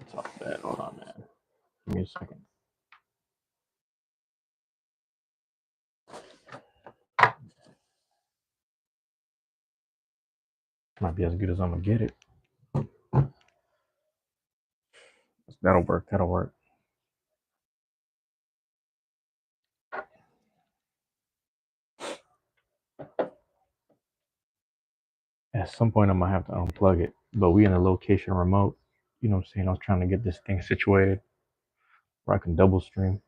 It's off bad. Hold on, man. Give me a second. Might be as good as I'm gonna get it. That'll work. That'll work. At some point, I might have to unplug it. But we in a location remote. You know what I'm saying? I was trying to get this thing situated where I can double stream.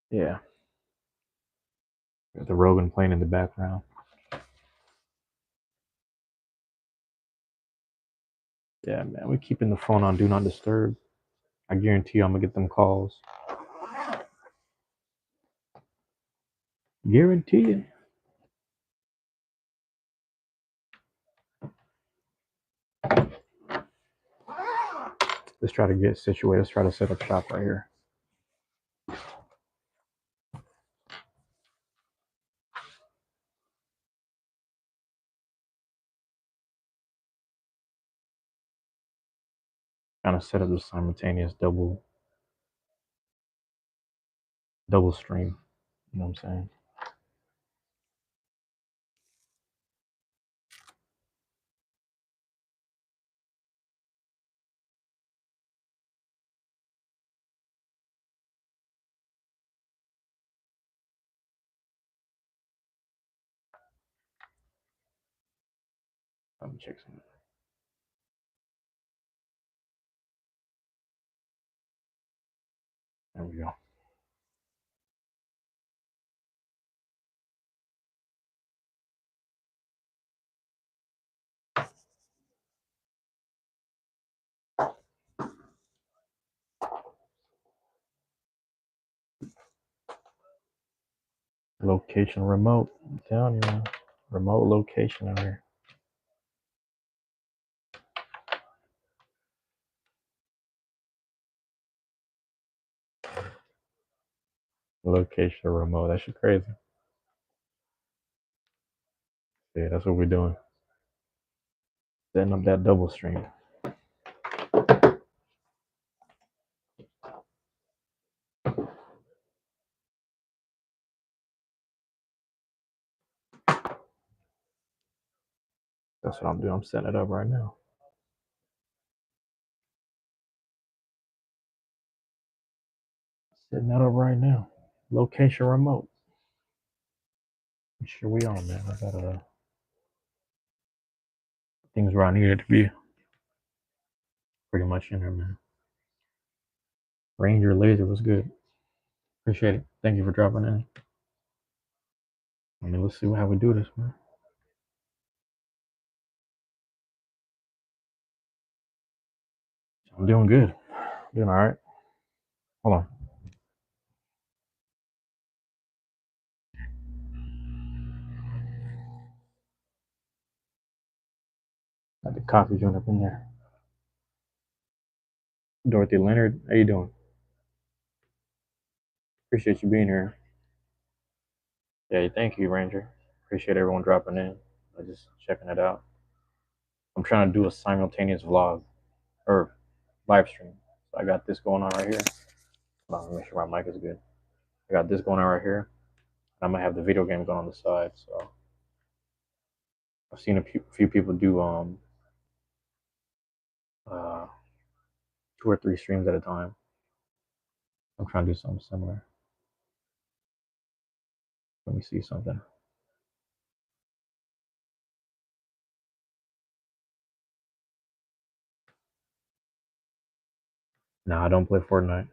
Yeah. Got the Rogan playing in the background. Yeah, man. We're keeping the phone on Do Not Disturb. I guarantee you I'm going to get them calls. Guarantee it. Let's try to get situated. Let's try to set up shop right here. Kind of set up the simultaneous double stream. You know what I'm saying? Let me check something. There we go. Location remote. I'm telling you, man. Remote location out here. Location remote. That shit crazy. Yeah, that's what we're doing. Setting up that double stream. That's what I'm doing. I'm setting it up right now. Setting that up right now. Location remote. Make sure we on, man. I got things where I need it to be. Pretty much in there, man. Ranger Laser was good. Appreciate it. Thank you for dropping in. I mean, let's see how we do this, man. I'm doing good. Doing all right. Hold on. Got the coffee joint up in there. Dorothy Leonard, how you doing? Appreciate you being here. Yeah, thank you, Ranger. Appreciate everyone dropping in. I'm just checking it out. I'm trying to do a simultaneous vlog or live stream. So I got this going on right here. Hold on, let me make sure my mic is good. I got this going on right here. I'm gonna have the video game going on the side. So I've seen a few people do 2 or 3 streams at a time. I'm trying to do something similar. Let me see something. No, I don't play Fortnite.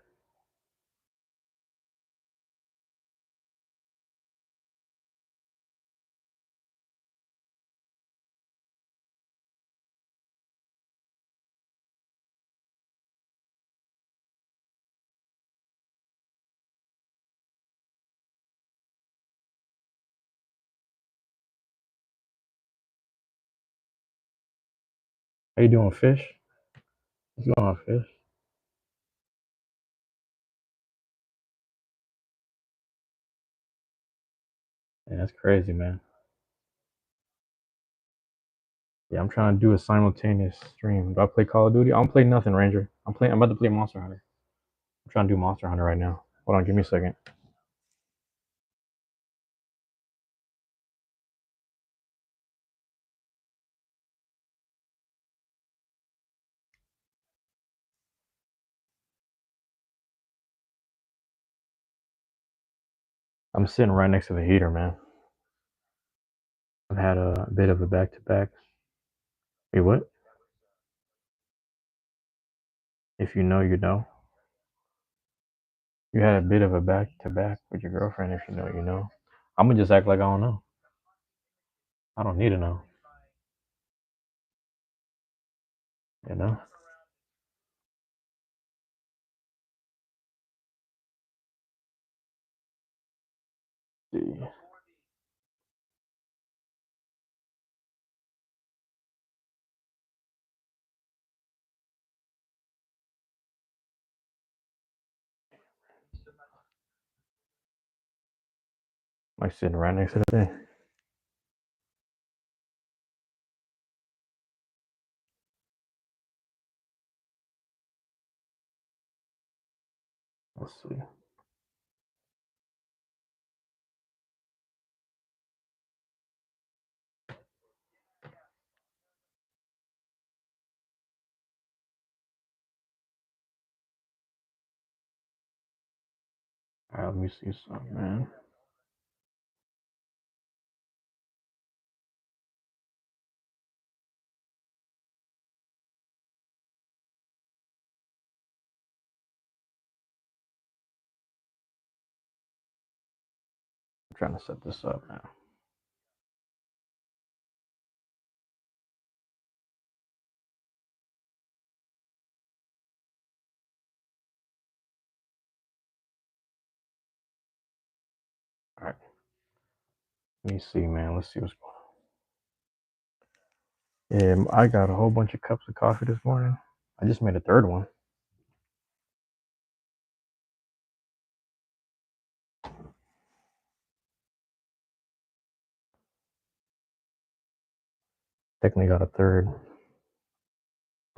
How you doing, Fish? What's going on, Fish? Yeah, that's crazy, man. Yeah, I'm trying to do a simultaneous stream. Do I play Call of Duty? I don't play nothing, Ranger. I'm about to play Monster Hunter. I'm trying to do Monster Hunter right now. Hold on, give me a second. I'm sitting right next to the heater, man. I've had a bit of a back to back. Wait, what? If you know, you know. You had a bit of a back to back with your girlfriend. If you know, you know. I'm gonna just act like I don't know. I don't need to know. You know. See. Like sitting right next to the thing. Let's see. All right, let me see something, man. I'm trying to set this up now. All right. Let me see, man. Let's see what's going on. Yeah, I got a whole bunch of cups of coffee this morning. I just made a third one. Technically got a third.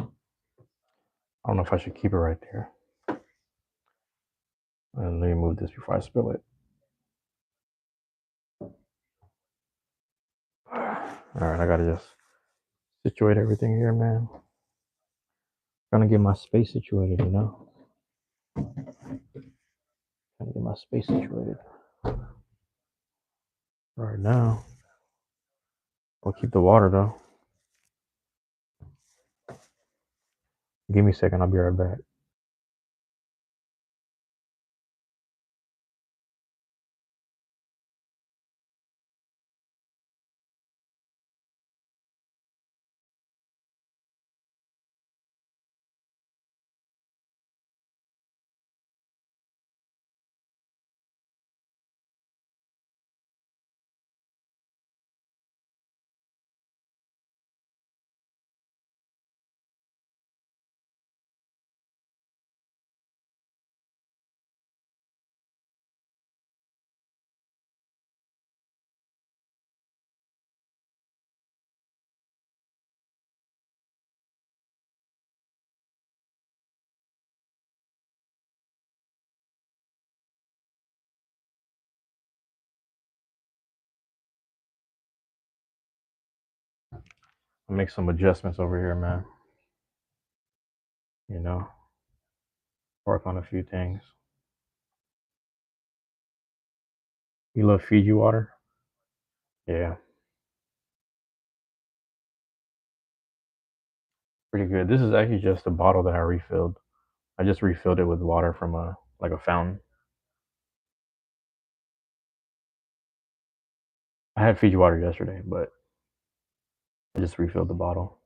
I don't know if I should keep it right there. And let me move this before I spill it. All right, I gotta just situate everything here, man. Trying to get my space situated, you know. Trying to get my space situated. Right now, I'll keep the water though. Give me a second. I'll be right back. I'll make some adjustments over here, man. You know, work on a few things. You love Fiji water? Yeah, pretty good. This is actually just a bottle that I refilled. I just refilled it with water from a fountain. I had Fiji water yesterday, but I just refilled the bottle.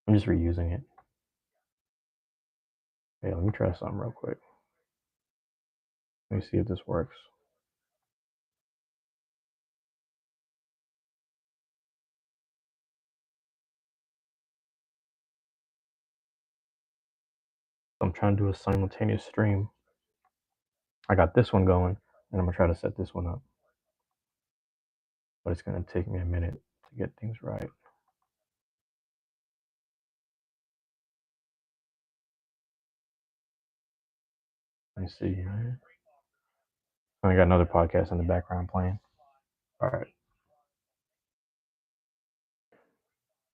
I'm just reusing it. Hey, let me try something real quick. Let me see if this works. I'm trying to do a simultaneous stream. I got this one going, and I'm gonna try to set this one up. but it's going to take me a minute to get things right. Let me see. I got another podcast in the background playing. All right.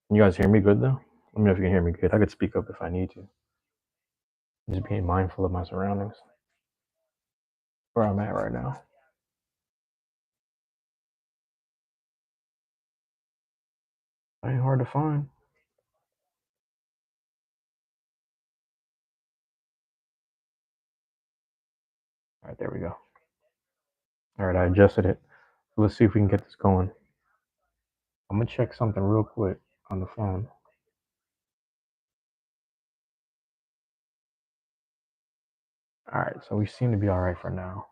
Can you guys hear me good though? Let me know if you can hear me good. I could speak up if I need to. Just being mindful of my surroundings, where I'm at right now. Ain't hard to find. All right, there we go. All right, I adjusted it. So let's see if we can get this going. I'm gonna check something real quick on the phone. All right, so we seem to be all right for now.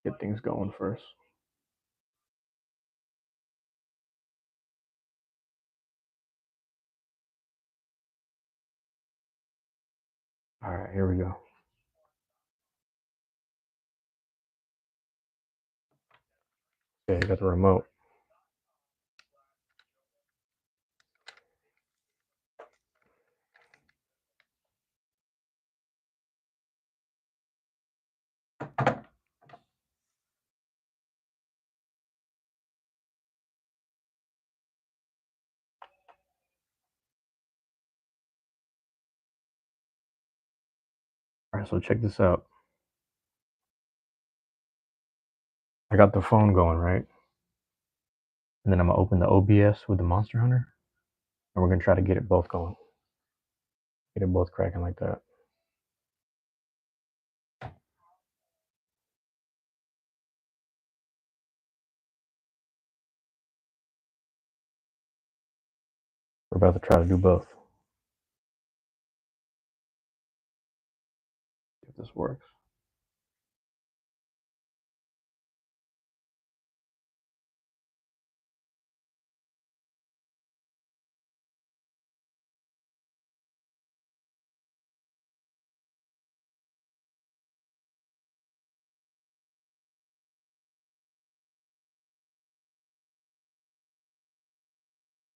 Get things going first. All right, here we go. Okay, you got the remote. All right, so check this out. I got the phone going, right? And then I'm gonna open the OBS with the Monster Hunter, and we're gonna try to get it both going. Get it both cracking like that. We're about to try to do both. See if this works.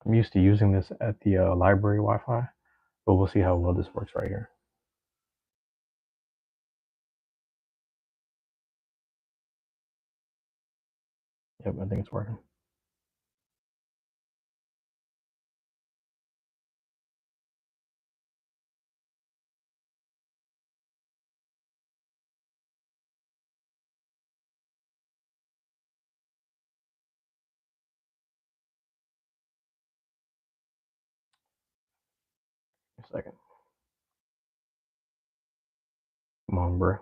I'm used to using this at the library Wi-Fi, but we'll see how well this works right here. Yep, I think it's working. A second. Come on, bro.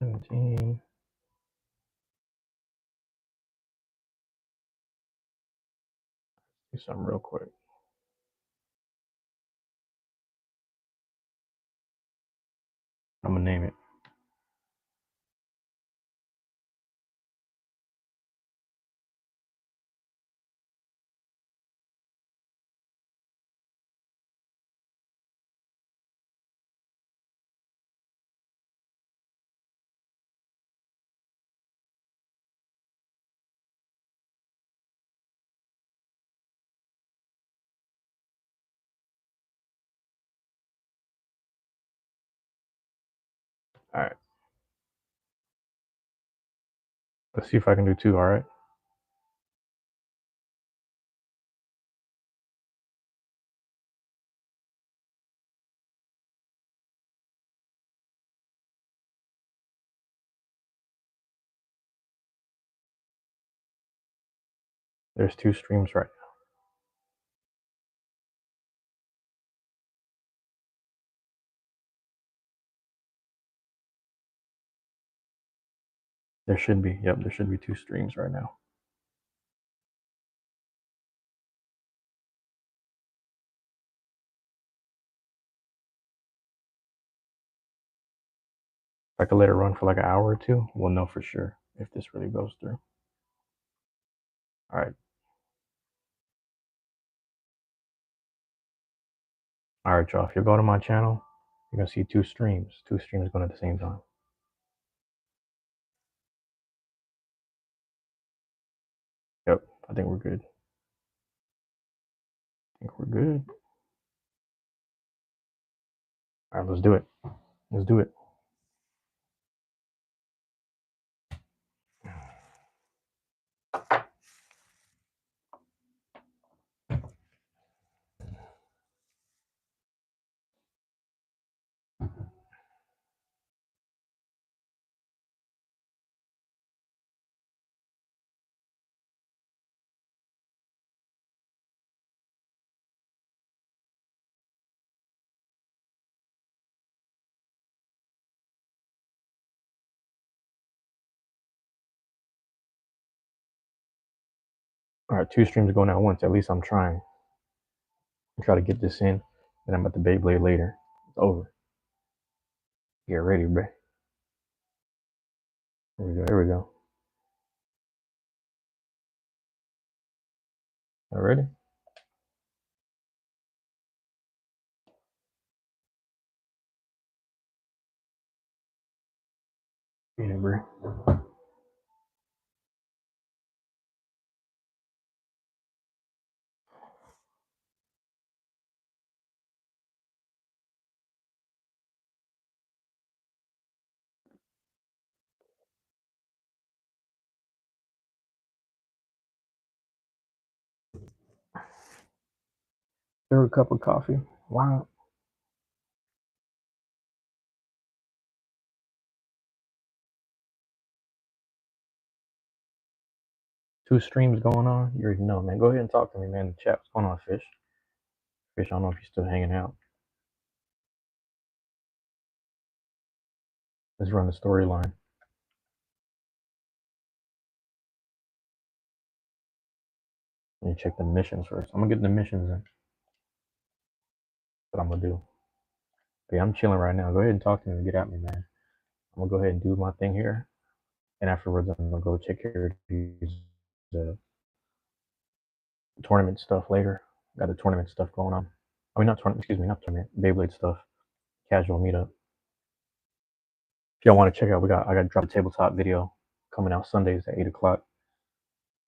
$17. Do something real quick. I'm gonna name it. All right. Let's see if I can do two. All right. There's two streams right now. There should be. Yep, there should be two streams right now. If I could let it run for like an hour or two, we'll know for sure if this really goes through. All right. All right, y'all. If you go to my channel, you're gonna see two streams. Two streams going at the same time. Yep. I think we're good. I think we're good. All right, let's do it. Let's do it. All right, two streams going at once. At least I'm trying. I'm trying to get this in, and I'm at the Beyblade later. It's over. Get ready, bro. Here we go. Here we go. All ready? Yeah, bro. Third cup of coffee. Wow. Two streams going on. You already know, man. Go ahead and talk to me, man. In the chat. What's going on, Fish? Fish, I don't know if you're still hanging out. Let's run the storyline. Let me check the missions first. I'm gonna get the missions in. That's what I'm gonna do. But yeah, I'm chilling right now. Go ahead and talk to me and get at me, man. I'm gonna go ahead and do my thing here, and afterwards I'm gonna go check care of these tournament stuff later. Got the tournament stuff going on. I mean, not tournament. Excuse me, not tournament. Beyblade stuff. Casual meetup. If y'all want to check out, I got to drop a tabletop video coming out Sundays at 8 o'clock.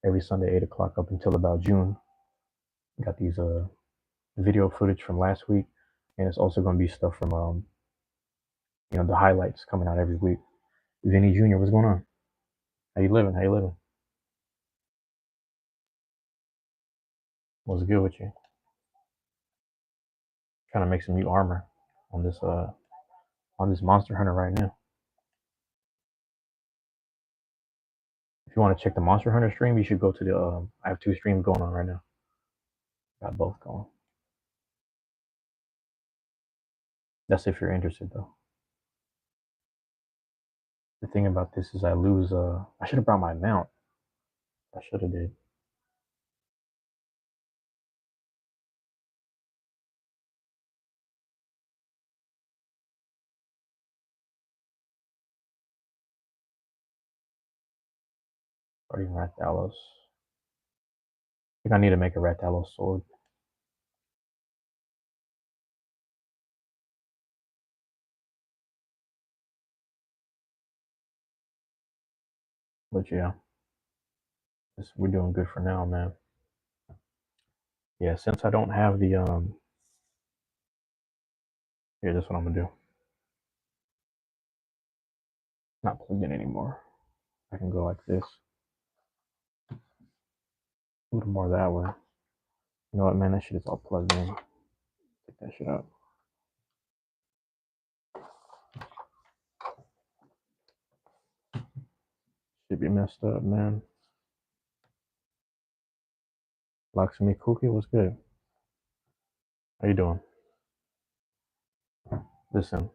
Every Sunday 8 o'clock up until about June. Got these video footage from last week, and it's also gonna be stuff from the highlights coming out every week. Vinny Jr., what's going on? How you living? How you living? What's good with you? Trying to make some new armor on this Monster Hunter right now. If you want to check the Monster Hunter stream, you should go to the. I have two streams going on right now. Got both going. That's if you're interested, though. The thing about this is I lose. I should have brought my mount. I should have did. Already Rathalos. I think I need to make a Rathalos sword. But yeah, we're doing good for now, man. Yeah, since I don't have the here, that's what I'm gonna do. Not plugged in anymore. I can go like this. A little more that way. You know what, man? That shit is all plugged in. Take that shit out. Should be messed up, man. Lakshmi Cookie, what's good? How you doing? Listen,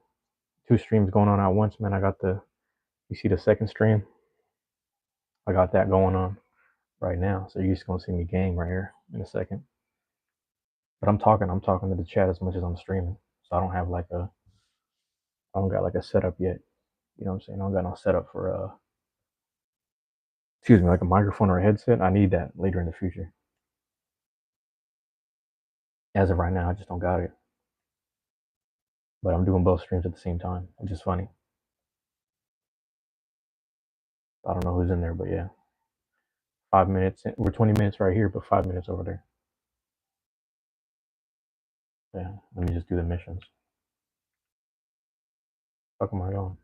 two streams going on at once, man. I got you see the second stream? I got that going on right now. So you're just gonna see me game right here in a second. But I'm talking to the chat as much as I'm streaming. So I don't got like a setup yet. You know what I'm saying? I don't got no setup for excuse me, like a microphone or a headset. I need that later in the future. As of right now, I just don't got it. but I'm doing both streams at the same time, which is funny. I don't know who's in there, but yeah, 5 minutes. We're 20 minutes right here, but 5 minutes over there. Yeah, let me just do the missions. Fuck am I on?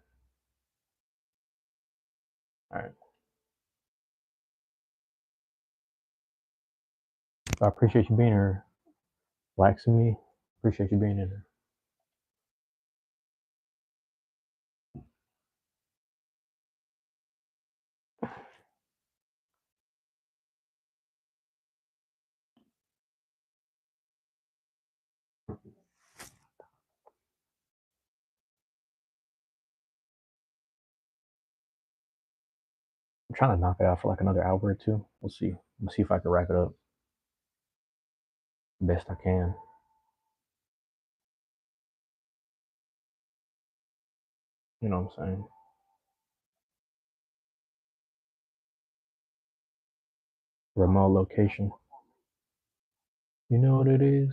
All right. I appreciate you being here, waxing me. Appreciate you being in here. I'm trying to knock it out for like another hour or two. We'll see. We'll see if I can wrap it up best I can. You know what I'm saying? Remote location. You know what it is?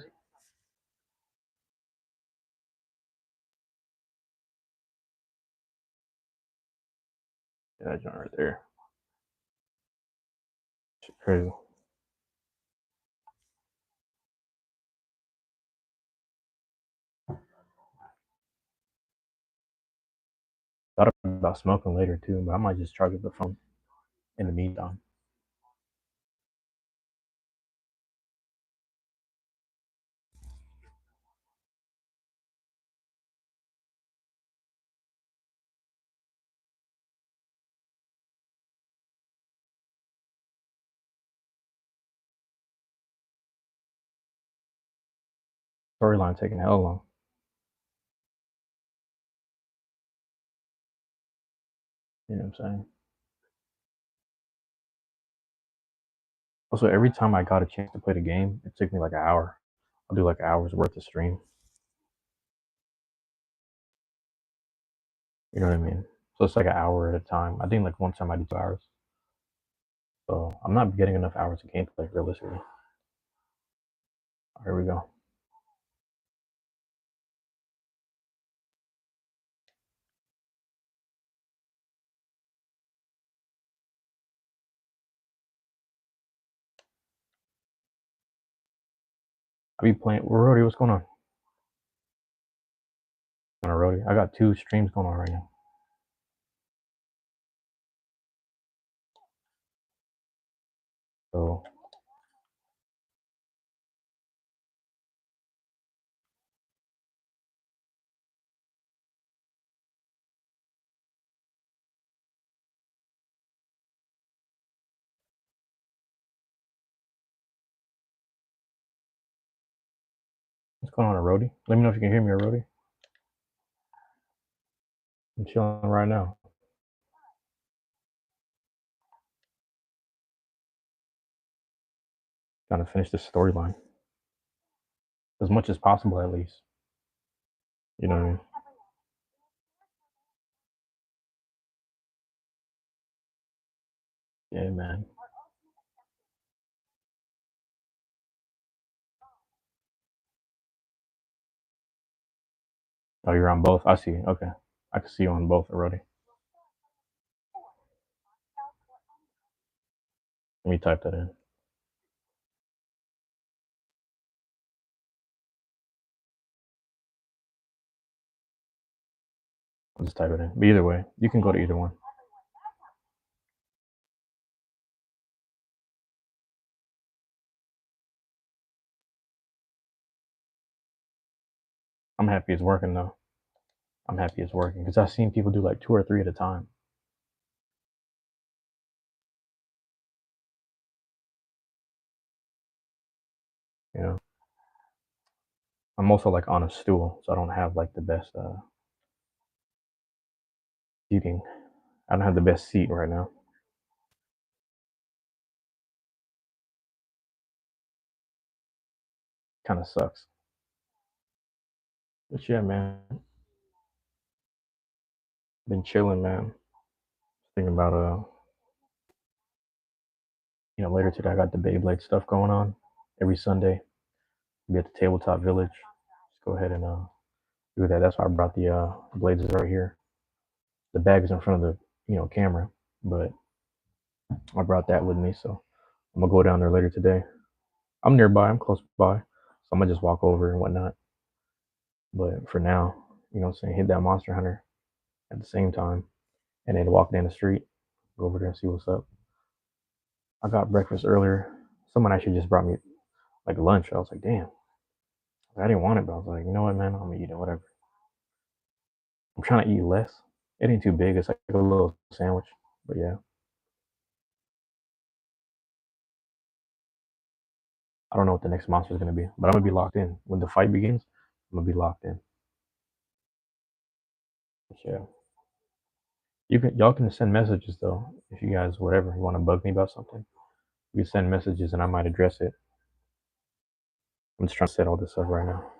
Yeah, that joint right there. Shit crazy. Thought about smoking later too, but I might just charge up the phone in the meantime. Storyline taking hell long. You know what I'm saying? Also, every time I got a chance to play the game, it took me like an hour. I'll do like an hour's worth of stream. You know what I mean? So it's like an hour at a time. I think like one time I do 2 hours. So I'm not getting enough hours of gameplay realistically. Here we go. I be playing. Rody, what's going on? Rody, I got 2 streams going on right now. So what's going on, Rody? Let me know if you can hear me, Rody. I'm chilling right now. Trying to finish this storyline as much as possible, at least. You know what I mean? Yeah, man. Oh, you're on both. I see. Okay, I can see you on both already. Let me type that in. I'll just type it in. But either way, you can go to either one. I'm happy it's working though. I'm happy it's working because I've seen people do like 2 or 3 at a time. You know, I'm also like on a stool, so I don't have like the best seating. I don't have the best seat right now. Kind of sucks. But yeah, man, been chilling, man. Thinking about later today I got the Beyblade stuff going on every Sunday. Be at the Tabletop Village. Just go ahead and do that. That's why I brought the blades right here. The bag is in front of the camera, but I brought that with me, so I'm gonna go down there later today. I'm nearby. I'm close by, so I'm gonna just walk over and whatnot. But for now, what I'm saying, hit that Monster Hunter at the same time, and then walk down the street, go over there and see what's up. I got breakfast earlier. Someone actually just brought me like lunch. I was like, damn, I didn't want it, but I was like, you know what, man, I'm gonna eat it, whatever. I'm trying to eat less. It ain't too big. It's like a little sandwich, but yeah. I don't know what the next monster is gonna be, but I'm gonna be locked in when the fight begins. I'm gonna be locked in. But yeah, y'all can send messages though if you guys whatever you want to bug me about something. You can send messages and I might address it. I'm just trying to set all this up right now.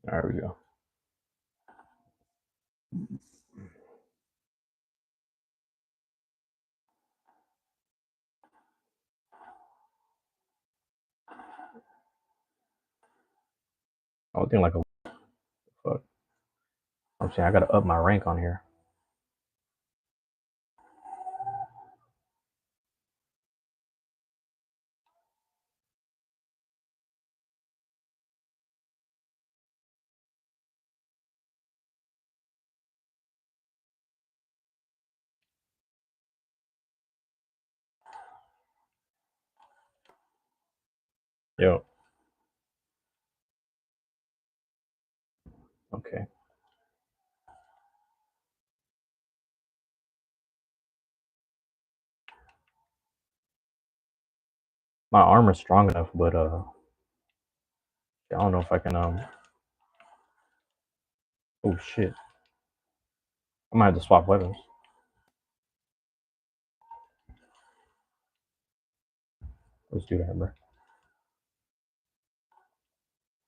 There we go. I would think like a fuck. I'm saying I gotta up my rank on here. Yo, okay. My armor's strong enough, but I don't know if I can oh shit. I might have to swap weapons. Let's do that, bro.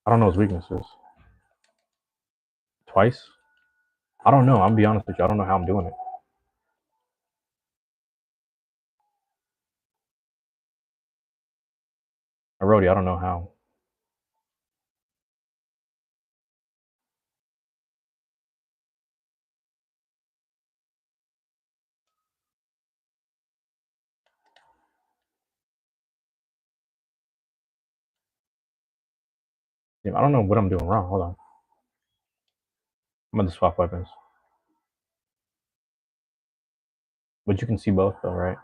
I don't know his weaknesses. Twice? I don't know. I'm gonna be honest with you. I don't know how I'm doing it. I wrote it. I don't know how. Yeah, I don't know what I'm doing wrong. Hold on. I'm gonna swap weapons. But you can see both though, right?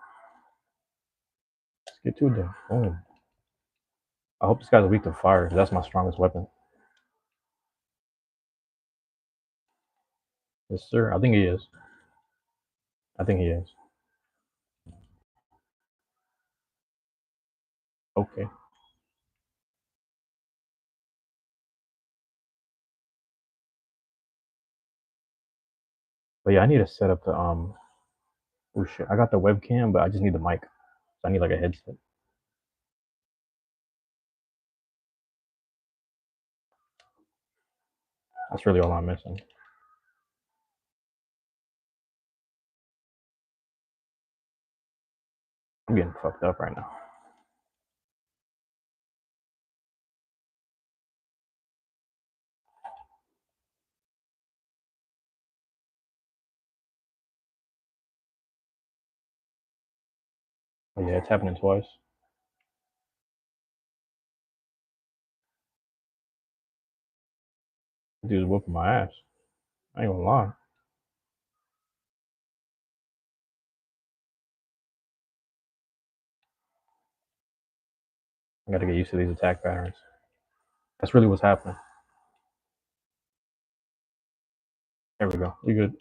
Let's get to it then. Boom. I hope this guy's weak to fire, because that's my strongest weapon. Yes, sir. I think he is. I think he is. Okay. But yeah, I need to set up the oh shit. I got the webcam, but I just need the mic. So I need like a headset. That's really all I'm missing. I'm getting fucked up right now. But yeah, it's happening twice. Dude's whooping my ass. I ain't gonna lie. I gotta get used to these attack patterns. That's really what's happening. There we go. We good.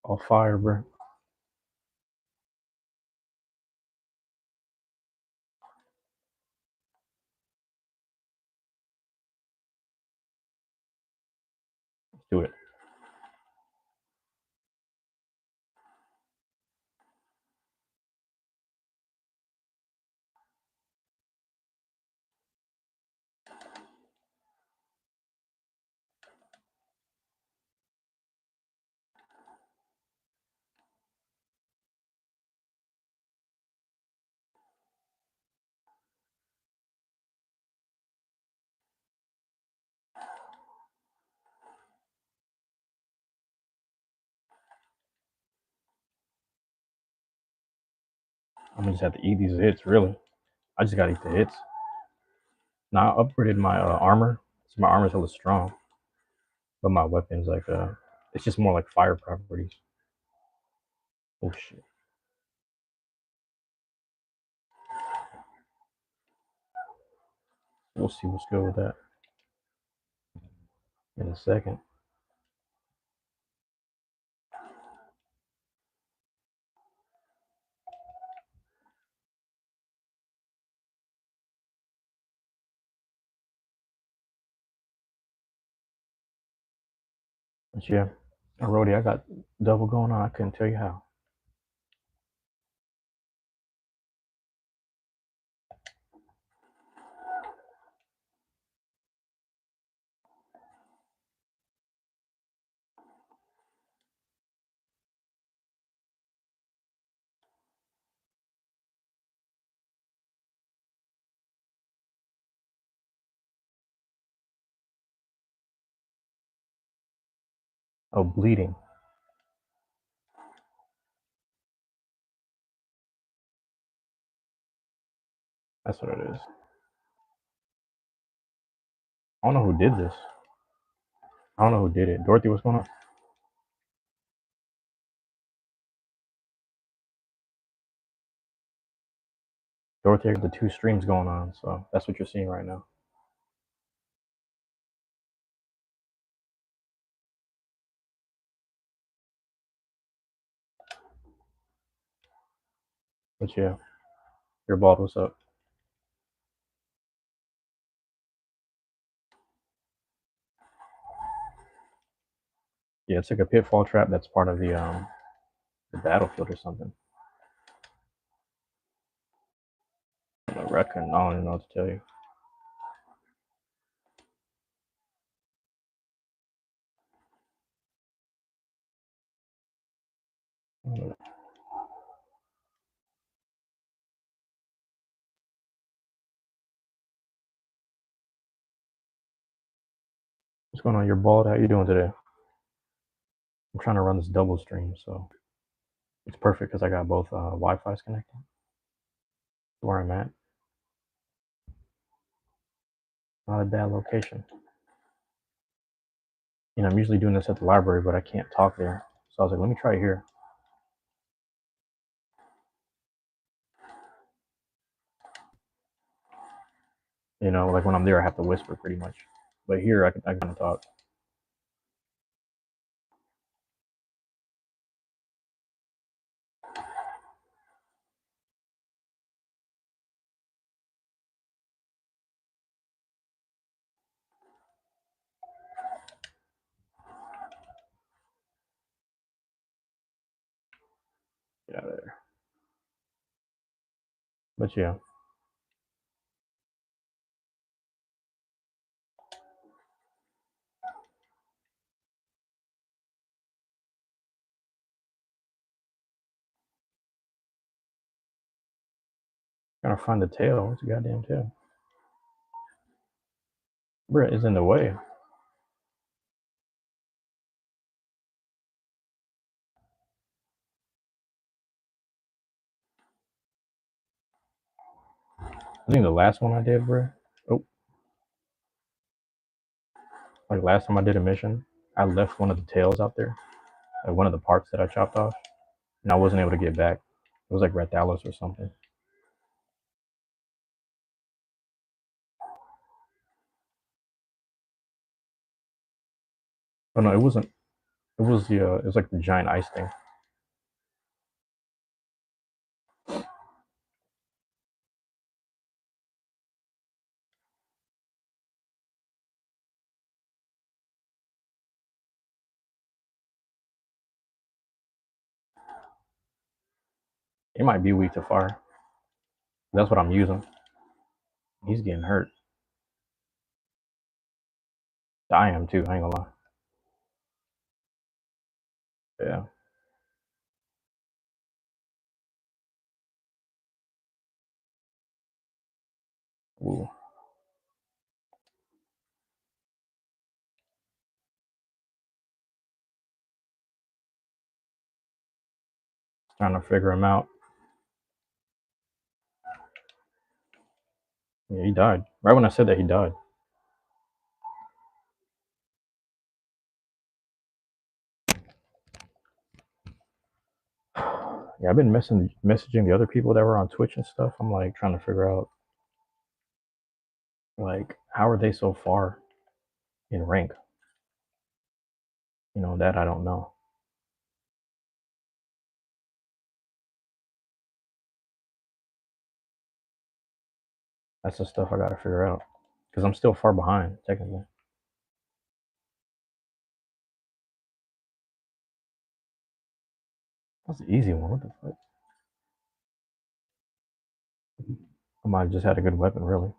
All fire, bro. Let's do it. I'm gonna just have to eat these hits, really. I just gotta eat the hits. Now I upgraded my armor, so my armor's hella strong, but my weapons like it's just more like fire properties. Oh shit! We'll see what's good with that in a second. But yeah, Rody, I got double going on. I couldn't tell you how. Oh, bleeding. That's what it is. I don't know who did this. I don't know who did it. Dorothy, what's going on? Dorothy, I got the two streams going on, so that's what you're seeing right now. But yeah, your bald, what's up? Yeah, it's like a pitfall trap that's part of the battlefield or something. I don't know, raccoon. I don't even know what to tell you. What's going on? You're bald. How you doing today? I'm trying to run this double stream, so it's perfect because I got both Wi-Fi's connected. Where I'm at, not a bad location. You know, I'm usually doing this at the library, but I can't talk there, so I was like, let me try it here. You know, like when I'm there, I have to whisper pretty much, but here I can talk. Get out of there. But yeah, gotta find the tail. What's the goddamn tail? Bruh, it's in the way. I think the last one I did, bruh. Oh, like last time I did a mission, I left one of the tails out there, like one of the parts that I chopped off, and I wasn't able to get back. It was like Rathalos or something. Oh no, it wasn't. It was the. It was like the giant ice thing. It might be weak to fire. That's what I'm using. He's getting hurt. I am too. I ain't gonna lie. Yeah. Ooh. Trying to figure him out. Yeah, he died. Right when I said that, he died. Yeah, I've been messaging the other people that were on Twitch and stuff. I'm like trying to figure out like how are they so far in rank? That I don't know. That's the stuff I gotta figure out because I'm still far behind technically. That's an easy one. What the fuck? I might have just had a good weapon, really.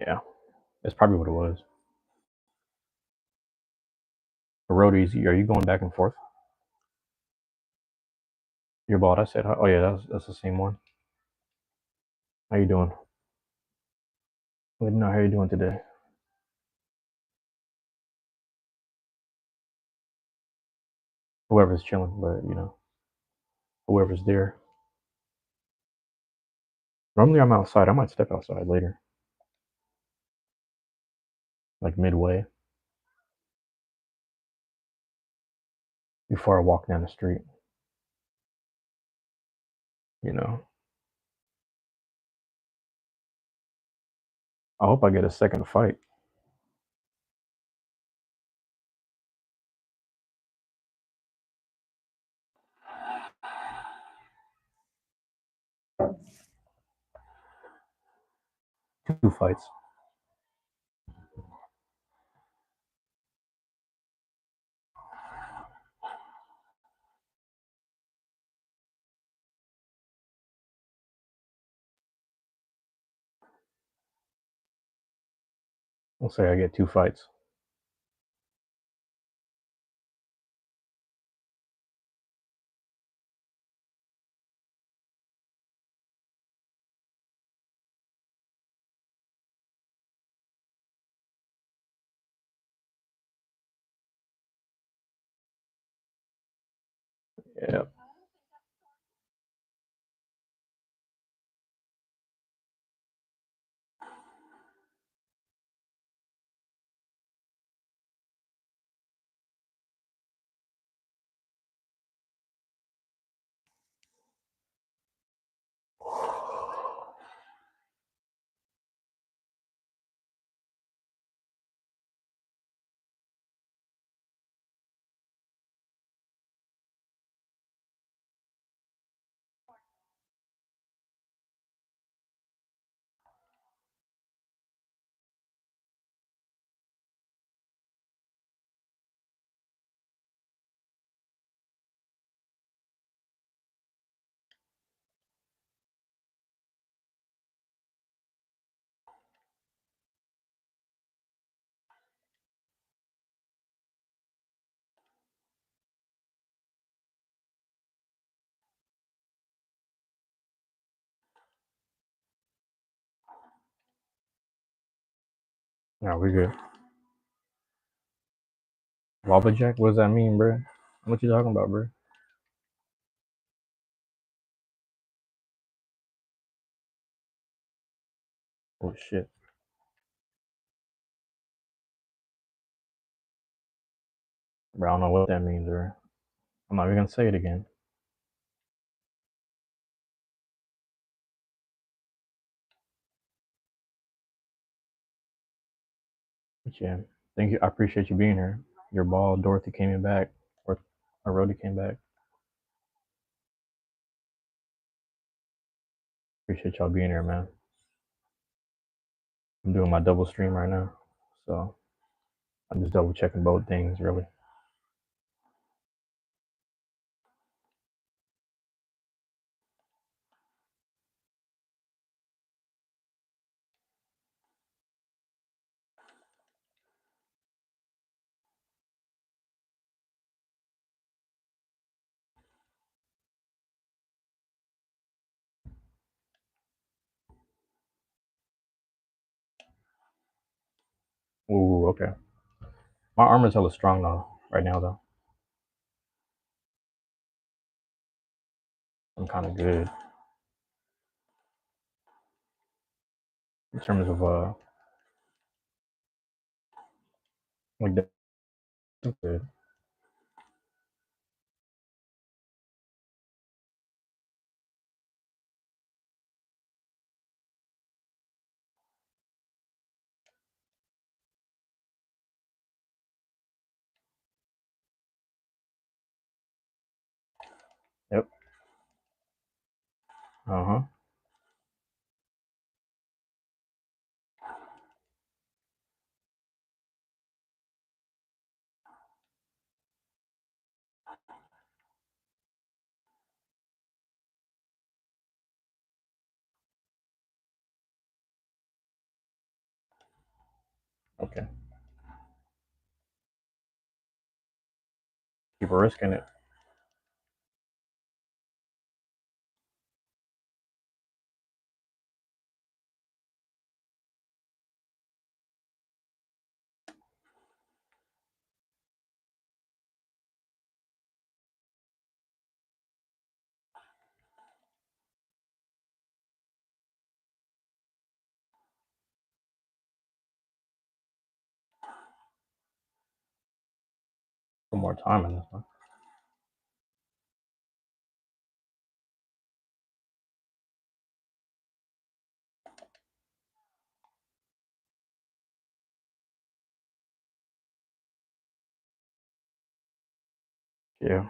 Yeah, that's probably what it was. The road easy. Are you going back and forth? Your bald. I said. Oh yeah, that's the same one. How you doing? Let me know how you doing today. Whoever's chilling, but whoever's there. Normally I'm outside. I might step outside later, like midway, before I walk down the street. You know. I hope I get a second fight. Two fights. We'll say I get two fights. Yeah. Yeah, we good. Lava Jack? What does that mean, bro? What you talking about, bro? Oh shit. Bro, I don't know what that means, bro. I'm not even gonna say it again. But yeah, thank you. I appreciate you being here. Your ball, Dorothy came in back, or Rhodey came back. Appreciate y'all being here, man. I'm doing my double stream right now, so I'm just double checking both things, really. Ooh, okay. My armor's hella strong though, right now though. I'm kind of good in terms of like that. Good. Yep. Uh huh. Okay. Keep risking it. Put more time in this one. Yeah.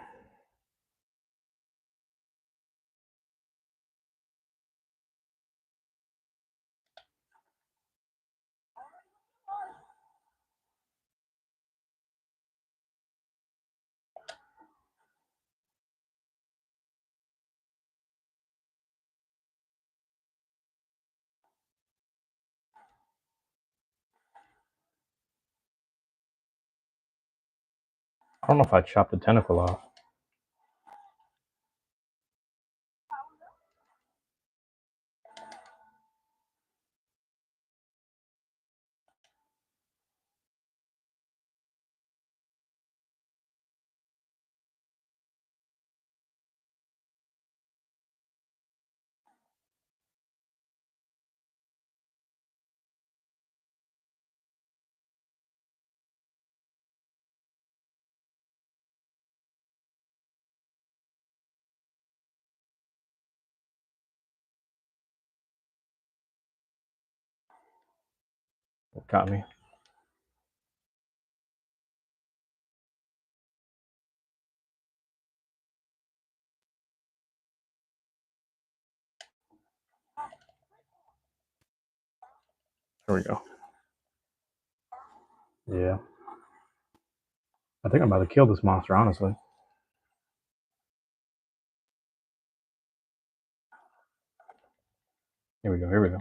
I don't know if I chopped the tentacle off. It got me. Here we go. Yeah. I think I'm about to kill this monster, honestly. Here we go. Here we go.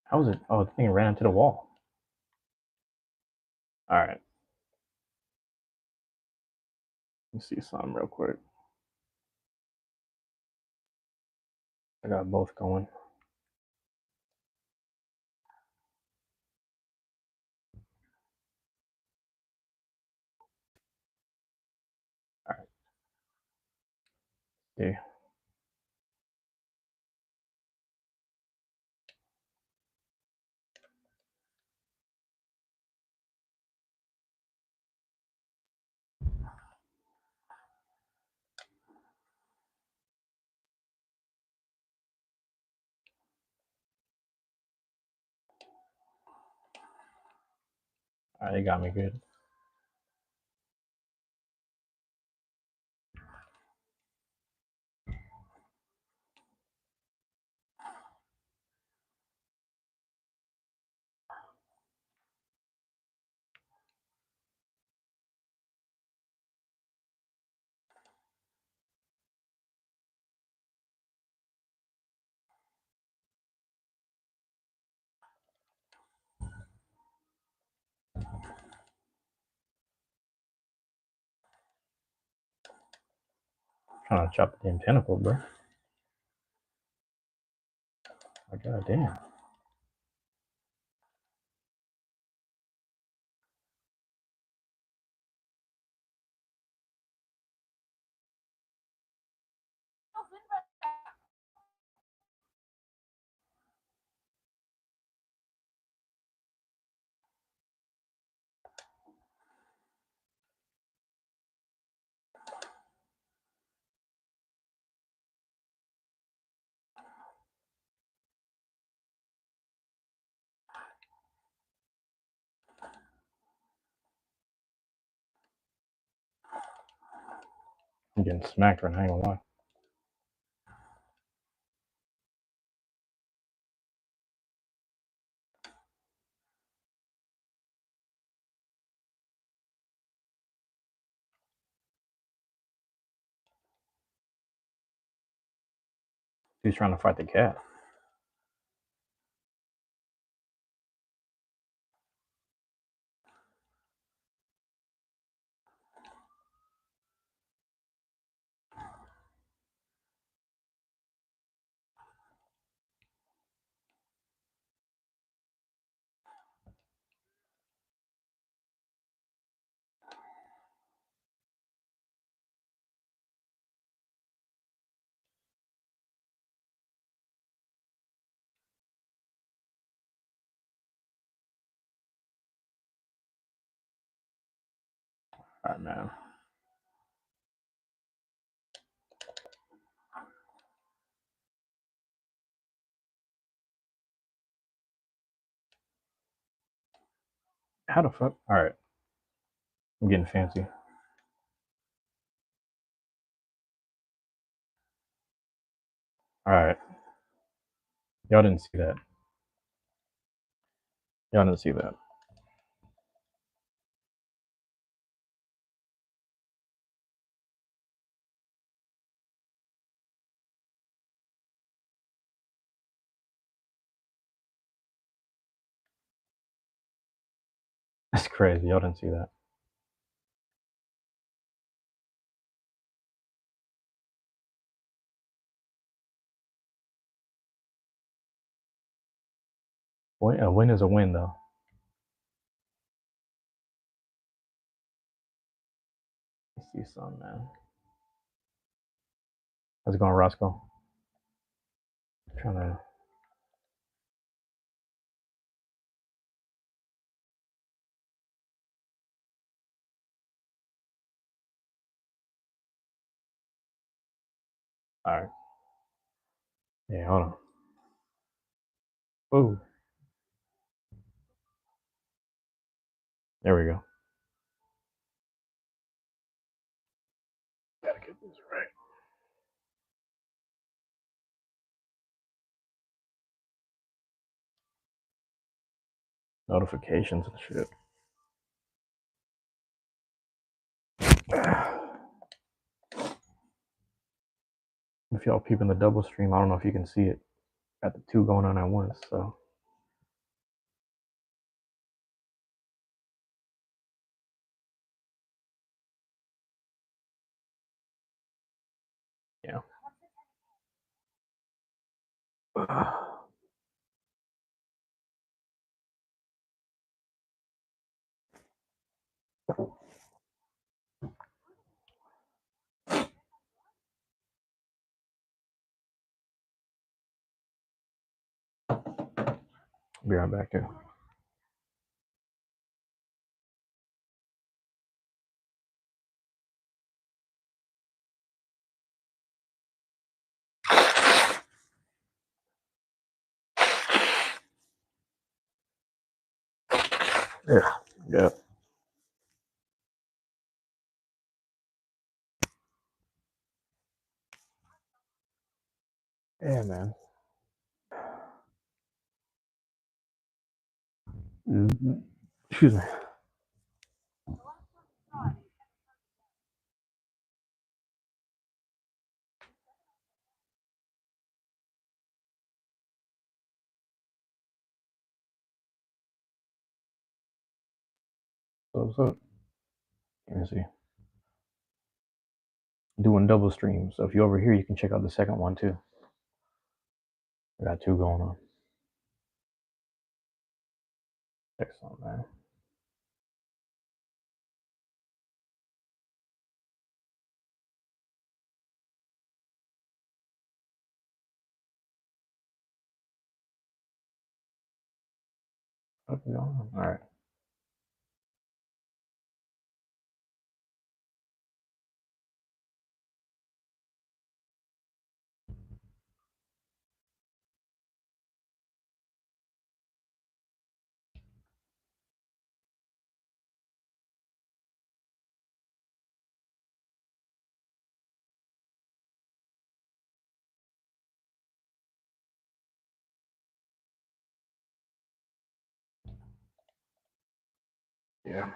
How was it? Oh, the thing ran into the wall. All right. Let's see something real quick. I got both going. All right. Yeah. All right. They got me good. Trying to chop the damn tentacle, bro. My god damn. I'm getting smacked right now, I ain't gonna lie. He's trying to fight the cat. Alright, man. How the fuck? Alright. I'm getting fancy. Alright. Y'all didn't see that. Y'all didn't see that. That's crazy. Y'all didn't see that. A win is a win, though. Let's see some, man. How's it going, Roscoe? Trying to. Alright. Yeah, hold on. Ooh. There we go. Gotta get this right. Notifications and shit. If y'all peeping the double stream, I don't know if you can see it. Got the two going on at once, so. Yeah. Be right back here. Yeah. Yeah. Yeah, man. Excuse me. What's up? Let me see. doing double streams. So if you're over here, you can check out the second one too. I got two going on. Excellent, man. Okay, all right. Yeah.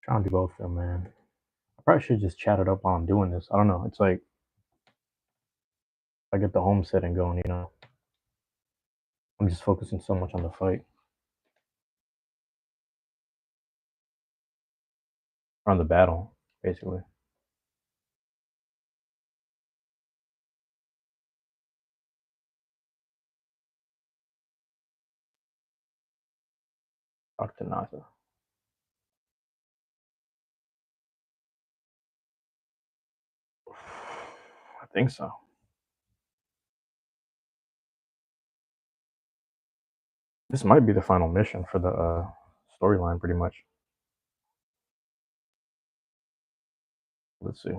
Trying to do both of them, man. I probably should just chat it up while I'm doing this. I don't know. It's like I get the home setting going, you know. I'm just focusing so much on the fight, on the battle, basically. Talk to Nasa. I think so. This might be the final mission for the storyline, pretty much. Let's see.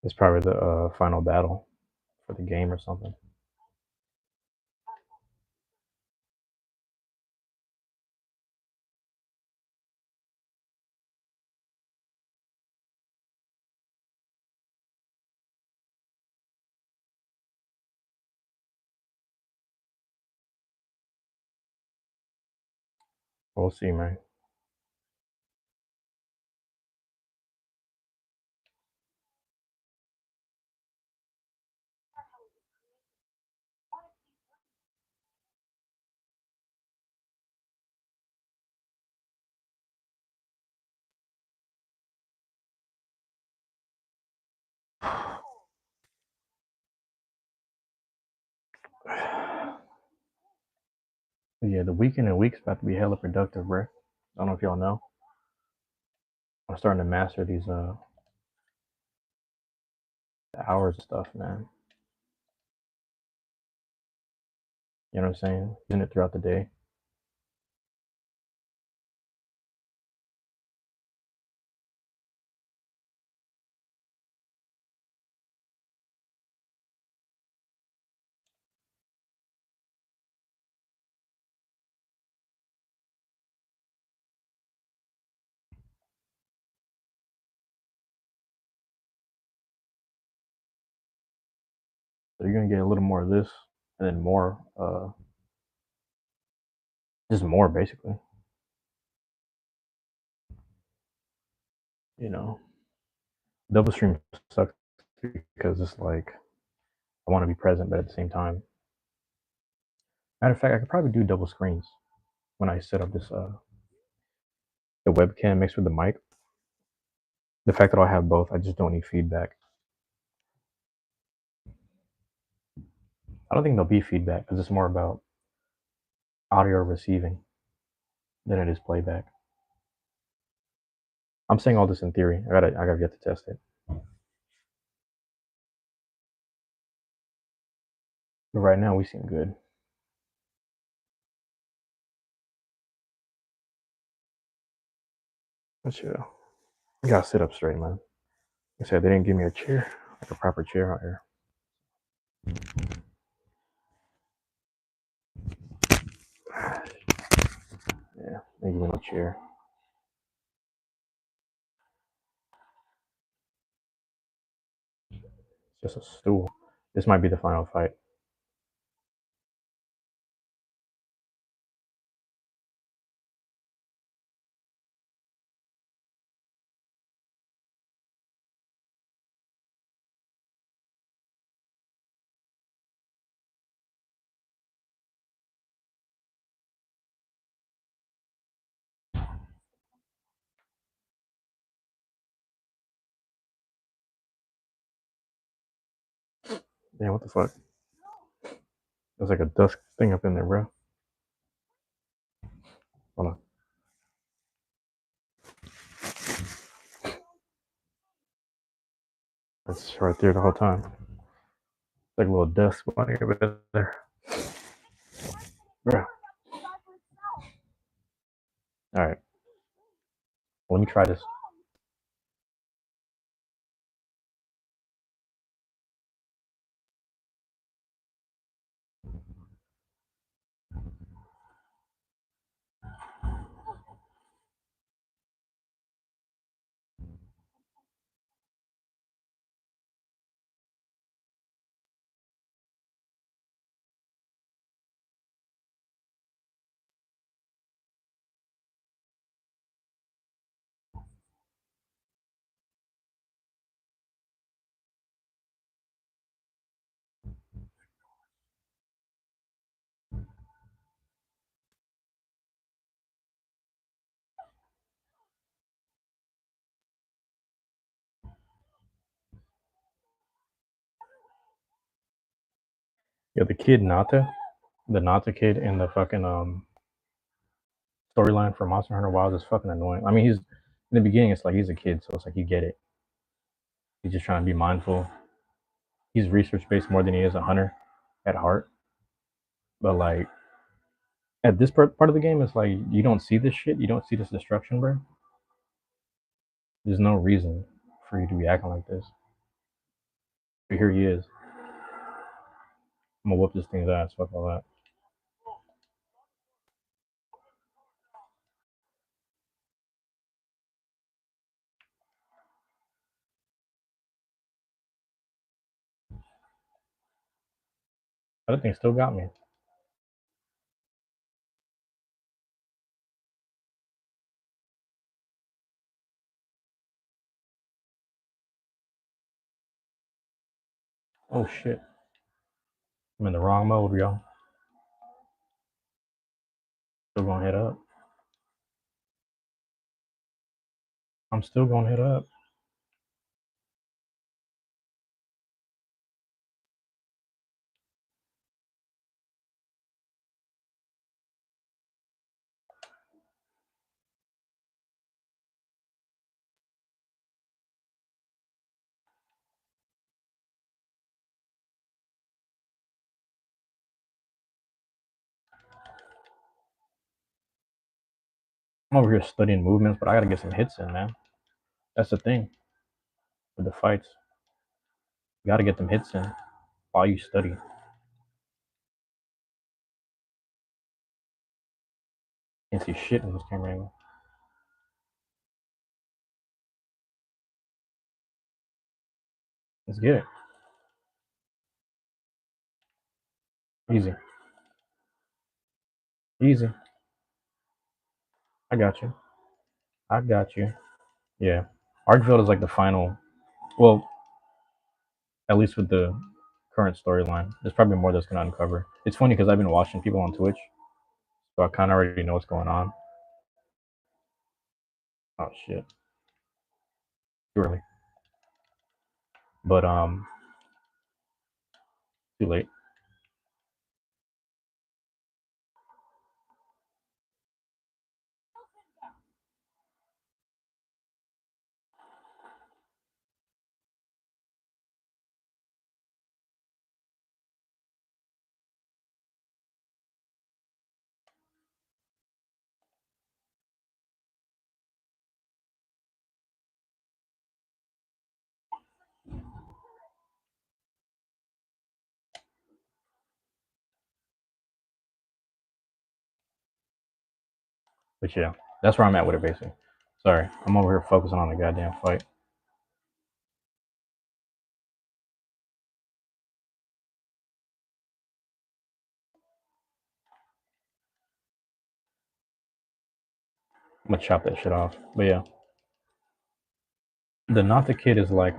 It's probably the final battle for the game or something. We'll see, man. Yeah, the weekend and week's about to be hella productive, bro. I don't know if y'all know. I'm starting to master these the hours and stuff, man. You know what I'm saying? Using it throughout the day. So you're gonna get a little more of this, and then more, just more basically. You know, double stream sucks because it's like I want to be present, but at the same time, matter of fact, I could probably do double screens when I set up this the webcam mixed with the mic. The fact that I'll have both, I just don't need feedback. I don't think there'll be feedback because it's more about audio receiving than it is playback. I'm saying all this in theory. I gotta get to test it. But right now we seem good. But yeah, you gotta sit up straight, man. Like I said, they didn't give me a chair, like a proper chair out here. Yeah, they give me no chair. Just a stool. This might be the final fight. Damn, what the fuck? There's like a dust thing up in there, bro. Hold on. It's right there the whole time. It's like a little dust bunny over there. Bro. Alright. Let me try this. Yeah, the kid Nata, the Nata kid in the fucking storyline for Monster Hunter Wilds is fucking annoying. I mean, he's in the beginning. It's like he's a kid, so it's like you get it. He's just trying to be mindful. He's research based more than he is a hunter at heart. But like at this part of the game, it's like you don't see this shit. You don't see this destruction, bro. There's no reason for you to be acting like this. But here he is. I'm gonna whoop this thing's ass. Fuck all that. That thing still got me. Oh shit. I'm in the wrong mode, y'all. Still gonna head up. I'm still gonna head up. I'm over here studying movements, but I gotta get some hits in, man. That's the thing with the fights. You gotta get them hits in while you study. Can't see shit in this camera angle. Let's get it. Easy. Easy. I got you. I got you. Yeah. Arkveld is like the final. Well, at least with the current storyline. There's probably more that's gonna uncover. It's funny because I've been watching people on Twitch, so I kind of already know what's going on. Oh shit. Too early. But too late. But yeah, that's where I'm at with it basically. Sorry, I'm over here focusing on the goddamn fight. I'm gonna chop that shit off. But yeah, the not the kid is like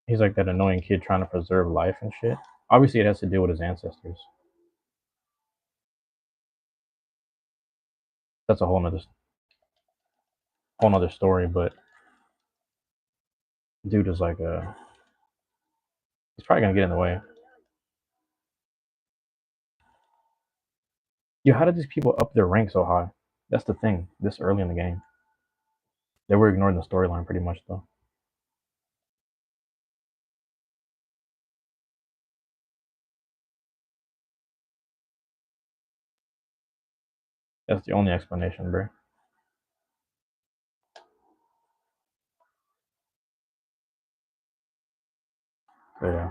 he's like that annoying kid trying to preserve life and shit. Obviously, it has to deal with his ancestors. That's a whole nother story. But dude is like he's probably gonna get in the way. Yo, how did these people up their rank so high? That's the thing. This early in the game, they were ignoring the storyline pretty much though. That's the only explanation, bro. So yeah,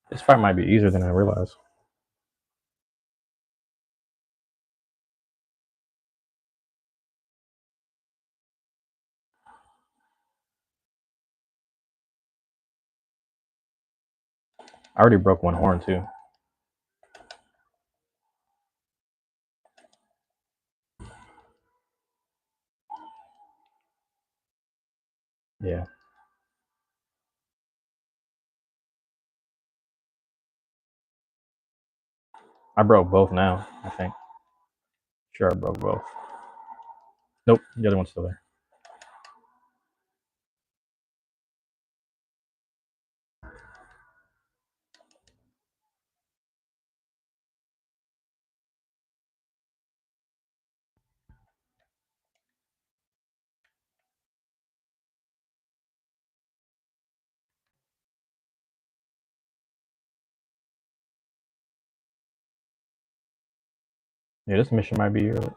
this fight might be easier than I realized. I already broke one horn too. Yeah, I broke both now. I think. Sure, I broke both. Nope, the other one's still there. Yeah, this mission might be early.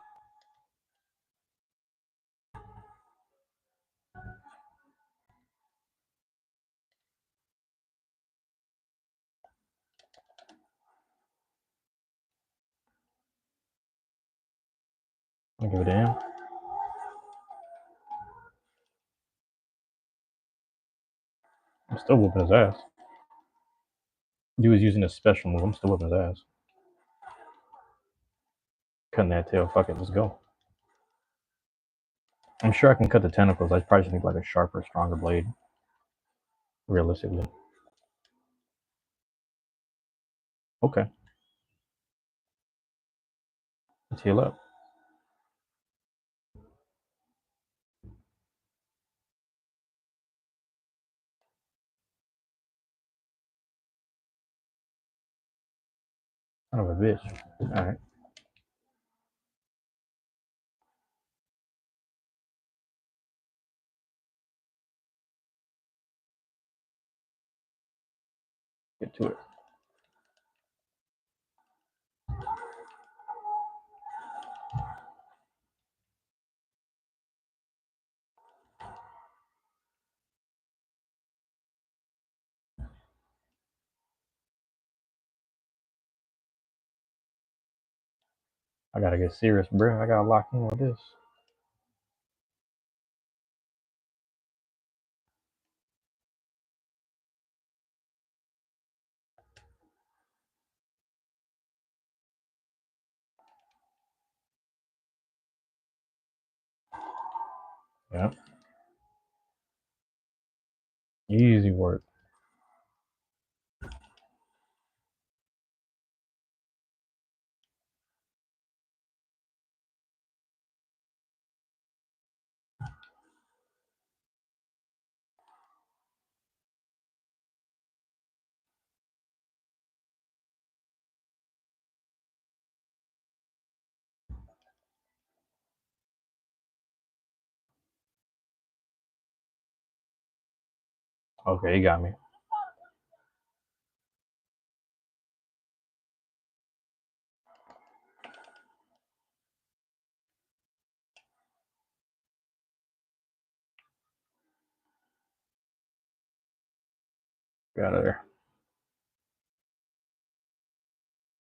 I'll give it to him. I'm still whooping his ass. Dude was using a special move. I'm still whooping his ass. Cutting that tail. Fuck it. Let's go. I'm sure I can cut the tentacles. I probably just need like a sharper, stronger blade. Realistically. Okay. Let's heal up. Son of a bitch. Alright. Get to it. I gotta get serious, bro. I gotta lock in with this. Yeah. Easy work. Okay, he got me. Get out of there.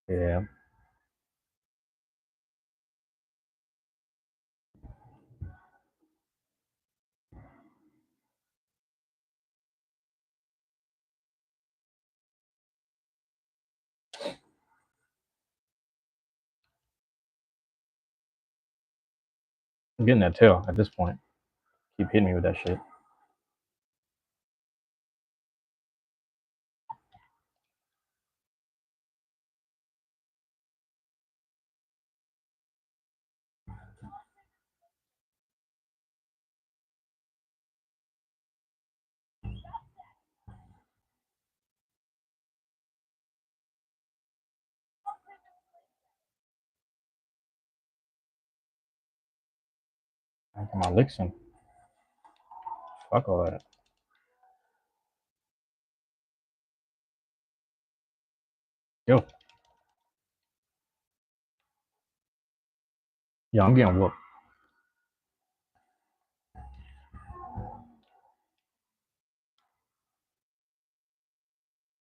Yeah. I'm getting that tail at this point. Keep hitting me with that shit. I get my licks in. Fuck all that. Yo. Yeah, I'm getting whooped.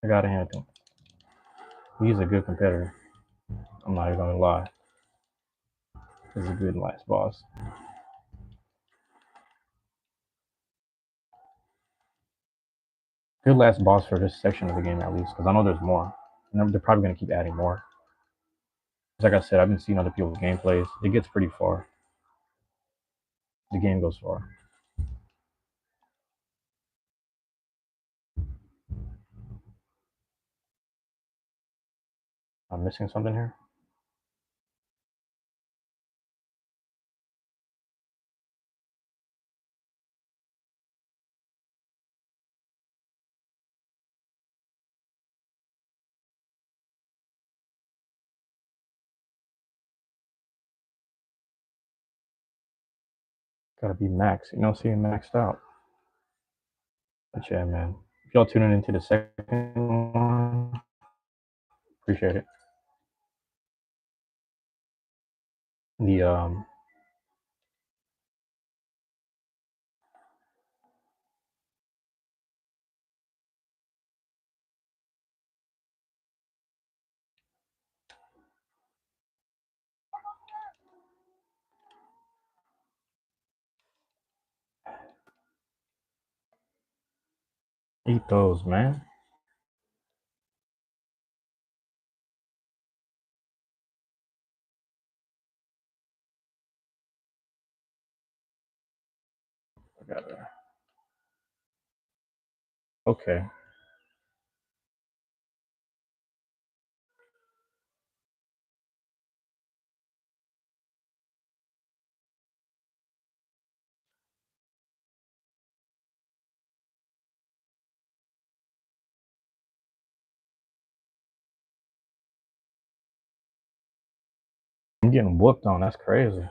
I gotta hand it to him. He's a good competitor. I'm not even gonna lie. He's a good last boss. Good last boss for this section of the game at least, because I know there's more. And they're probably gonna keep adding more. Like I said, I've been seeing other people's gameplays. It gets pretty far. The game goes far. I'm missing something here. Gotta be max. You know, seeing maxed out. But yeah, man. If y'all tuning into the second one, appreciate it. The eat those, man. I gotta. Okay. I'm getting whooped on. That's crazy.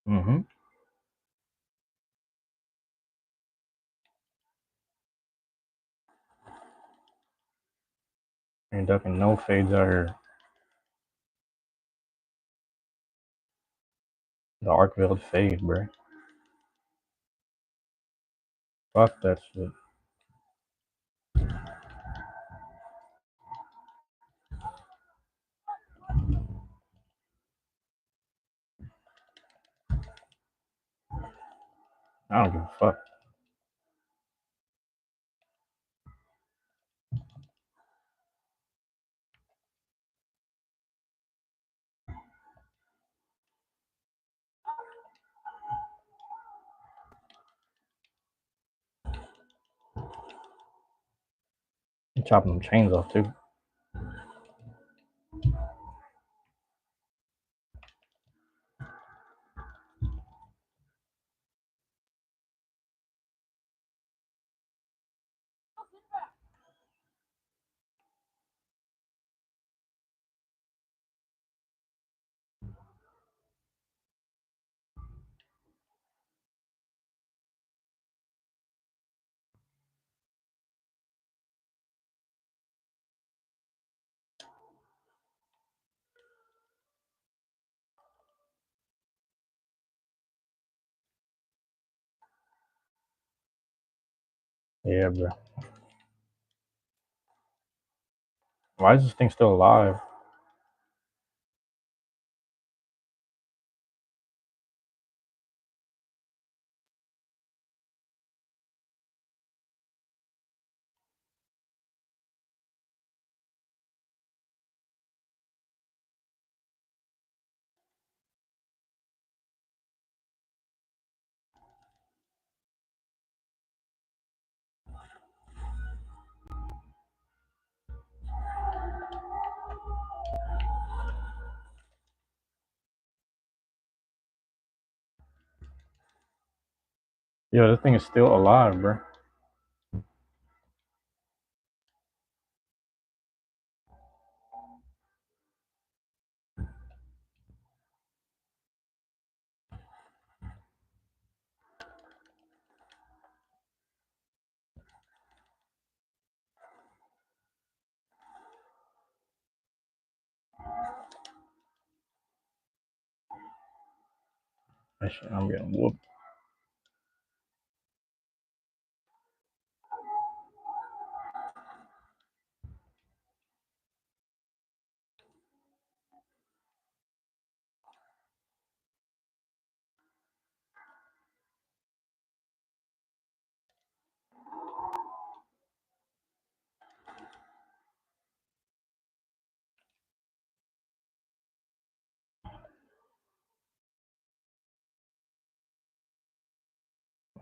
Mm-hmm. Ain't ducking no fades out here. The arc veiled fade, bro. Fuck that shit. I don't give a fuck. I'm chopping them chains off too. Yeah, bro. Why is this thing still alive? Yo, this thing is still alive, bro. That shit, I'm getting whooped.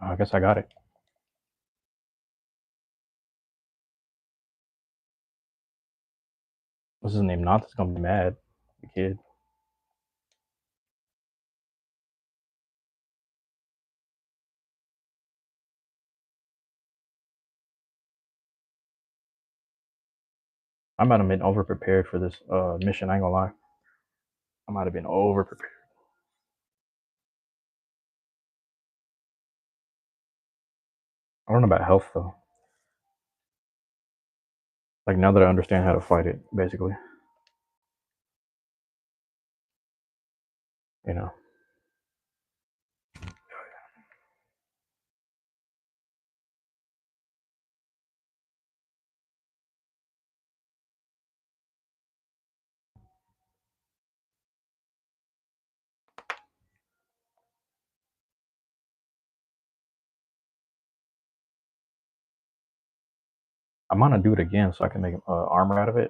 I guess I got it. What's his name? Not that's gonna be mad. The kid. I might have been over prepared for this mission. I ain't gonna lie. I might have been over prepared. I don't know about health though. Like now that I understand how to fight it, basically, you know. I'm gonna do it again so I can make armor out of it.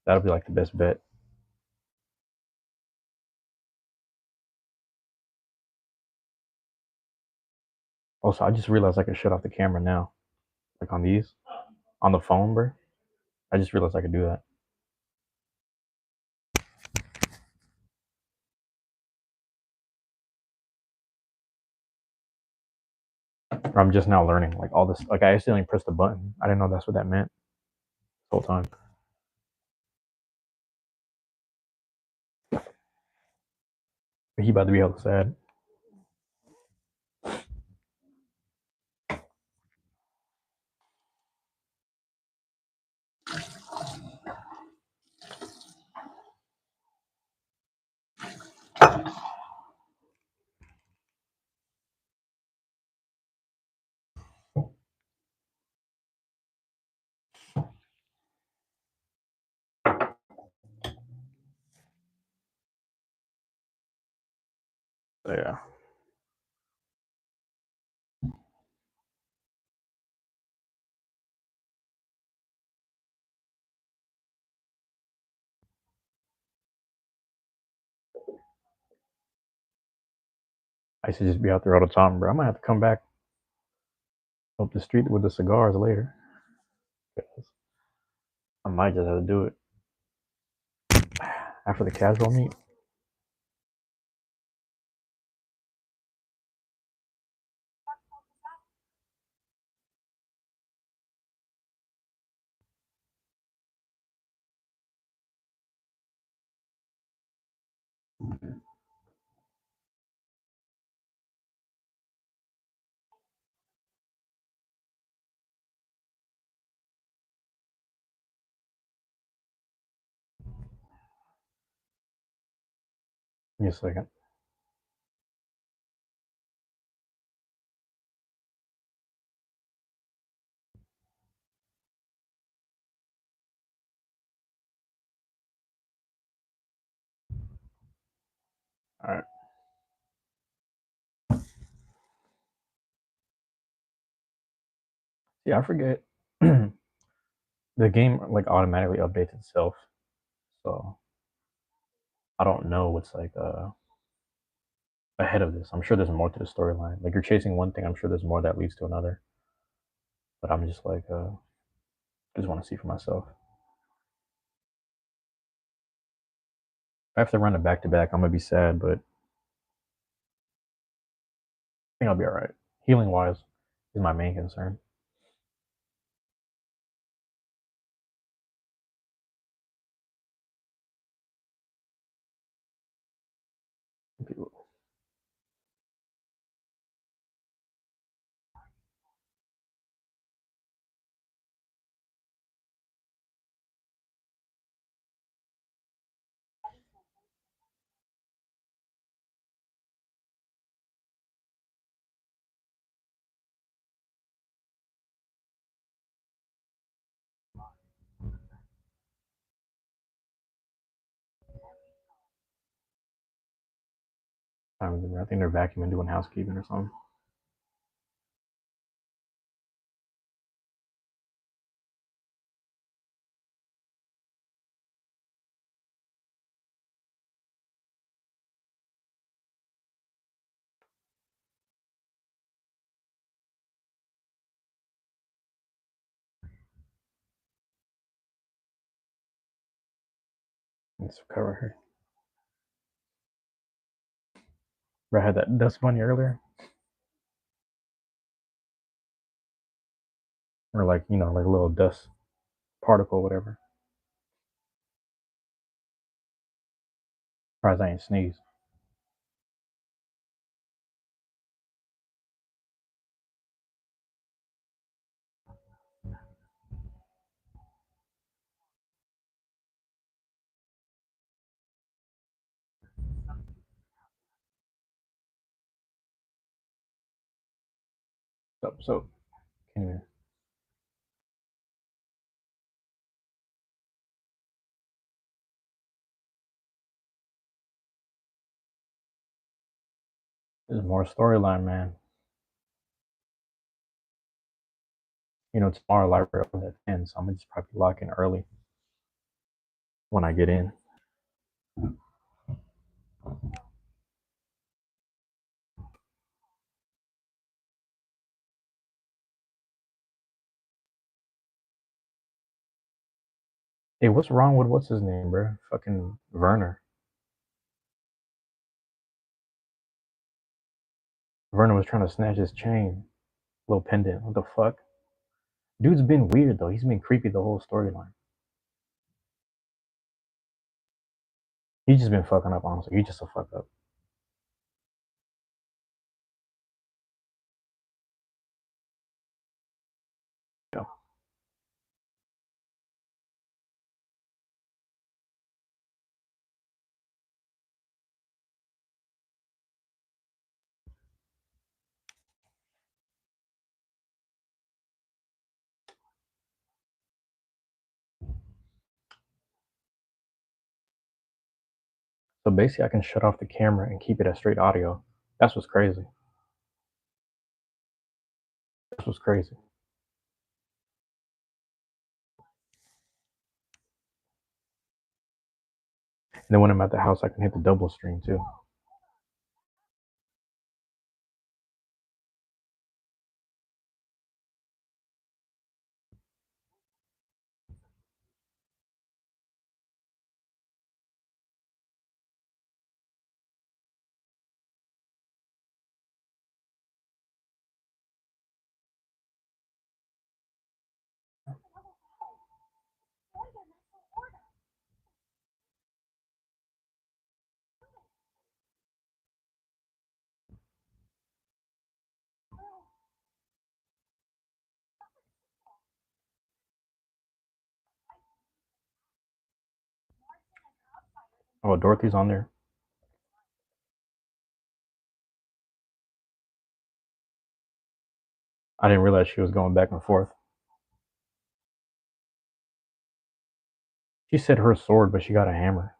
That'll be like the best bet. Also, I just realized I can shut off the camera now, like on these, on the phone, bro. I just realized I could do that. Or I'm just now learning, like all this. Like I accidentally pressed the button. I didn't know that's what that meant the whole time. But he about to be hella sad. So, yeah. I used to just be out there all the time, bro. I might have to come back up the street with the cigars later. I might just have to do it after the casual meet. Give me a second. All right. Yeah, I forget. The game like automatically updates itself, so I don't know what's like ahead of this. I'm sure there's more to the storyline. Like you're chasing one thing, I'm sure there's more that leads to another. But I'm just like I just want to see for myself. If I have to run it back to back, I'm gonna be sad, but I think I'll be all right. Healing wise is my main concern. I think they're vacuuming, doing housekeeping or something. Let's cover her. I had that dust bunny earlier, or like like a little dust particle, whatever. Surprised I ain't sneeze. So anyway, there's more storyline, man. Tomorrow library opens at 10, so I'm gonna just probably lock in early when I get in. Hey, what's wrong with what's his name, bro? Fucking Werner. Werner was trying to snatch his chain, little pendant. What the fuck? Dude's been weird though. He's been creepy the whole storyline. He's just been fucking up, honestly. He's just a fuck up. Yeah. So basically, I can shut off the camera and keep it as straight audio. That's what's crazy. That's what's crazy. And then when I'm at the house, I can hit the double stream too. Oh, Dorothy's on there. I didn't realize she was going back and forth. She said her sword, but she got a hammer.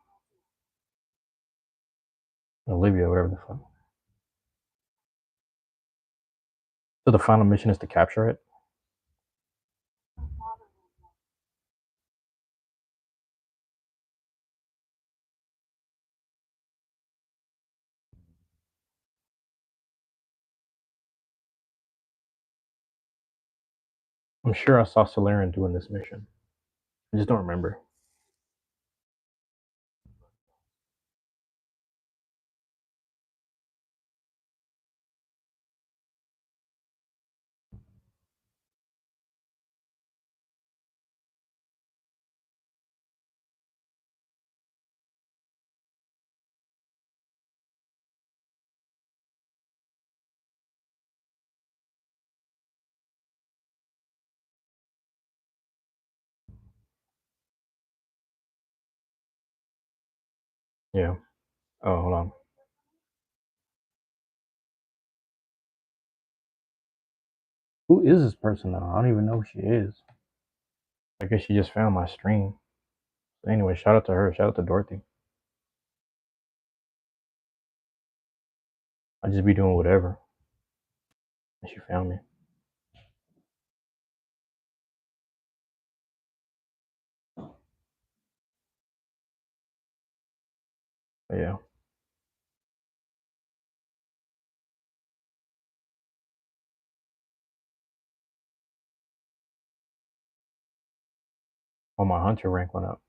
Olivia, whatever the fuck. So the final mission is to capture it. I'm sure I saw Solarian doing this mission. I just don't remember. Yeah. Oh, hold on. Who is this person though? I don't even know who she is. I guess she just found my stream. Anyway, shout out to her. Shout out to Dorothy. I just be doing whatever. And she found me. But yeah. Oh, my hunter rank went up.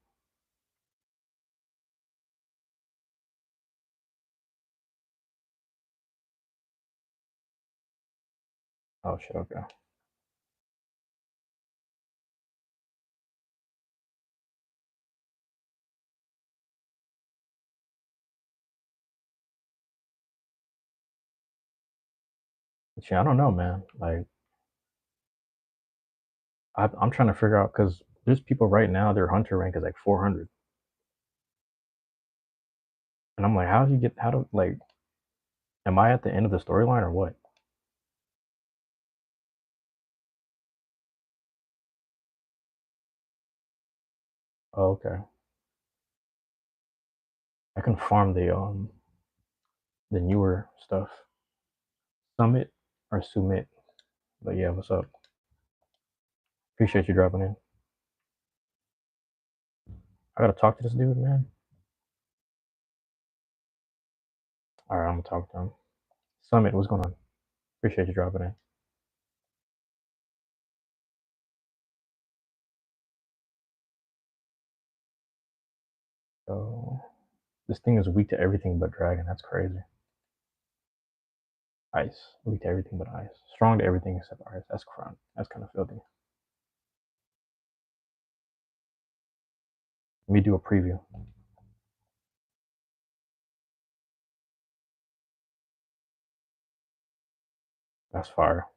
Oh shit, okay. But yeah, I don't know, man. Like, I'm trying to figure out because there's people right now, their hunter rank is like 400. And I'm like, how do you get, how do, like, am I at the end of the storyline or what? Oh, okay. I can farm the newer stuff. Summit or Sumit. But yeah, what's up? Appreciate you dropping in. I gotta talk to this dude, man. All right, I'm gonna talk to him. Summit, what's going on? Appreciate you dropping in. So this thing is weak to everything but dragon. That's crazy. Ice, weak to everything but ice. Strong to everything except ice. That's crunk. That's kind of filthy. Let me do a preview. That's fire.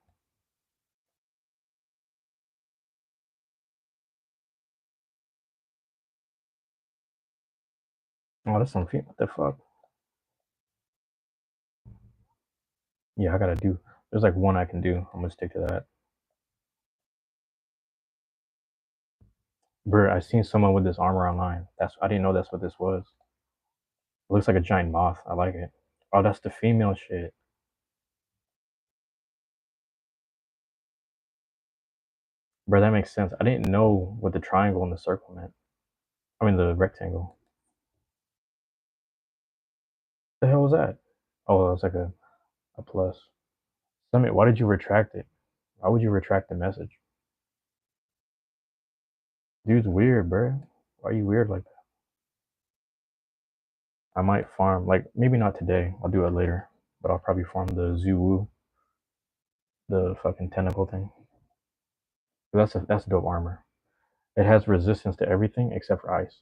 Oh, that's some feet. What the fuck? Yeah, I gotta do. There's like one I can do. I'm gonna stick to that. Bro, I seen someone with this armor online. I didn't know that's what this was. It looks like a giant moth. I like it. Oh, that's the female shit. Bro, that makes sense. I didn't know what the triangle and the circle meant. I mean the rectangle. The hell was that? Oh, it's like a plus. Summit, why did you retract it? Why would you retract the message? Dude's weird, bro. Why are you weird like that? I might farm, like, maybe not today. I'll do it later. But I'll probably farm the Zuwu, the fucking tentacle thing. That's dope armor. It has resistance to everything except for ice.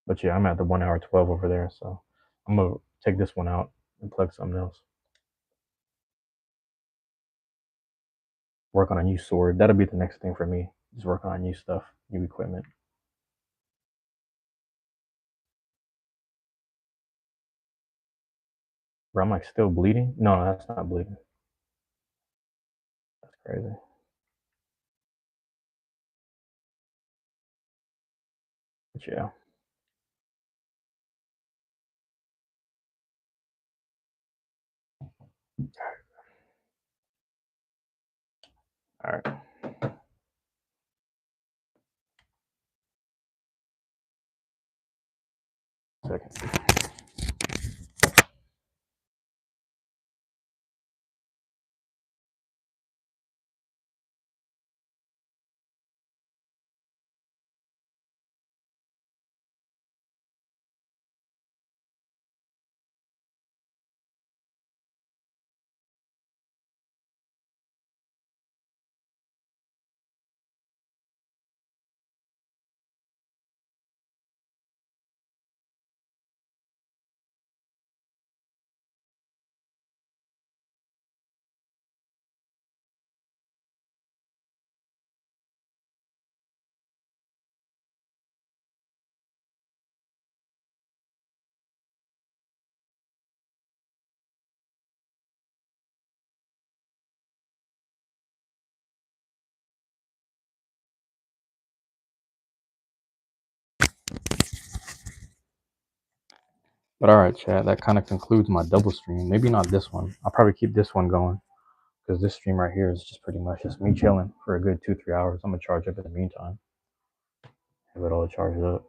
But yeah, I'm at the 1 hour 12 over there, so I'm gonna take this one out and plug something else. Work on a new sword. That'll be the next thing for me. Just work on new stuff, new equipment. Bro, I'm like still bleeding. No, that's not bleeding. That's crazy. But yeah, All right. Second. But all right, chat. That kind of concludes my double stream. Maybe not this one. I'll probably keep this one going because this stream right here is just pretty much just me chilling for a good 2-3 hours. I'm gonna charge up in the meantime. Have it all charged up.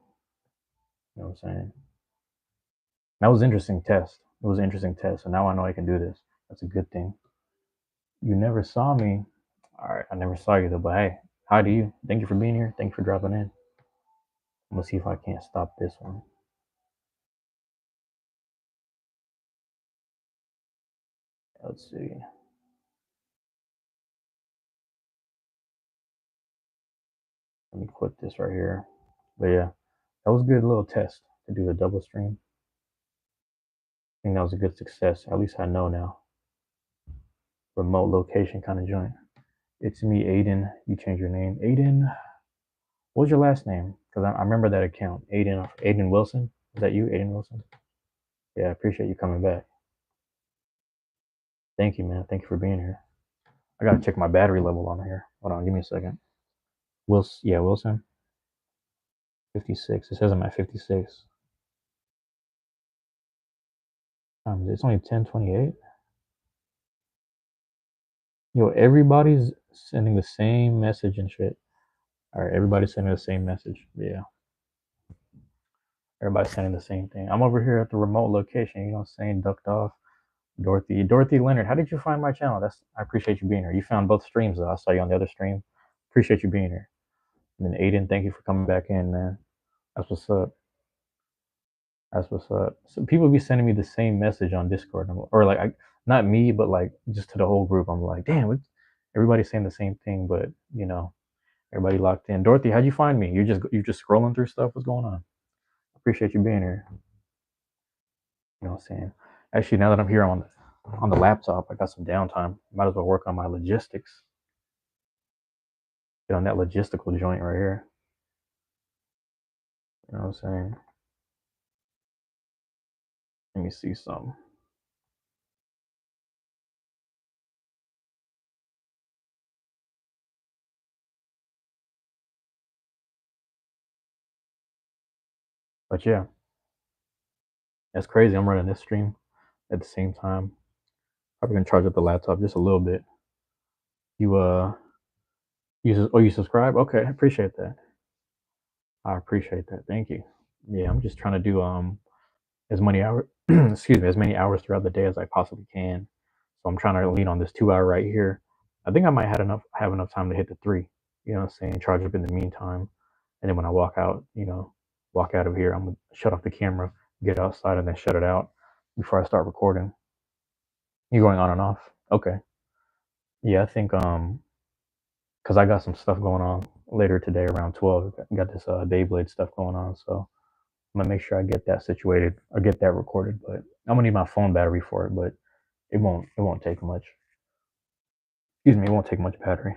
You know what I'm saying? That was an interesting test. It was an interesting test. So now I know I can do this. That's a good thing. You never saw me. All right, I never saw you though. But hey, hi to you. Thank you for being here. Thank you for dropping in. I'm gonna see if I can't stop this one. Let's see. Let me quit this right here. But yeah, that was a good little test to do a double stream. I think that was a good success. At least I know now. Remote location kind of joint. It's me, Aiden. You change your name. Aiden, what's your last name? Because I remember that account. Aiden Wilson. Is that you, Aiden Wilson? Yeah, I appreciate you coming back. Thank you, man. Thank you for being here. I gotta check my battery level on here. Hold on, give me a second. Wilson. 56. It says I'm at 56. It's only 10:28. Yo, everybody's sending the same message and shit. All right, everybody's sending the same message. Yeah, everybody's sending the same thing. I'm over here at the remote location. You know what I'm saying? Ducked off. Dorothy Leonard. How did you find my channel? I appreciate you being here. You found both streams though. I saw you on the other stream. Appreciate you being here. And then Aiden, thank you for coming back in, man. That's what's up. That's what's up. So people be sending me the same message on Discord, or like, not me, but like just to the whole group. I'm like, damn, everybody's saying the same thing, but you know, everybody locked in. Dorothy, how'd you find me? You just scrolling through stuff. What's going on? Appreciate you being here. You know what I'm saying? Actually, now that I'm here on the laptop, I got some downtime. Might as well work on my logistics. Get on that logistical joint right here. You know what I'm saying? Let me see something. But yeah, that's crazy. I'm running this stream at the same time. Probably gonna charge up the laptop just a little bit. You you subscribe? Okay, I appreciate that. I appreciate that. Thank you. Yeah, I'm just trying to do as many hours excuse me, as many hours throughout the day as I possibly can. So I'm trying to lean on this 2 hour right here. I think I might have enough time to hit the three. You know what I'm saying? Charge up in the meantime. And then when I walk out, walk out of here, I'm gonna shut off the camera, get outside and then shut it out before I start recording. You going on and off? Okay. Yeah, I think because I got some stuff going on later today around 12. Got this Beyblade stuff going on, so I'm gonna make sure I get that situated or get that recorded. But I'm gonna need my phone battery for it, but it won't take much. Excuse me, it won't take much battery.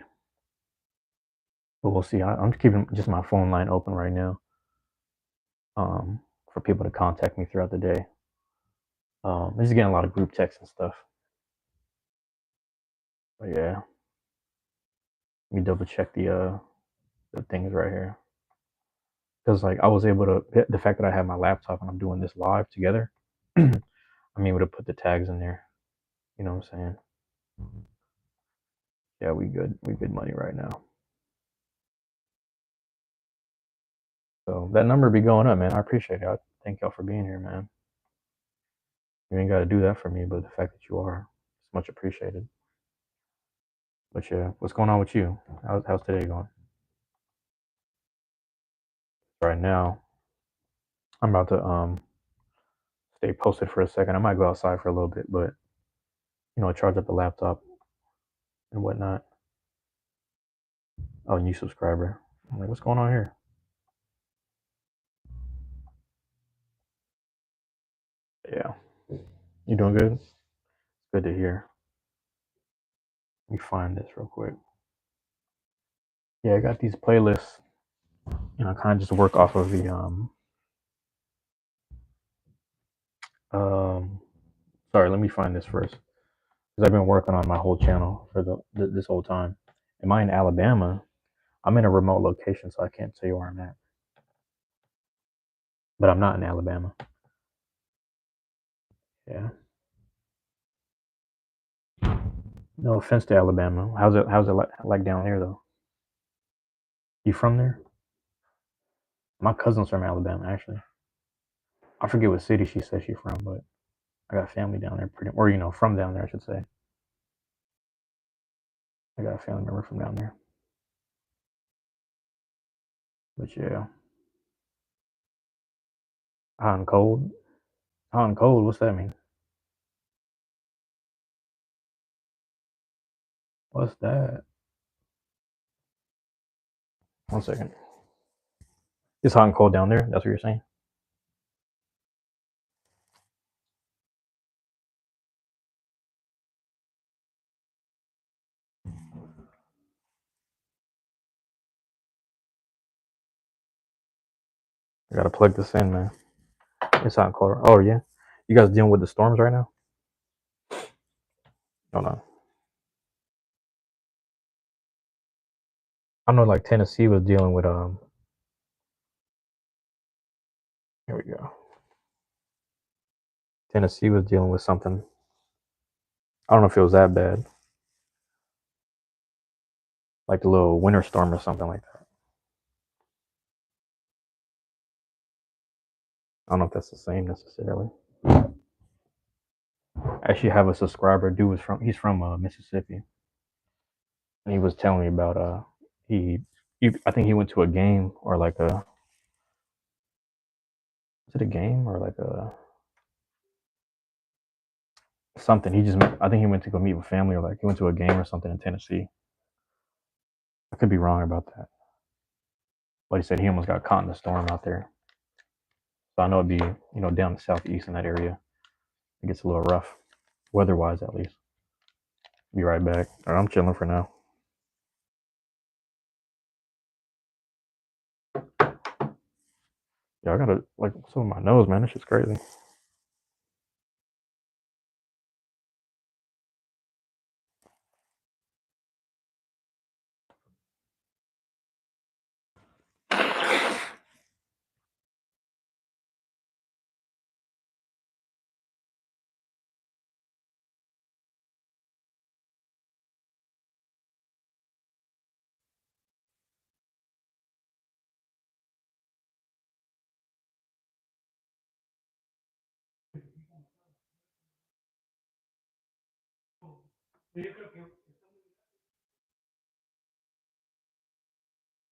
But we'll see. I'm keeping just my phone line open right now, for people to contact me throughout the day. I'm just getting a lot of group texts and stuff. But yeah, let me double check the things right here because like I was able to the fact that I have my laptop and I'm doing this live together. I'm able to put the tags in there. You know what I'm saying? Yeah, we good. We good money right now. So that number be going up, man. I appreciate it. I thank y'all for being here, man. You ain't got to do that for me, but the fact that you are, it's much appreciated. But yeah, what's going on with you? How's today going? Right now, I'm about to stay posted for a second. I might go outside for a little bit, but charge up the laptop and whatnot. Oh, new subscriber. I'm like, what's going on here? Yeah, you doing good? Good to hear. Let me find this real quick. Yeah, I got these playlists. Kind of just work off of the um. Sorry, let me find this first because I've been working on my whole channel for this whole time. Am I in Alabama? I'm in a remote location, so I can't tell you where I'm at. But I'm not in Alabama. Yeah. No offense to Alabama. How's it like down there though? You from there? My cousin's from Alabama actually. I forget what city she says she's from, but I got family down there or from down there I should say. I got a family member from down there. But yeah. Hot and cold. Hot and cold, what's that mean? What's that? One second. It's hot and cold down there, that's what you're saying? I gotta plug this in, man. It's hot and cold. Oh yeah. You guys dealing with the storms right now? No, no. I know like Tennessee was dealing with here we go. Tennessee was dealing with something. I don't know if it was that bad. Like a little winter storm or something like that. I don't know if that's the same necessarily. I actually have a subscriber. Dude he's from Mississippi, and he was telling me about he, I think he went to a game or like a is it a game or like a something. I think he went to go meet with family or like he went to a game or something in Tennessee. I could be wrong about that, but he said he almost got caught in the storm out there. So I know it'd be down the southeast in that area. It gets a little rough, weather-wise at least. Be right back. All right, I'm chilling for now. Yeah, I gotta like some of my nose, man. This shit's crazy.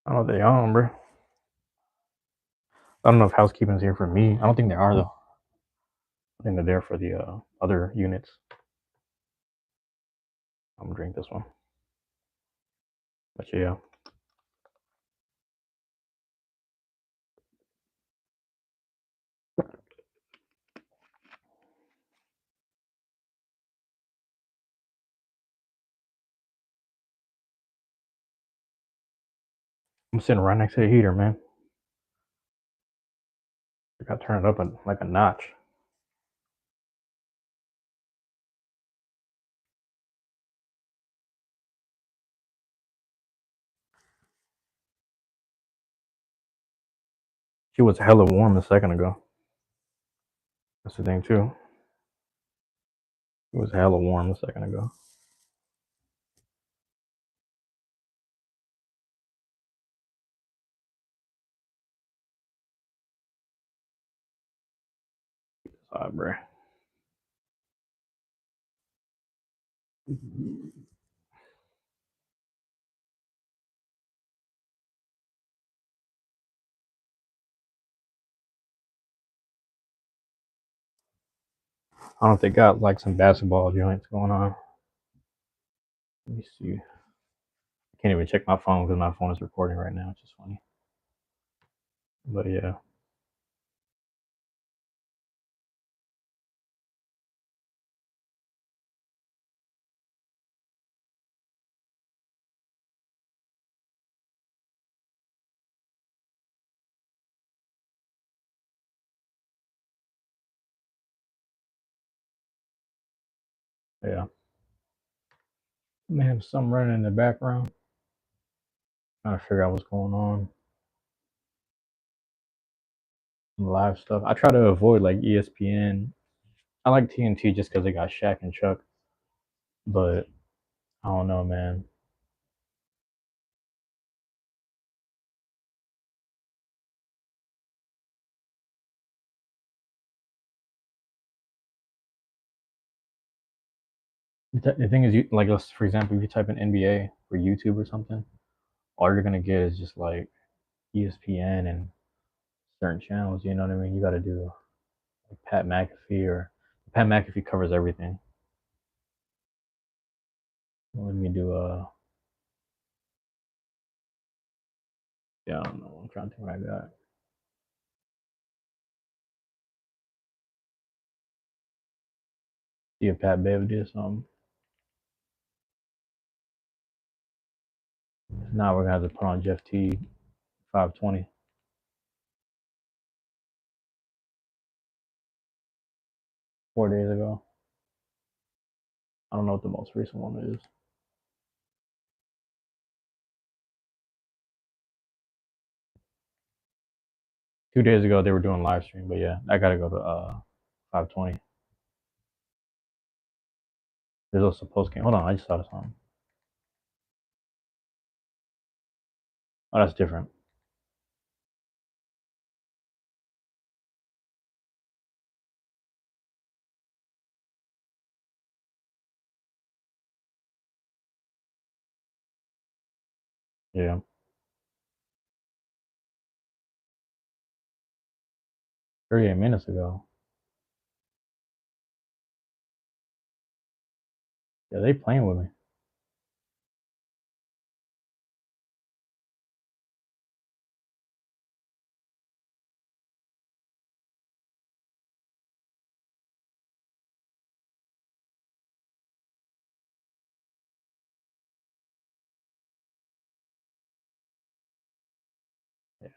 I don't know if they on, bro. I don't know if housekeeping's here for me. I don't think they are though. I think they're there for the other units. I'm gonna drink this one. But yeah, I'm sitting right next to the heater, man. I gotta turn it up like a notch. She was hella warm a second ago. That's the thing too. It was hella warm a second ago. Sorry, bro. I don't know if they got like some basketball joints going on. Let me see. I can't even check my phone because my phone is recording right now, which is funny. But yeah. Yeah. Man, something running in the background. Trying to figure out what's going on. Some live stuff. I try to avoid like ESPN. I like TNT just because they got Shaq and Chuck. But I don't know, man. The thing is, you like, let's, for example, if you type in NBA or YouTube or something, all you're gonna get is just like ESPN and certain channels. You know what I mean? You got to do like Pat McAfee, or Pat McAfee covers everything. Let me do yeah, I don't know. I'm trying to think what I got. See if Pat Bev did something. Now we're gonna have to put on Jeff T 520. 4 days ago. I don't know what the most recent one is. 2 days ago they were doing live stream, but yeah, I gotta go to 520. There's also post game. Hold on, I just saw something. Oh, that's different. Yeah, 38 minutes ago. Yeah, they playing with me. Yeah.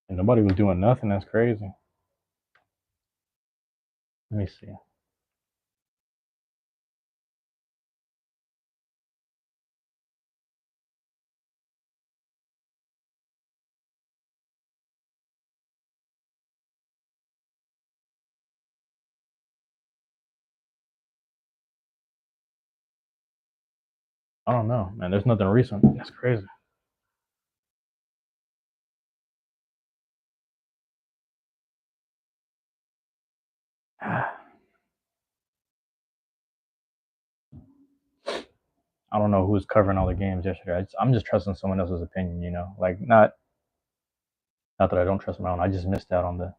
And nobody was doing nothing. That's crazy. Let me see. I don't know, man. There's nothing recent. That's crazy. I don't know who was covering all the games yesterday. I'm just trusting someone else's opinion, like not that I don't trust my own. I just missed out on the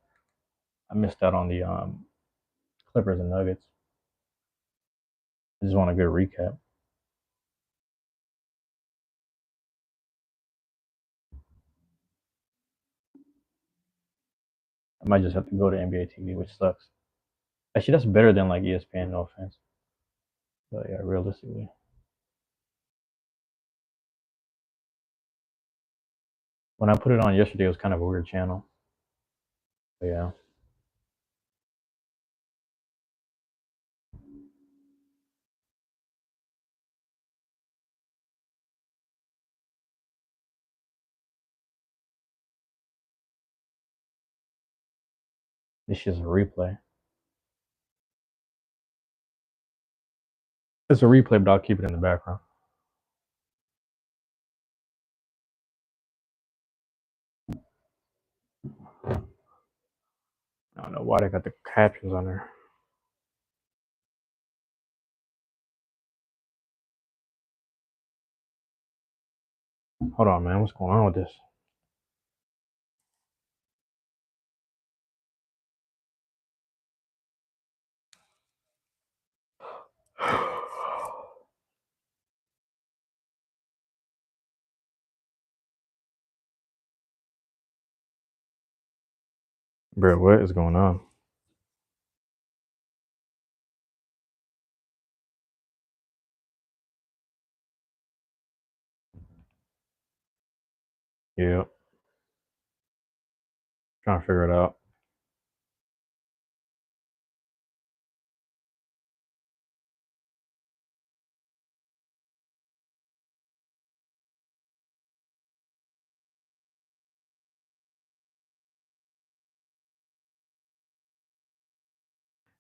Clippers and Nuggets. I just want a good recap. I might just have to go to NBA TV, which sucks. Actually, that's better than like ESPN. No offense, but yeah, realistically, when I put it on yesterday, it was kind of a weird channel. But yeah. This shit's a replay. It's a replay, but I'll keep it in the background. I don't know why they got the captions on there. Hold on, man. What's going on with this? Bro, what is going on? Yeah. Trying to figure it out.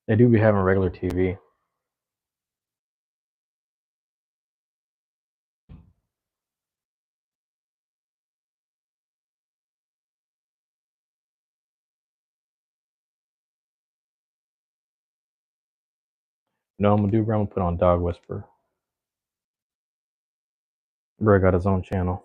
They do be having regular TV. You know what I'm gonna do, bro? I'm gonna put on Dog Whisper. Bro got his own channel.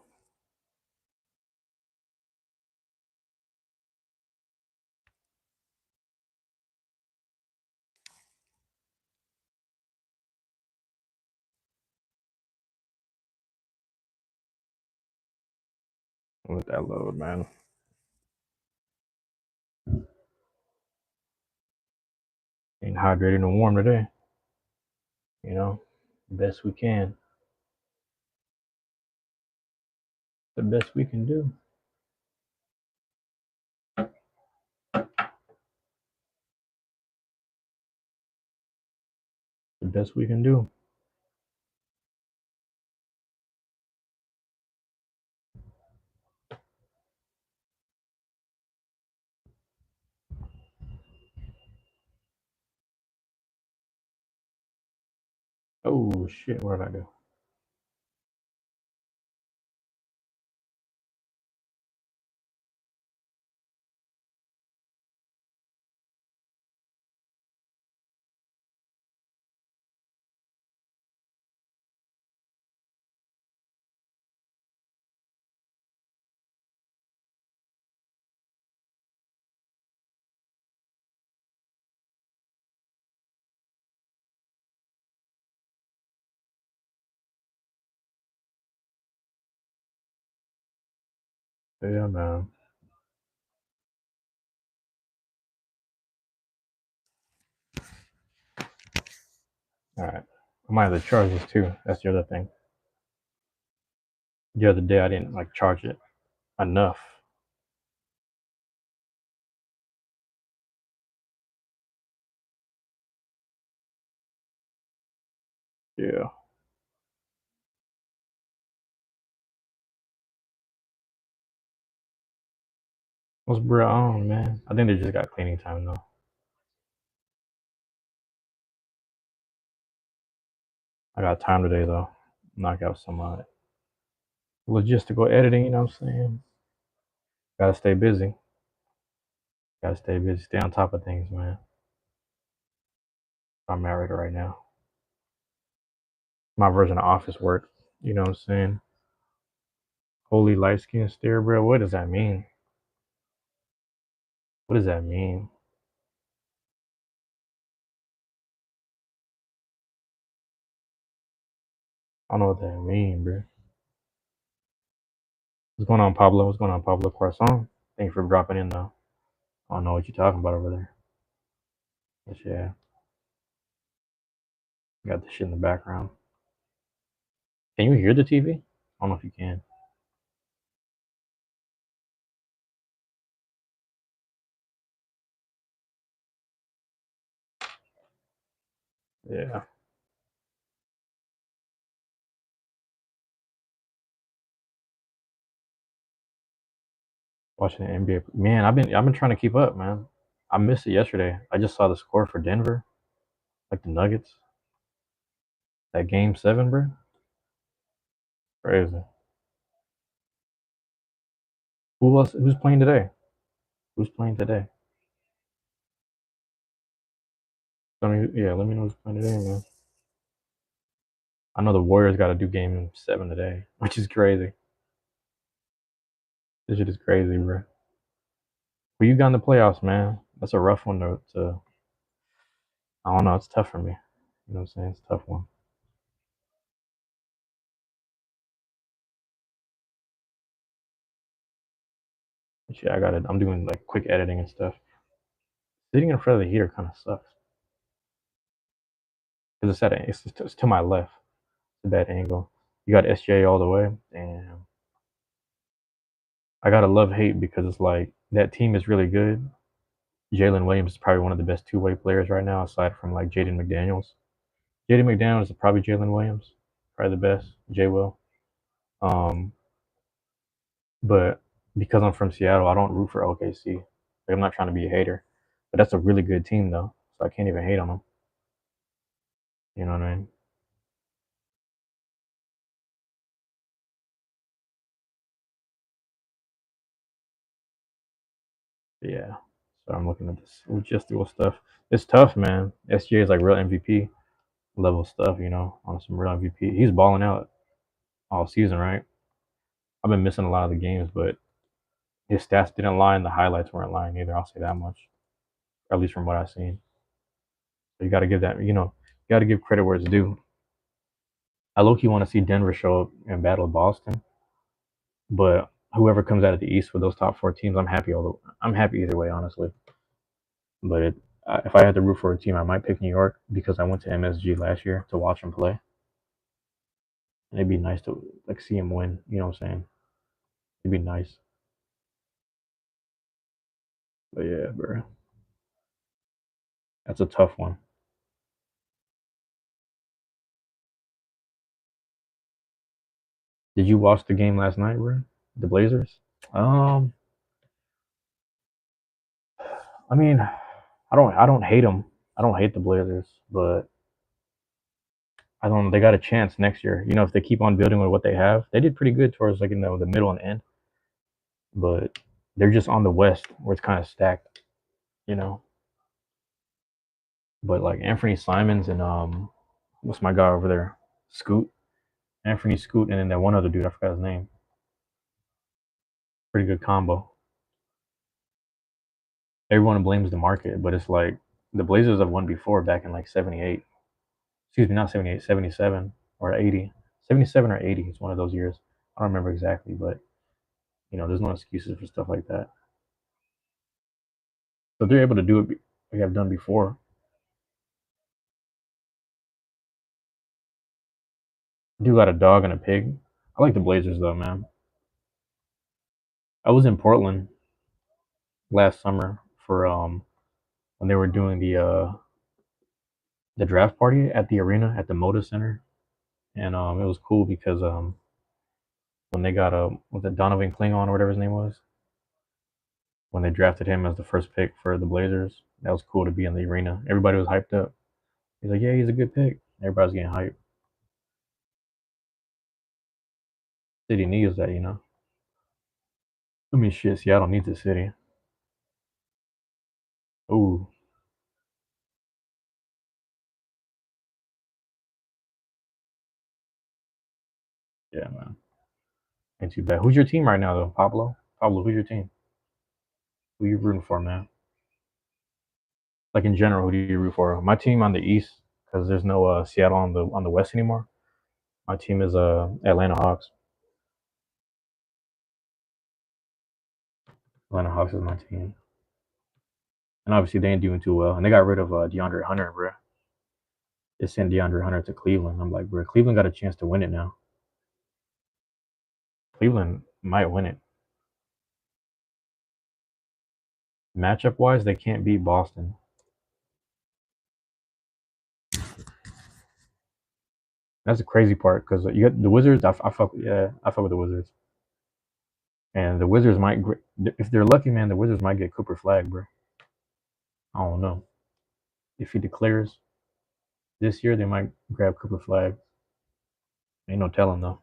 Let that load, man. Ain't hydrated and warm today. You know, best we can. The best we can do. The best we can do. Oh shit, what did I do? Yeah, man. Alright. I might have to charge this too. That's the other thing. The other day I didn't like charge it enough. Yeah. What's bro on, man? I think they just got cleaning time though. I got time today though. Knock out some logistical editing, you know what I'm saying? Gotta stay busy. Gotta stay busy. Stay on top of things, man. I'm married right now. My version of office work. You know what I'm saying? Holy light skin stare, bro. What does that mean? What does that mean? I don't know what that mean, bro. What's going on, Pablo? What's going on, Pablo Croissant? Thanks for dropping in though. I don't know what you're talking about over there. But yeah. Got the shit in the background. Can you hear the TV? I don't know if you can. Yeah. Watching the NBA. Man, I've been trying to keep up, man. I missed it yesterday. I just saw the score for Denver, like the Nuggets. That game 7, bro. Crazy. Who else? Who's playing today? Who's playing today? Yeah, let me know who's playing today, man. I know the Warriors got to do game 7 today, which is crazy. This shit is crazy, bro. Who you got in the playoffs, man? That's a rough one to. I don't know. It's tough for me. You know what I'm saying? It's a tough one. But yeah, I got it. I'm doing like quick editing and stuff. Sitting in front of the heater kind of sucks because it's to my left. It's a bad angle. You got SJ all the way. Damn. I gotta love hate because it's like that team is really good. Jalen Williams is probably one of the best two-way players right now, aside from like Jaden McDaniels. Jaden McDaniels is probably Jalen Williams, probably the best. J. Will. Um, but because I'm from Seattle, I don't root for OKC. Like, I'm not trying to be a hater, but that's a really good team though, so I can't even hate on them. You know what I mean? But yeah. So I'm looking at this logistical stuff. It's tough, man. SJ is like real MVP level stuff, on some real MVP. He's balling out all season, right? I've been missing a lot of the games, but his stats didn't lie and the highlights weren't lying either. I'll say that much, at least from what I've seen. So you got to give that, you got to give credit where it's due. I low key want to see Denver show up and battle Boston, but whoever comes out of the East with those top 4 teams, I'm happy either way, honestly. But if I had to root for a team, I might pick New York because I went to MSG last year to watch them play. And it'd be nice to like see him win. You know what I'm saying? It'd be nice. But yeah, bro, that's a tough one. Did you watch the game last night, bro? The Blazers? Um, I mean, I don't hate them. I don't hate the Blazers, but I don't. They got a chance next year. If they keep on building with what they have, they did pretty good towards like the middle and end, but they're just on the West where it's kind of stacked. You know, but like Anthony Simons and what's my guy over there? Scoot, Anthony Scoot, and then that one other dude, I forgot his name. Pretty good combo. Everyone blames the market, but it's like the Blazers have won before back in like 78. Excuse me, not 78, 77 or 80. 77 or 80. It's one of those years. I don't remember exactly, but there's no excuses for stuff like that. So they're able to do it like I've done before. I do got a dog and a pig. I like the Blazers though, man. I was in Portland last summer for when they were doing the draft party at the arena at the Moda Center, and it was cool because when they got was it Donovan Klingon or whatever his name was, when they drafted him as the first pick for the Blazers, that was cool to be in the arena. Everybody was hyped up. He's like, yeah, he's a good pick. Everybody's getting hyped. City needs that. I mean, shit, Seattle needs a city. Ooh, yeah, man. Ain't too bad. Who's your team right now, though, Pablo? Pablo, who's your team? Who you rooting for, man? Like in general, who do you root for? My team on the East, because there's no Seattle on the West anymore. My team is Atlanta Hawks. Atlanta Hawks is my team, and obviously they ain't doing too well. And they got rid of DeAndre Hunter, bro. They sent DeAndre Hunter to Cleveland. I'm like, bro, Cleveland got a chance to win it now. Cleveland might win it. Matchup wise, they can't beat Boston. That's the crazy part because you got the Wizards. I fuck, yeah, I fuck with the Wizards, and the Wizards might, if they're lucky, man, the Wizards might get Cooper Flag, bro. I don't know. If he declares this year, they might grab Cooper Flag. Ain't no telling though.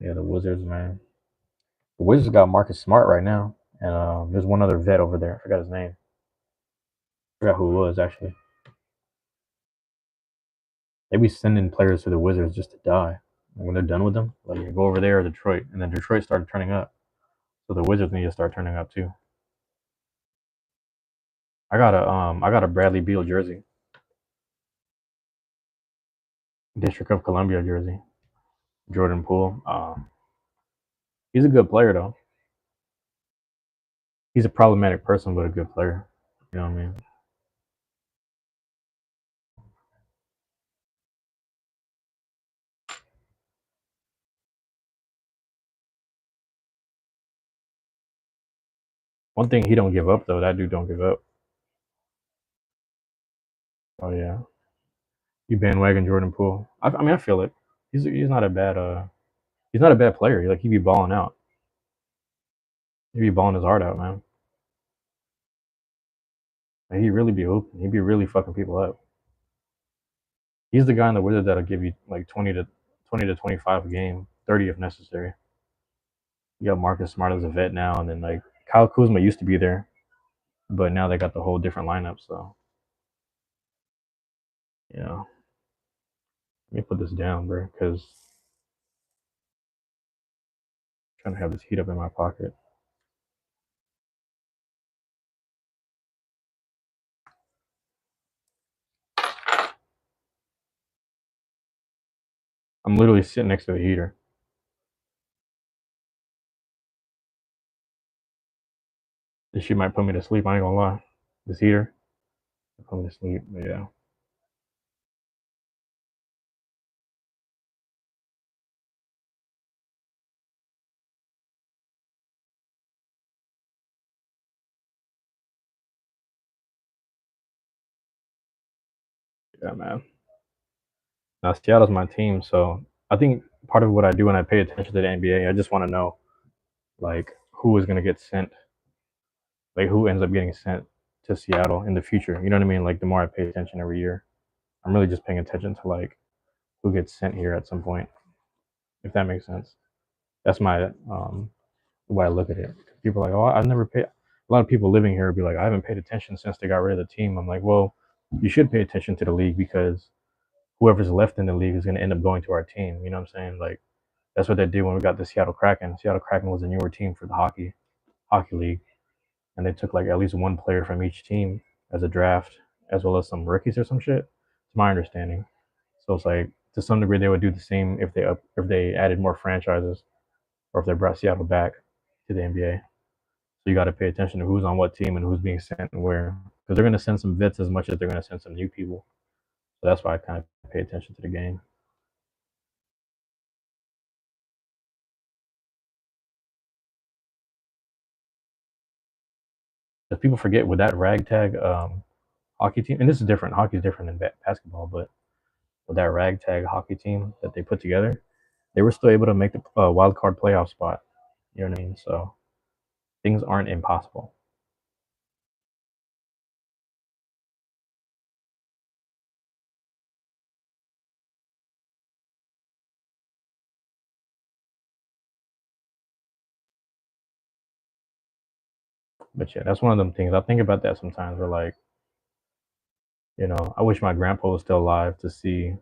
Yeah, the Wizards, man. The Wizards got Marcus Smart right now, and there's one other vet over there. I forgot his name. I forgot who it was actually. They be sending players to the Wizards just to die. And when they're done with them, like you go over there or Detroit, and then Detroit started turning up. So the Wizards need to start turning up too. I got a Bradley Beal jersey, District of Columbia jersey, Jordan Poole. He's a good player though. He's a problematic person, but a good player. You know what I mean? One thing he don't give up though. That dude don't give up. Oh yeah, you bandwagon Jordan Poole. I mean, I feel it. He's not a bad he's not a bad player. Like he be balling out. He be balling his heart out, man. Like, he really be hooping. He be really fucking people up. He's the guy in the Wizards that'll give you like 20 to 25 a game, 30 if necessary. You got Marcus Smart as a vet now, and then like Kyle Kuzma used to be there, but now they got the whole different lineup. So you know, let me put this down, bro, because I'm trying to have this heat up in my pocket. I'm literally sitting next to the heater. This shit might put me to sleep. I ain't gonna lie. This heater put me to sleep. But yeah, yeah, man. Now Seattle's my team, so I think part of what I do when I pay attention to the NBA, I just want to know like who is gonna get sent, like who ends up getting sent to Seattle in the future. You know what I mean? Like the more I pay attention every year, I'm really just paying attention to like who gets sent here at some point, if that makes sense. That's my the way I look at it. People are like, oh, I've never paid. A lot of people living here would be like, I haven't paid attention since they got rid of the team. I'm like, well, you should pay attention to the league because whoever's left in the league is going to end up going to our team. You know what I'm saying? Like that's what they did when we got the Seattle Kraken. Seattle Kraken was a newer team for the hockey league, and they took like at least one player from each team as a draft, as well as some rookies or some shit. It's my understanding. So it's like to some degree they would do the same if they added more franchises or if they brought Seattle back to the NBA. So you got to pay attention to who's on what team and who's being sent and where, because they're going to send some vets as much as they're going to send some new people. So that's why I kind of pay attention to the game. Because people forget with that ragtag hockey team, and this is different. Hockey is different than basketball, but with that ragtag hockey team that they put together, they were still able to make the wild card playoff spot. You know what I mean? So things aren't impossible. But yeah, that's one of them things. I think about that sometimes. Where like, I wish my grandpa was still alive to see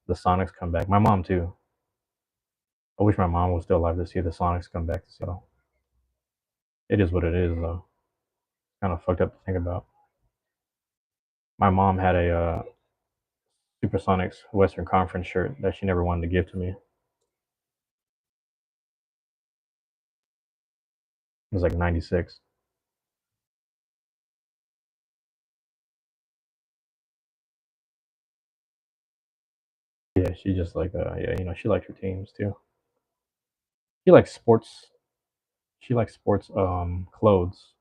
the Sonics come back. My mom too. I wish my mom was still alive to see the Sonics come back to Seattle. It is what it is, though. Kind of fucked up to think about. My mom had a Supersonics Western Conference shirt that she never wanted to give to me. It was like '96. Yeah, she just like yeah, she liked her teams too. She likes sports. She likes sports clothes.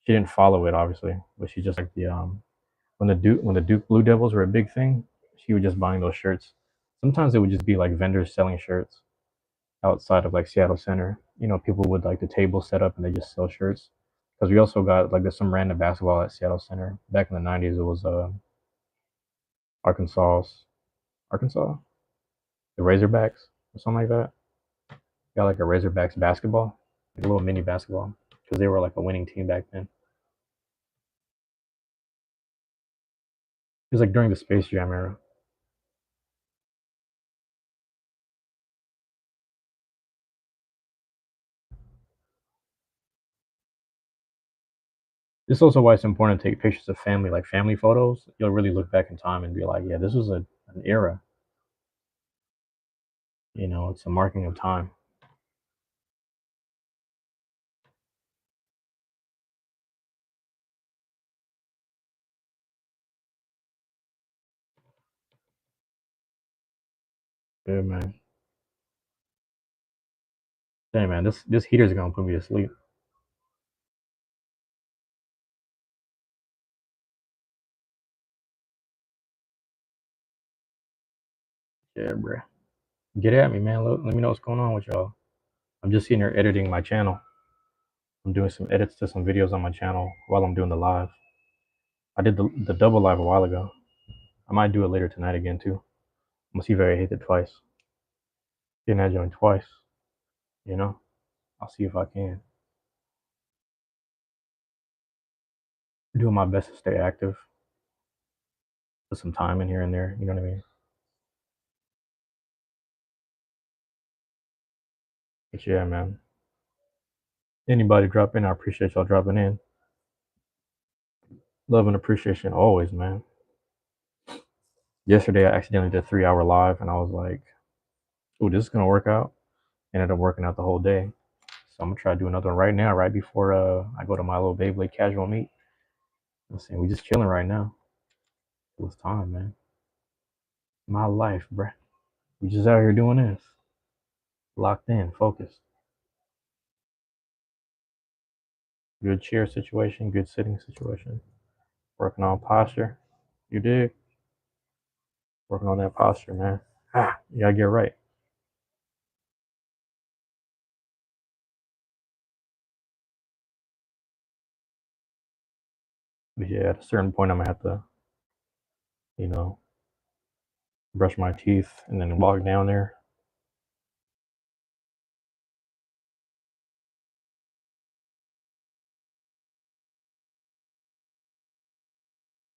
She didn't follow it obviously, but she just like the when the Duke Blue Devils were a big thing. She was just buying those shirts Sometimes it would just be like vendors selling shirts outside of like Seattle Center. You know, people would like the table set up and they just sell shirts. Because we also got like there's some random basketball at Seattle Center. Back in the '90s, it was Arkansas, the Razorbacks or something like that. Got like a Razorbacks basketball, like a little mini basketball, because they were like a winning team back then. It was like during the Space Jam era. This is also why it's important to take pictures of family, like family photos. You'll really look back in time and be like, yeah, this was an era. You know, it's a marking of time. Good man. Hey man, this heater's gonna put me to sleep. Yeah, bro. Get at me, man. Let me know what's going on with y'all. I'm just sitting here editing my channel. I'm doing some edits to some videos on my channel while I'm doing the live. I did the double live a while ago. I might do it later tonight again too. I'm gonna see if I hit it twice. Getting that joint twice. You know, I'll see if I can. Doing my best to stay active. Put some time in here and there. You know what I mean? But yeah, man. Anybody drop in, I appreciate y'all dropping in. Love and appreciation always, man. Yesterday I accidentally did a 3 hour live and I was like, "Ooh, this is gonna work out." Ended up working out the whole day. So I'm gonna try to do another one right now, right before I go to my little Beyblade casual meet. I'm saying we just chilling right now. It was time, man. My life, bruh. We just out here doing this. Locked in, focused. Good chair situation, good sitting situation. Working on posture. You dig? Working on that posture, man. You gotta get right. But yeah, at a certain point I'm gonna have to, you know, brush my teeth and then walk down there.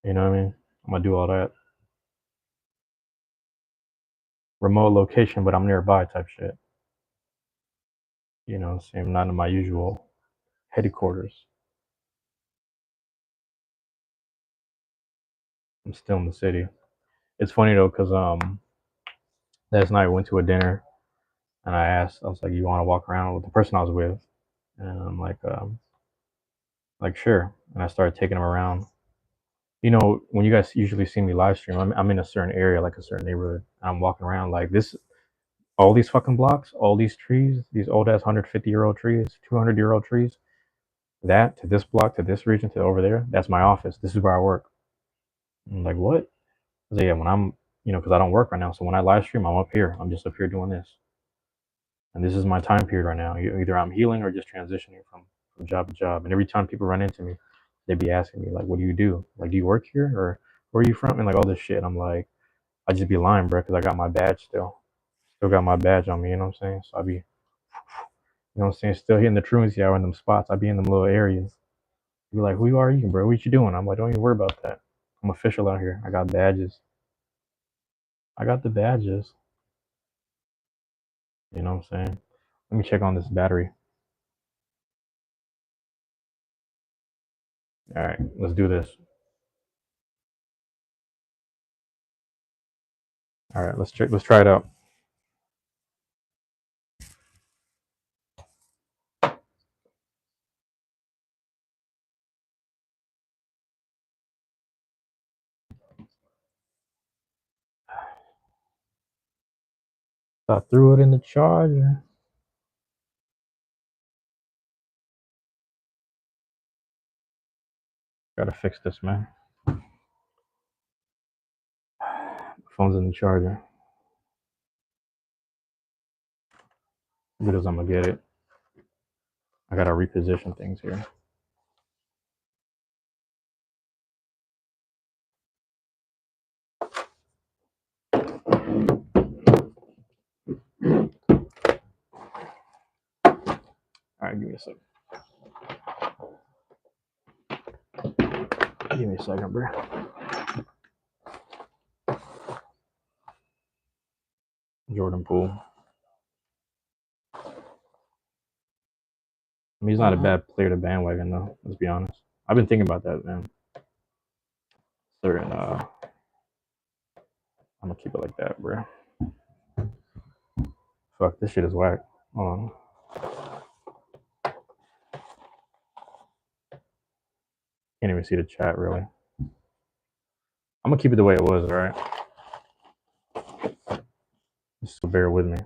You know what I mean? I'm gonna do all that. Remote location, but I'm nearby type shit. You know, same not in my usual headquarters. I'm still in the city. It's funny though, cause last night I went to a dinner and I was like, "You want to walk around with the person I was with?" And I'm like sure. And I started taking them around. You know, when you guys usually see me live stream, I'm in a certain area, like a certain neighborhood. I'm walking around like this, all these fucking blocks, all these trees, these old ass 150-year-old trees, 200-year-old trees. That to this block, to this region, to over there, that's my office. This is where I work. I'm like, what? So yeah, when I'm, because I don't work right now. So when I live stream, I'm up here. I'm just up here doing this. And this is my time period right now. Either I'm healing or just transitioning from job to job. And every time people run into me, they be asking me like, "What do you do? Like, do you work here or where are you from?" And like all this shit. And I'm like, I just be lying, bro, because I got my badge still got my badge on me. You know what I'm saying? So I be, what I'm saying, still hitting the truancy hour in them spots. I be in them little areas. You be like, "Who are you, bro? What you doing?" I'm like, "Don't even worry about that. I'm official out here. I got badges. I got the badges." You know what I'm saying? Let me check on this battery. All right, let's do this. All right, let's check. Let's try it out. I threw it in the charger. Gotta fix this, man. Phone's in the charger. Good as I'm gonna get it. I gotta reposition things here. All right, give me a second. Give me a second, bro. Jordan Poole. I mean, he's not a bad player to bandwagon though. Let's be honest. I've been thinking about that, man. Certain. I'm gonna keep it like that, bro. Fuck, this shit is whack. Hold on. Can't even see the chat really. I'm gonna keep it the way it was, all right? Just so bear with me.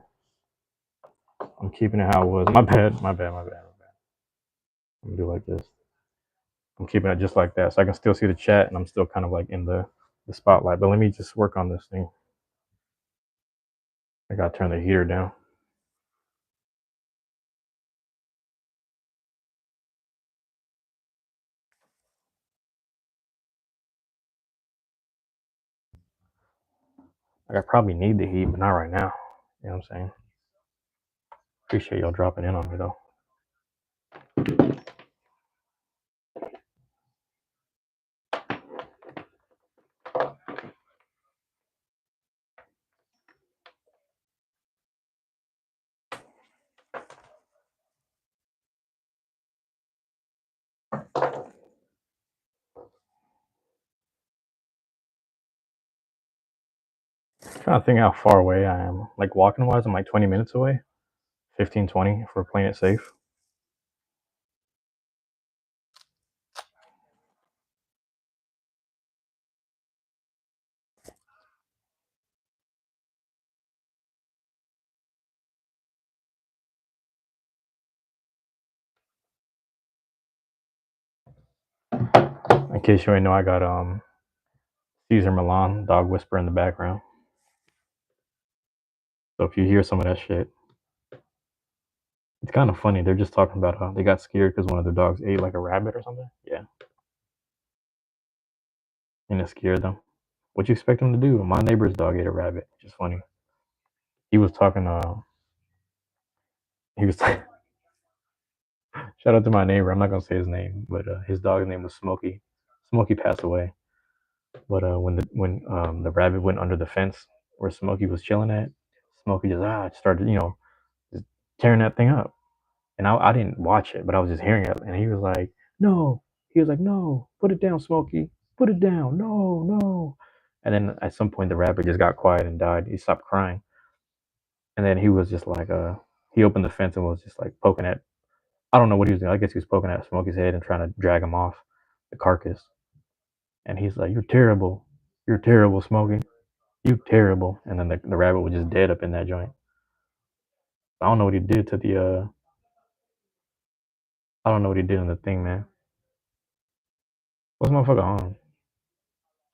I'm keeping it how it was. My bad. My bad. I'm gonna do it like this. I'm keeping it just like that, so I can still see the chat, and I'm still kind of like in the spotlight. But let me just work on this thing. I gotta turn the heater down. Like I probably need the heat, but not right now. You know what I'm saying? Appreciate y'all dropping in on me though. I'm trying to think how far away I am. Like walking wise, I'm like 20 minutes away. 15, 20 if we're playing it safe. In case you ain't know, I got Caesar Milan, Dog Whisper in the background. So if you hear some of that shit, it's kind of funny. They're just talking about how they got scared because one of their dogs ate like a rabbit or something. Yeah, and it scared them. What you expect them to do? My neighbor's dog ate a rabbit. Just funny. He was talking. He was. Shout out to my neighbor. I'm not gonna say his name, but his dog's name was Smokey. Smokey passed away. But when the rabbit went under the fence where Smokey was chilling at, Smokey just started just tearing that thing up. And I didn't watch it, but I was just hearing it. And he was like, "No," he was like, "No, put it down, Smokey, put it down, no, no." And then at some point the rabbit just got quiet and died. He stopped crying, and then he was just like he opened the fence and was just like poking at, I don't know what he was doing. I guess he was poking at Smokey's head and trying to drag him off the carcass. And he's like, you're terrible, Smokey. You terrible." And then the rabbit was just dead up in that joint. I don't know what he did to the I don't know what he did in the thing, man. What's motherfucker on?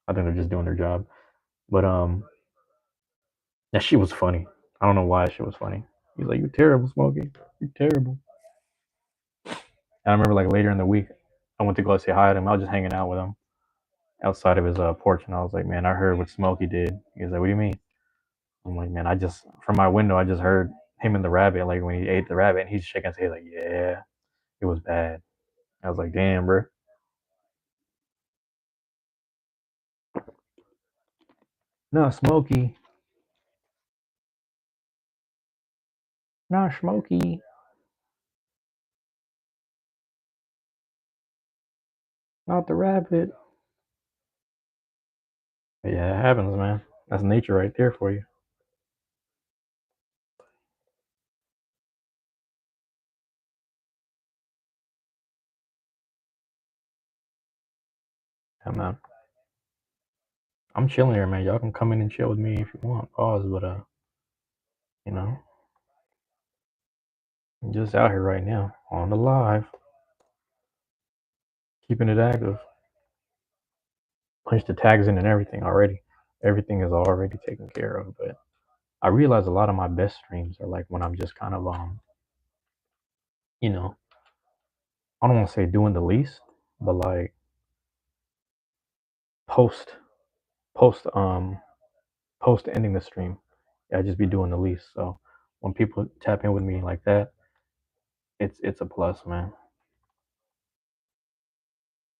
I think they're just doing their job. But that shit was funny. I don't know why that shit was funny. He's like, "You terrible, Smokey. You terrible." And I remember like later in the week, I went to go say hi to him. I was just hanging out with him outside of his porch, and I was like, "Man, I heard what Smokey did." He was like, "What do you mean?" I'm like, "Man, I just from my window, I just heard him and the rabbit, like when he ate the rabbit, and he's shaking his head like, yeah, it was bad." I was like, "Damn, bro." No, Smokey. No, Smokey. Not the rabbit. But yeah, it happens, man. That's nature right there for you. I'm not. I'm chilling here, man. Y'all can come in and chill with me if you want. Pause, but you know, I'm just out here right now on the live, keeping it active. Punched the tags in and everything already. Everything is already taken care of. But I realize a lot of my best streams are like when I'm just kind of you know, I don't want to say doing the least, but like post post post ending the stream, yeah, I just be doing the least. So when people tap in with me like that, it's a plus, man.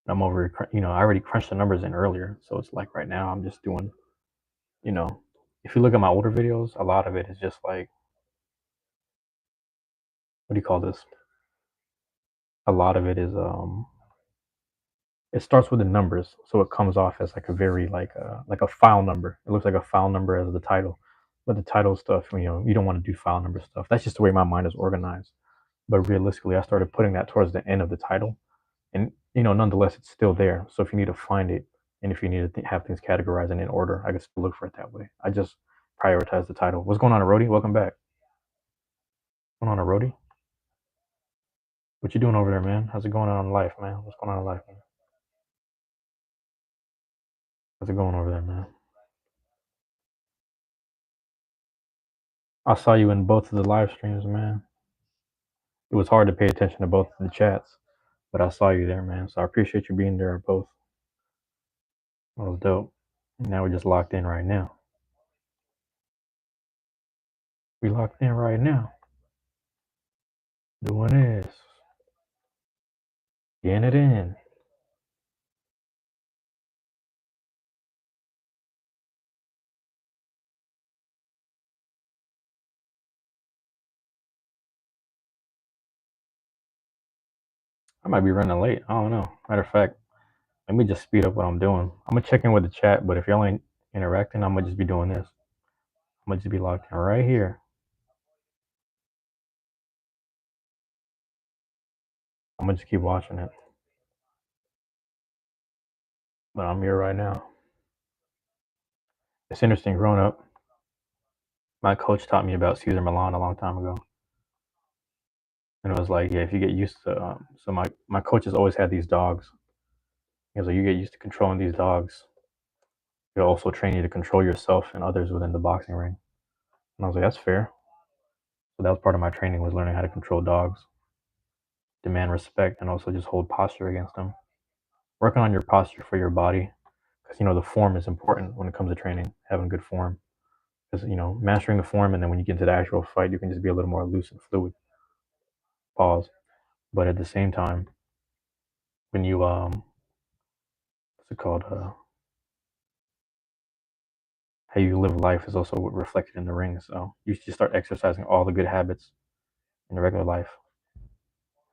I'm over, I already crunched the numbers in earlier, so it's like right now I'm just doing, you know, if you look at my older videos, a lot of it is just like, what do you call this? A lot of it is it starts with the numbers, so it comes off as like a very like a file number. It looks like a file number as the title, but the title stuff, you don't want to do file number stuff. That's just the way my mind is organized. But realistically, I started putting that towards the end of the title, and nonetheless, it's still there. So if you need to find it, and if you need to have things categorized and in order, I can still look for it that way. I just prioritize the title. What's going on, Rody? Welcome back. What's going on, Rody? What you doing over there, man? How's it going on in life, man? What's going on in life, man? How's it going over there, man? I saw you in both of the live streams, man. It was hard to pay attention to both of the chats, but I saw you there, man. So I appreciate you being there both. That was dope. Now we're just locked in right now. We locked in right now. Doing this. Getting it in. I might be running late. I don't know. Matter of fact, let me just speed up what I'm doing. I'm gonna check in with the chat, but if y'all ain't interacting, I'm gonna just be doing this. I'm gonna just be locked in right here. I'm gonna just keep watching it. But I'm here right now. It's interesting growing up. My coach taught me about Caesar Milan a long time ago. And it was like, yeah, if you get used to, so my coaches always had these dogs. He was like, you get used to controlling these dogs. It'll also train you to control yourself and others within the boxing ring. And I was like, that's fair. So that was part of my training, was learning how to control dogs, demand respect, and also just hold posture against them. Working on your posture for your body, because the form is important when it comes to training, having good form. Because mastering the form, and then when you get into the actual fight, you can just be a little more loose and fluid. Pause. But at the same time, when you what's it called? How you live life is also reflected in the ring. So you just start exercising all the good habits in the regular life,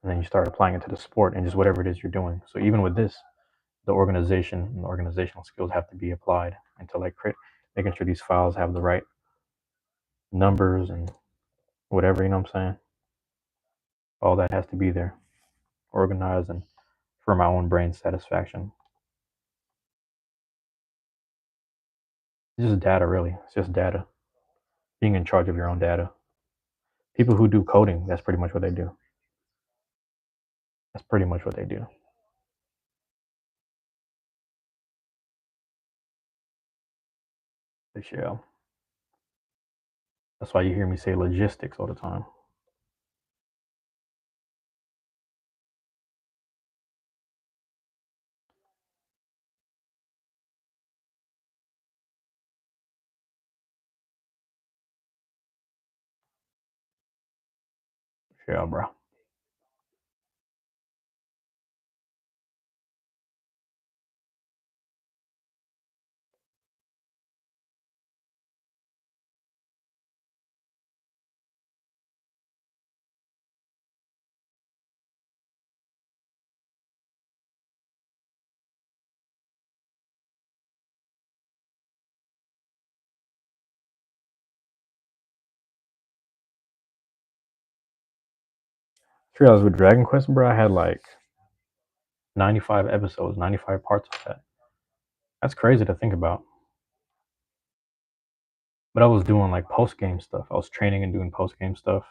and then you start applying it to the sport and just whatever it is you're doing. So even with this, the organization and the organizational skills have to be applied into like making sure these files have the right numbers and whatever, you know what I'm saying? All that has to be there, organized, and for my own brain satisfaction. It's just data, really. It's just data. Being in charge of your own data. People who do coding, that's pretty much what they do. That's pretty much what they do. Yeah. That's why you hear me say logistics all the time. Yeah, bro. Trials with Dragon Quest, bro, I had like 95 episodes, 95 parts of that. That's crazy to think about. But I was doing like post game stuff. I was training and doing post game stuff.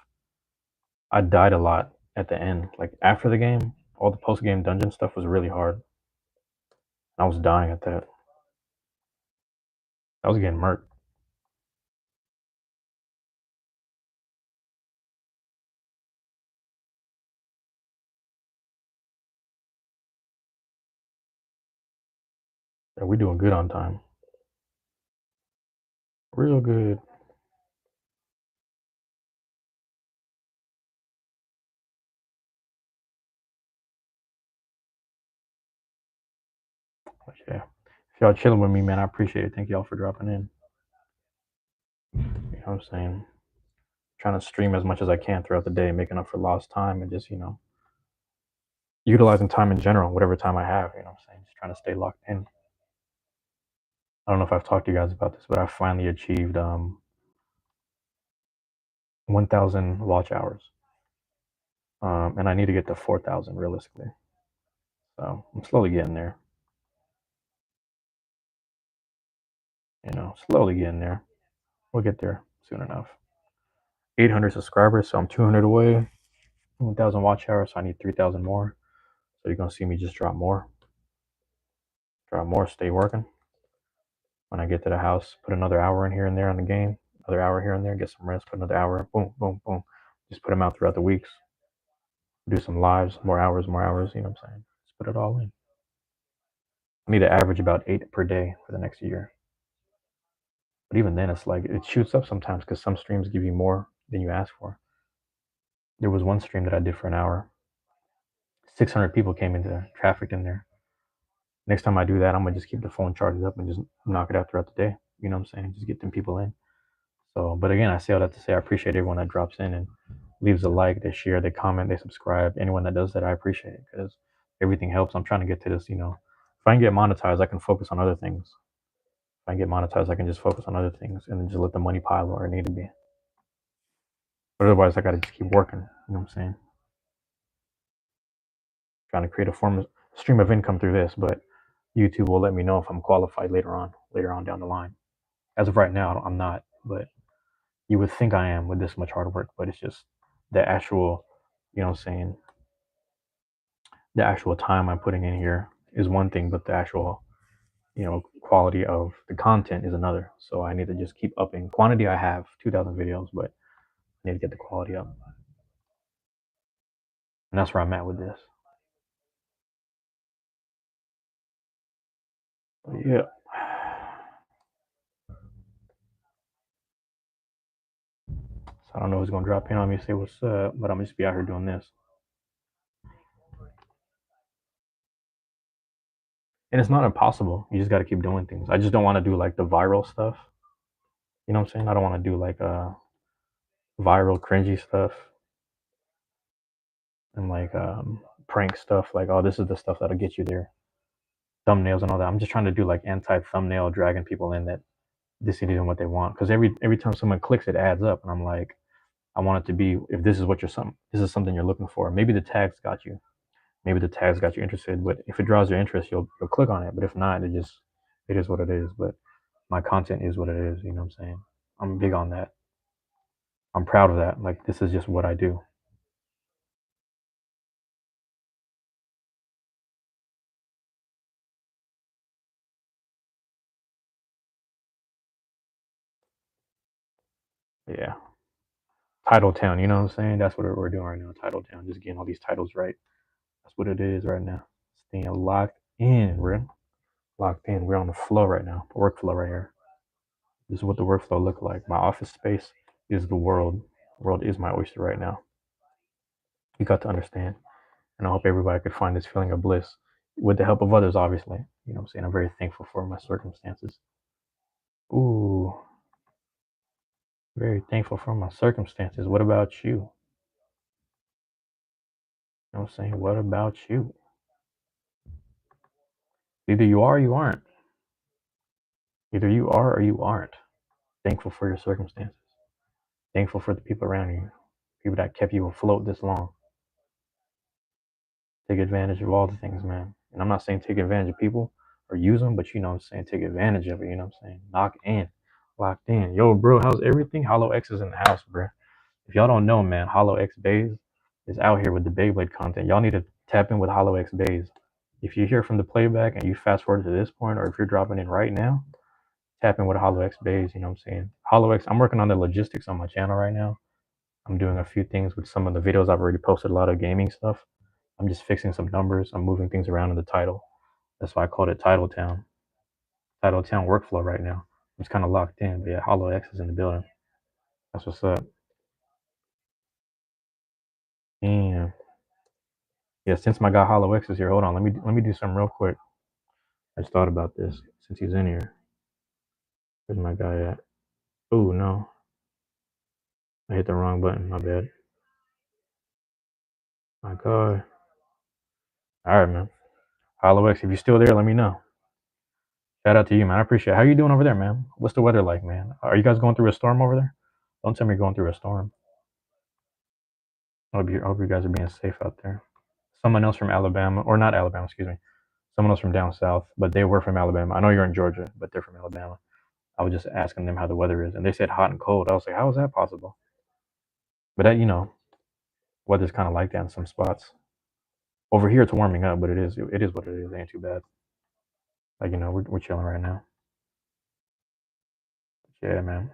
I died a lot at the end. Like after the game, all the post game dungeon stuff was really hard. I was dying at that. I was getting murked. Yeah, we doing good on time. Real good. But yeah. If y'all chilling with me, man, I appreciate it. Thank y'all for dropping in. You know what I'm saying? Trying to stream as much as I can throughout the day, making up for lost time and just, utilizing time in general, whatever time I have, you know what I'm saying? Just trying to stay locked in. I don't know if I've talked to you guys about this, but I finally achieved 1,000 watch hours. And I need to get to 4,000 realistically. So I'm slowly getting there, slowly getting there. We'll get there soon enough. 800 subscribers, so I'm 200 away. 1,000 watch hours, so I need 3,000 more. So you're gonna see me just drop more, stay working. When I get to the house, put another hour in here and there on the game, another hour here and there, get some rest, put another hour, boom, boom, boom. Just put them out throughout the weeks. Do some lives, more hours, you know what I'm saying? Just put it all in. I need to average about 8 per day for the next year. But even then, it's like it shoots up sometimes because some streams give you more than you ask for. There was one stream that I did for an hour. 600 people came into there, trafficked in there. Next time I do that, I'm gonna just keep the phone charged up and just knock it out throughout the day. You know what I'm saying? Just get them people in. So, but again, I say all that to say I appreciate everyone that drops in and leaves a like, they share, they comment, they subscribe. Anyone that does that, I appreciate it because everything helps. I'm trying to get to this. If I can get monetized, I can focus on other things. If I can get monetized, I can just focus on other things and then just let the money pile where it need to be. But otherwise, I got to just keep working. You know what I'm saying? Trying to create a stream of income through this, but YouTube will let me know if I'm qualified later on down the line. As of right now, I'm not, but you would think I am with this much hard work, but it's just the actual, you know what I'm saying, the actual time I'm putting in here is one thing, but the actual, quality of the content is another. So I need to just keep upping. Quantity I have 2,000 videos, but I need to get the quality up. And that's where I'm at with this. But yeah. So I don't know who's gonna drop in on me, say what's up, but I'm just be out here doing this. And it's not impossible. You just got to keep doing things. I just don't want to do like the viral stuff. You know what I'm saying? I don't want to do like viral cringy stuff and like prank stuff. Like, oh, this is the stuff that'll get you there. Thumbnails and all that. I'm just trying to do like anti-thumbnail, dragging people in that this isn't what they want. Because every time someone clicks, it adds up, and I'm like, I want it to be if this is what this is something you're looking for. Maybe the tags got you. Maybe the tags got you interested. But if it draws your interest, you'll click on it. But if not, it is what it is. But my content is what it is. You know what I'm saying? I'm big on that. I'm proud of that. Like this is just what I do. Yeah. Title Town, you know what I'm saying? That's what we're doing right now. Title Town, just getting all these titles right. That's what it is right now. Staying locked in, bro. Locked in. We're on the flow right now. The workflow right here. This is what the workflow look like. My office space is the world. The world is my oyster right now. You got to understand. And I hope everybody could find this feeling of bliss with the help of others, obviously. You know what I'm saying? I'm very thankful for my circumstances. Ooh, very thankful for my circumstances. What about you? You know what I'm saying? What about you? Either you are or you aren't. Either you are or you aren't. Thankful for your circumstances. Thankful for the people around you. People that kept you afloat this long. Take advantage of all the things, man. And I'm not saying take advantage of people or use them, but you know what I'm saying, take advantage of it, you know what I'm saying? Knock in, locked in. Yo, bro, how's everything? Hollow X is in the house, bro. If y'all don't know, man, Hollow X Bays is out here with the Beyblade content. Y'all need to tap in with Hollow X Bays. If you hear from the playback and you fast forward to this point, or if you're dropping in right now, tap in with Hollow X Bays, you know what I'm saying? Hollow X, I'm working on the logistics on my channel right now. I'm doing a few things with some of the videos. I've already posted a lot of gaming stuff. I'm just fixing some numbers. I'm moving things around in the title. That's why I called it Title Town. Title Town workflow right now. I'm just kind of locked in. But yeah, Hollow X is in the building. That's what's up. And yeah, since my guy Hollow X is here, hold on. Let me do something real quick. I just thought about this since he's in here. Where's my guy at? Oh no, I hit the wrong button. My bad. My God. All right, man. Hollow X, if you're still there, let me know. Shout out to you, man. I appreciate it. How you doing over there, man? What's the weather like, man? Are you guys going through a storm over there? Don't tell me you're going through a storm. I hope you guys are being safe out there. Someone else from Alabama, or not Alabama, excuse me. Someone else from down south, but they were from Alabama. I know you're in Georgia, but they're from Alabama. I was just asking them how the weather is, and they said hot and cold. I was like, how is that possible? But that, weather's kind of like that in some spots. Over here, it's warming up, but it is what it is. It ain't too bad. Like we're chilling right now. Yeah, man.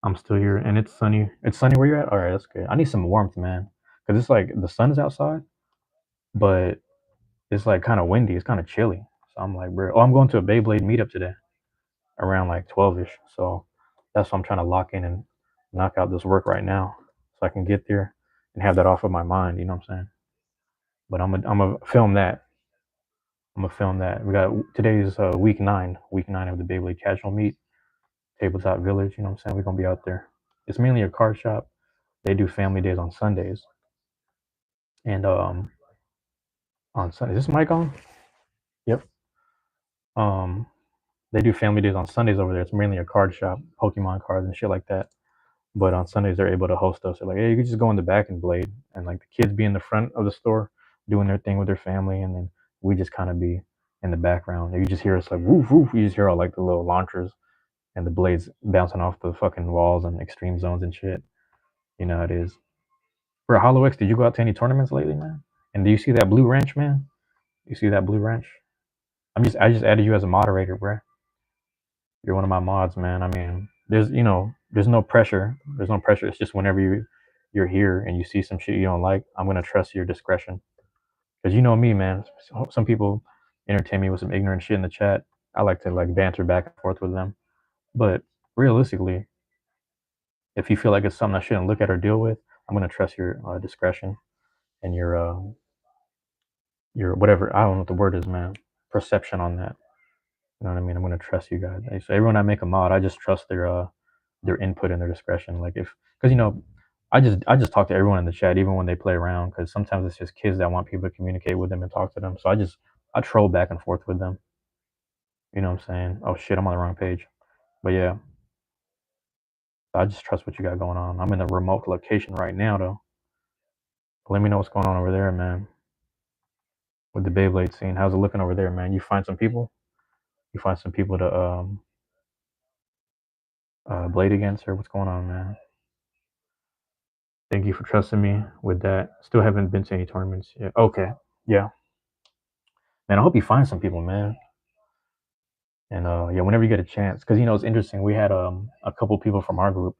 I'm still here, and it's sunny. It's sunny where you're at. All right, that's good. I need some warmth, man, because it's like the sun's outside, but it's like kind of windy. It's kind of chilly. So I'm like, bro. Oh, I'm going to a Beyblade meetup today around like 12ish. So that's why I'm trying to lock in and knock out this work right now, so I can get there and have that off of my mind. You know what I'm saying? But I'm gonna film that. I'm gonna film that. We got today's week nine of the Beyblade Casual Meet, Tabletop Village. You know what I'm saying? We're gonna be out there. It's mainly a card shop. They do family days on Sundays, and on Sunday. Is this mic on? Yep. Um, they do family days on Sundays over there. It's mainly a card shop, Pokemon cards and shit like that. But on Sundays they're able to host us. They're like, hey, you can just go in the back and blade, and like the kids be in the front of the store doing their thing with their family, and then we just kind of be in the background. And you just hear us like woof woof. You just hear all like the little launchers and the blades bouncing off the fucking walls and extreme zones and shit. You know how it is. For Hollow X, did you go out to any tournaments lately, man? And do you see that blue ranch, man? You see that blue ranch? I just added you as a moderator, bro. You're one of my mods, man. I mean, there's no pressure. There's no pressure. It's just whenever you're here and you see some shit you don't like, I'm gonna trust your discretion. Cause you know me, man. Some people entertain me with some ignorant shit in the chat. I like to like banter back and forth with them. But realistically, if you feel like it's something I shouldn't look at or deal with, I'm gonna trust your discretion and your whatever, I don't know what the word is, man. Perception on that. You know what I mean? I'm gonna trust you guys. So everyone I make a mod, I just trust their input and their discretion. Like if because I just talk to everyone in the chat, even when they play around, because sometimes it's just kids that want people to communicate with them and talk to them. So I troll back and forth with them. You know what I'm saying? Oh shit, I'm on the wrong page. But yeah, I just trust what you got going on. I'm in a remote location right now though. Let me know what's going on over there, man. With the Beyblade scene, how's it looking over there, man? You find some people? You find some people to blade against, or what's going on, man? Thank you for trusting me with that. Still haven't been to any tournaments yet. Okay, yeah, man. I hope you find some people, man. And yeah, whenever you get a chance, because it's interesting. We had a couple people from our group.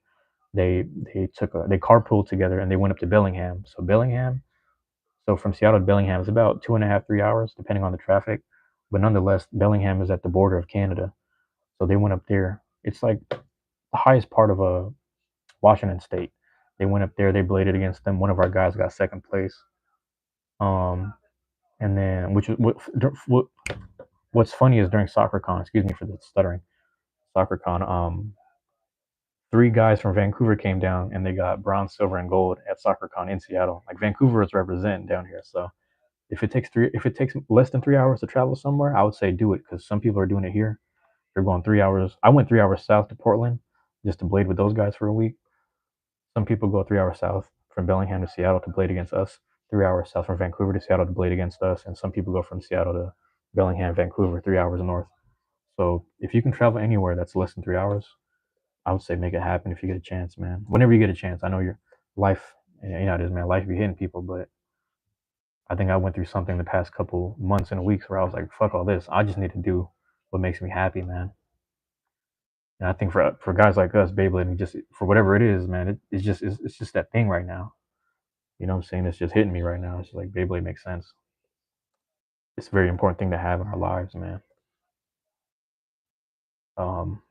They they carpooled together and they went up to Bellingham. So from Seattle to Bellingham is about 2.5 3 hours, depending on the traffic. But nonetheless, Bellingham is at the border of Canada. So they went up there. It's like the highest part of Washington State. They went up there. They bladed against them. One of our guys got second place. Um, and then which is what's funny is during SoccerCon. Excuse me for the stuttering. SoccerCon. Three guys from Vancouver came down and they got bronze, silver, and gold at SoccerCon in Seattle. Like Vancouver is representing down here. So if it takes less than 3 hours to travel somewhere, I would say do it because some people are doing it here. They're going 3 hours. I went 3 hours south to Portland just to blade with those guys for a week. Some people go 3 hours south from Bellingham to Seattle to blade against us. 3 hours south from Vancouver to Seattle to blade against us, and some people go from Seattle to Bellingham, Vancouver, 3 hours north. So if you can travel anywhere that's less than 3 hours, I would say make it happen if you get a chance, man. Whenever you get a chance, I know your life, it is, man. Life be hitting people, but I think I went through something the past couple months and weeks where I was like, fuck all this. I just need to do what makes me happy, man. And I think for guys like us, Beyblade, just for whatever it is, man, it's just that thing right now. You know what I'm saying? It's just hitting me right now. It's like Beyblade makes sense. It's a very important thing to have in our lives, man. Um,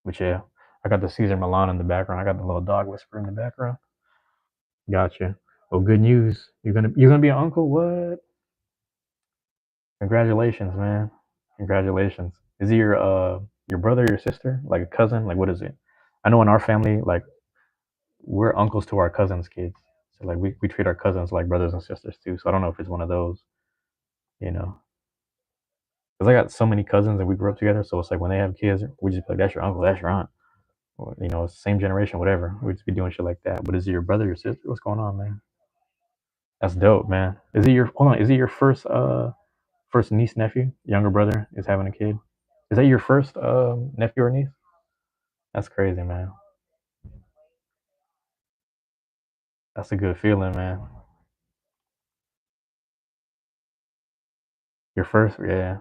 but yeah, I got the Caesar Milan in the background. I got the little dog whisper in the background. Gotcha. Well, good news. You're gonna be an uncle. What? Congratulations, man. Congratulations. Is he your brother, your sister, like a cousin? Like what is it? I know in our family, like we're uncles to our cousins' kids. So like we treat our cousins like brothers and sisters too. So I don't know if it's one of those, you know. Because I got so many cousins and we grew up together. So it's like when they have kids, we just be like, that's your uncle, that's your aunt. Or, you know, same generation, whatever. We just be doing shit like that. But is it your brother, your sister? What's going on, man? That's dope, man. Is it your hold on? Is it your first niece nephew? Younger brother is having a kid. Is that your first nephew or niece? That's crazy, man. That's a good feeling, man. Your first, yeah,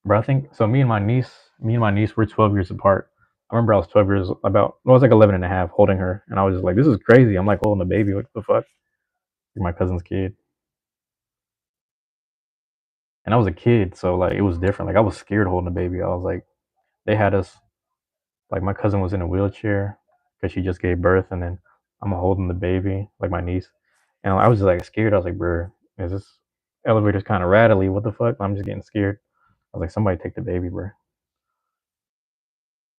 bro. I think so. Me and my niece, we're 12 years apart. I remember I was 12 years about. Well, I was like 11 and a half, holding her, and I was just like, "This is crazy." I'm like holding a baby. What the fuck? You're my cousin's kid, and I was a kid, so like it was different. Like I was scared holding a baby. I was like, they had us like my cousin was in a wheelchair because she just gave birth, and then I'm holding the baby, like my niece, and I was just like scared. I was like, "Bro, is this elevator's kind of rattly? What the fuck?" I'm just getting scared. I was like, "Somebody take the baby, bro."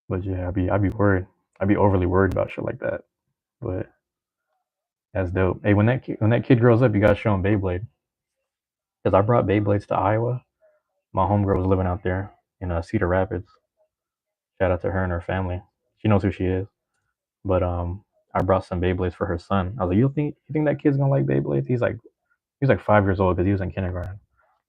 But yeah, I'd be worried. I'd be overly worried about shit like that. But that's dope. Hey, when that kid grows up, you gotta show him Beyblade. Cause I brought Beyblades to Iowa. My homegirl was living out there in Cedar Rapids. Shout out to her and her family. She knows who she is. But I brought some Beyblades for her son. I was like, you think that kid's gonna like Beyblades? He was like 5 years old because he was in kindergarten.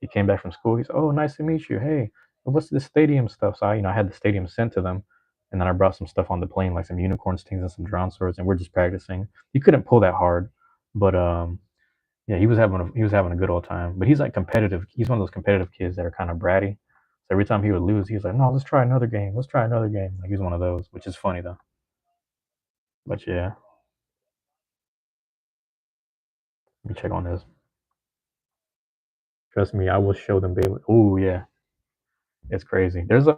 He came back from school. He's, oh, nice to meet you. Hey, what's this stadium stuff? So I had the stadium sent to them, and then I brought some stuff on the plane, like some unicorn stings and some drawn swords, and we're just practicing. He couldn't pull that hard, but yeah, he was having a good old time. But he's like competitive. He's one of those competitive kids that are kind of bratty. So every time he would lose, he's like, no, let's try another game. Let's try another game. Like he's one of those, which is funny though. But yeah, let me check on this. Trust me, I will show them baby. Oh yeah, it's crazy. There's a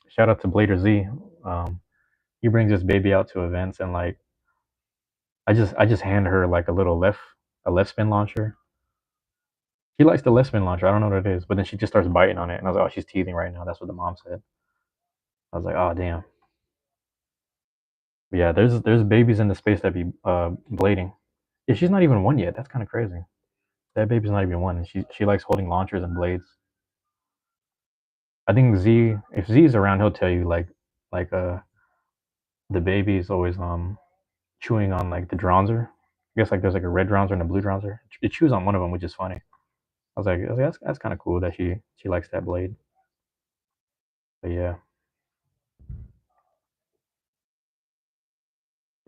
shout out to Blader Z. Um, he brings this baby out to events and like I just hand her like a left spin launcher. She likes the left spin launcher. I don't know what it is, but then she just starts biting on it, and I was like, oh, she's teething right now. That's what the mom said. I was like, oh damn. But yeah, there's babies in the space that be blading. Yeah, she's not even one yet. That's kind of crazy. That baby's not even one, and she likes holding launchers and blades. I think if Z's around, he'll tell you like the baby is always chewing on like the Dronzer. I guess like there's like a red Dronzer and a blue Dronzer. It chews on one of them, which is funny. I was like that's kind of cool that she likes that blade. But yeah,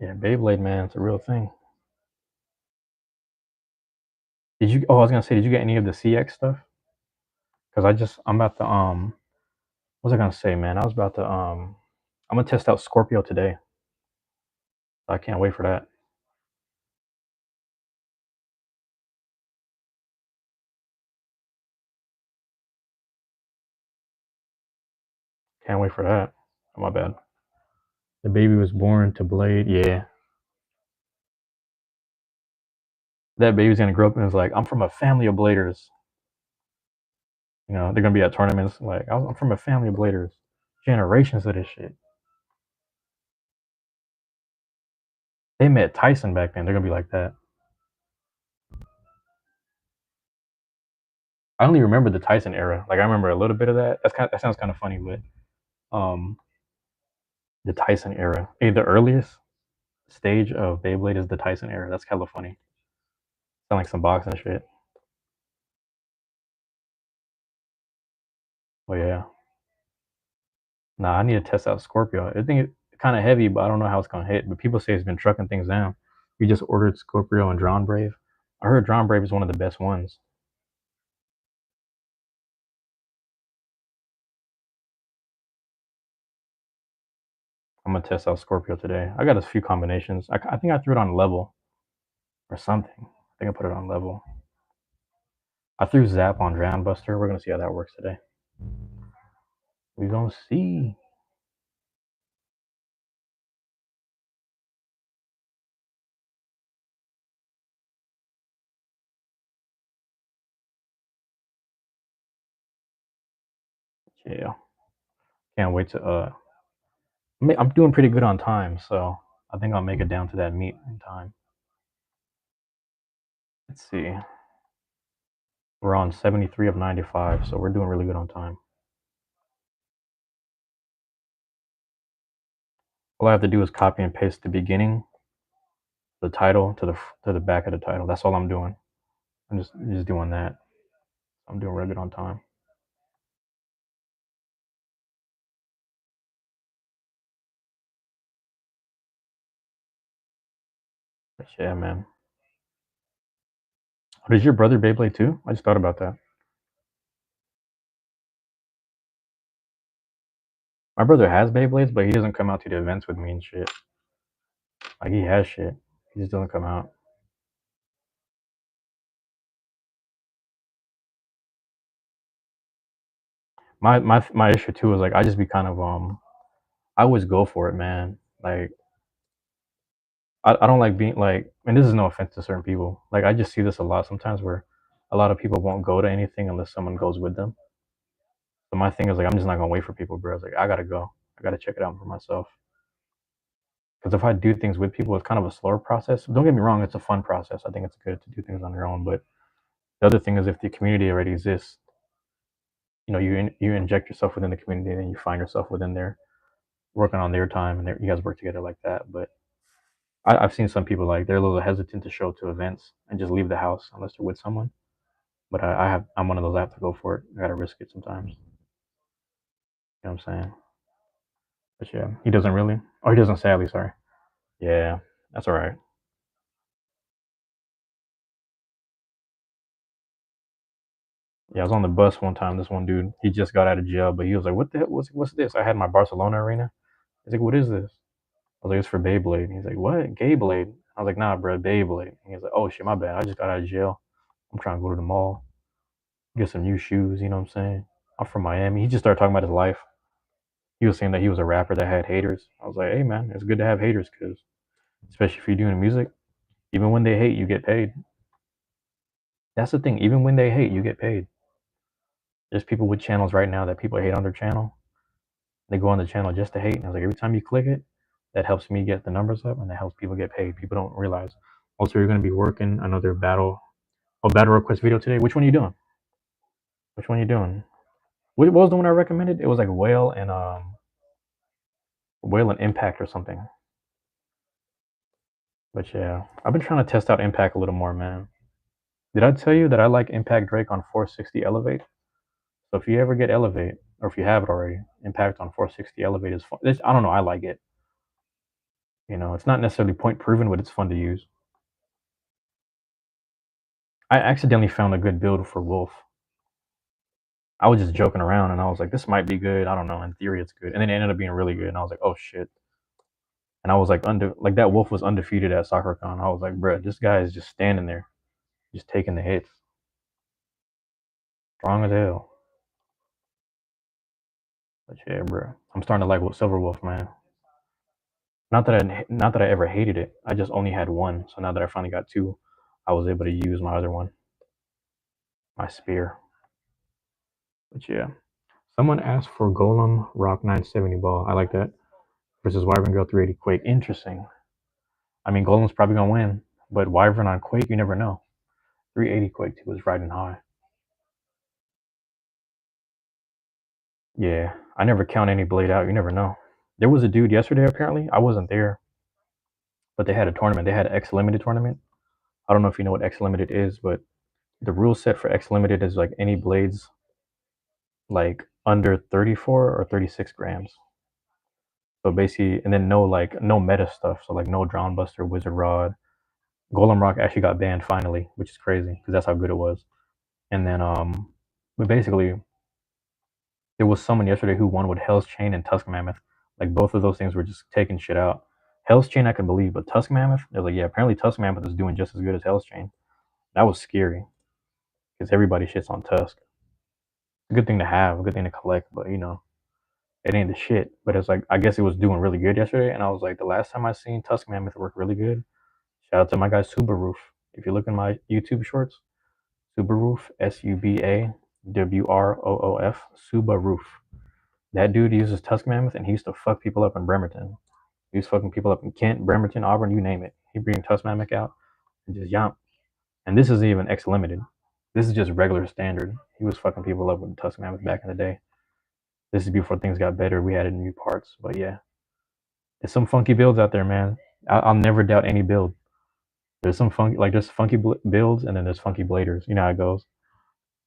yeah, Beyblade man, it's a real thing. Did you? Oh, I was gonna say, did you get any of the CX stuff? Because I'm about to what was I gonna say, man? I was about to I'm gonna test out Scorpio today. I can't wait for that. Can't wait for that. Oh, my bad. The baby was born to blade. Yeah, that baby's gonna grow up and is like, I'm from a family of bladers. You know, they're gonna be at tournaments like I'm from a family of bladers. Generations of this shit. They met Tyson back then. They're gonna be like that. I only remember the Tyson era. Like I remember a little bit of that. That sounds kind of funny, but um, the Tyson era. Hey, the earliest stage of Beyblade is the Tyson era. That's kind of funny. Sound like some boxing shit. Oh yeah. Nah, I need to test out Scorpio. I think it's kind of heavy, but I don't know how it's gonna hit. But people say it's been trucking things down. We just ordered Scorpio and Drawn Brave. I heard Drawn Brave is one of the best ones. I'm gonna test out Scorpio today. I got a few combinations. I think I threw it on level or something. I think I put it on level. I threw Zap on Drown Buster. We're gonna see how that works today. We gonna see. Yeah, can't wait to. I'm doing pretty good on time, so I think I'll make it down to that meet in time. Let's see. We're on 73 of 95, so we're doing really good on time. All I have to do is copy and paste the beginning, the title to the back of the title. That's all I'm doing. I'm just doing that. I'm doing really good on time. But yeah, man. Oh, does your brother Beyblade too? I just thought about that. My brother has Beyblades, but he doesn't come out to the events with me and shit. Like he has shit. He just doesn't come out. My issue too is like I just be kind of I always go for it, man. Like I don't like being like, and this is no offense to certain people. Like I just see this a lot sometimes where a lot of people won't go to anything unless someone goes with them. So my thing is like I'm just not gonna wait for people, bro. It's like I gotta go. I gotta check it out for myself. Because if I do things with people, it's kind of a slower process. Don't get me wrong, it's a fun process. I think it's good to do things on your own. But the other thing is if the community already exists, you inject yourself within the community, and then you find yourself within there working on their time, and you guys work together like that. But I've seen some people like they're a little hesitant to show up to events and just leave the house unless they're with someone. But I'm one of those. I have to go for it. I gotta risk it sometimes. You know what I'm saying? But yeah, he doesn't really. Oh, he doesn't. Sadly, sorry. Yeah, that's all right. Yeah, I was on the bus one time. This one dude, he just got out of jail, but he was like, "What the hell? What's this?" I had my Barcelona arena. He's like, "What is this?" I was like, "It's for Beyblade." He's like, "What? Gayblade?" I was like, "Nah, bro, Beyblade." He's like, "Oh shit, my bad. I just got out of jail. I'm trying to go to the mall, get some new shoes." You know what I'm saying? I'm from Miami. He just started talking about his life. He was saying that he was a rapper that had haters. I was like, "Hey man, it's good to have haters, because especially if you're doing music, even when they hate, you get paid." That's the thing. Even when they hate, you get paid. There's people with channels right now that people hate on their channel. They go on the channel just to hate. And I was like, every time you click it, that helps me get the numbers up, and that helps people get paid. People don't realize. Also, you're going to be working another battle request video today. Which one are you doing? Which one are you doing? What was the one I recommended? It was like Whale and Impact or something. But yeah, I've been trying to test out Impact a little more, man. Did I tell you that I like Impact Drake on 460 Elevate? So if you ever get Elevate, or if you have it already, Impact on 460 Elevate is fun. I don't know. I like it. It's not necessarily point proven, but it's fun to use. I accidentally found a good build for Wolf. I was just joking around, and I was like, "This might be good. I don't know. In theory, it's good." And then it ended up being really good. And I was like, "Oh shit!" And I was like, like that Wolf was undefeated at SoccerCon. I was like, "Bro, this guy is just standing there, just taking the hits, strong as hell." But yeah, bro, I'm starting to like Silver Wolf, man. Not that I ever hated it. I just only had one. So now that I finally got two, I was able to use my other one, my spear. But yeah, someone asked for Golem Rock 970 ball. I like that. Versus Wyvern Girl 380 Quake. Interesting. I mean, Golem's probably gonna win, but Wyvern on Quake, you never know. 380 Quake 2 was riding high. Yeah, I never count any blade out. You never know. There was a dude yesterday. Apparently, I wasn't there, but they had a tournament. They had an X Limited tournament. I don't know if you know what X Limited is, but the rule set for X Limited is like any blades like under 34 or 36 grams. So basically, and then no meta stuff. So like no Drown Buster, Wizard Rod, Golem Rock actually got banned finally, which is crazy because that's how good it was. And then but basically there was someone yesterday who won with Hell's Chain and Tusk Mammoth. Like both of those things were just taking shit out. Hell's Chain I can believe, but Tusk Mammoth, they're like, yeah, apparently Tusk Mammoth is doing just as good as Hell's Chain. That was scary because everybody shits on Tusk. A good thing to have, a good thing to collect, but it ain't the shit. But it's like I guess it was doing really good yesterday, and I was like, the last time I seen Tusk Mammoth work really good. Shout out to my guy Subaroof. If you look in my YouTube shorts, Subaroof, Subwroof, Subaroof. That dude uses Tusk Mammoth, and he used to fuck people up in Bremerton. He was fucking people up in Kent, Bremerton, Auburn, you name it. He bring Tusk Mammoth out and just yomp. And this isn't even X Limited. This is just regular standard. He was fucking people up with Tusk Mammoth back in the day. This is before things got better. We added new parts, but yeah, there's some funky builds out there, man. I'll never doubt any build. There's some funky, like there's funky builds, and then there's funky bladers. You know how it goes.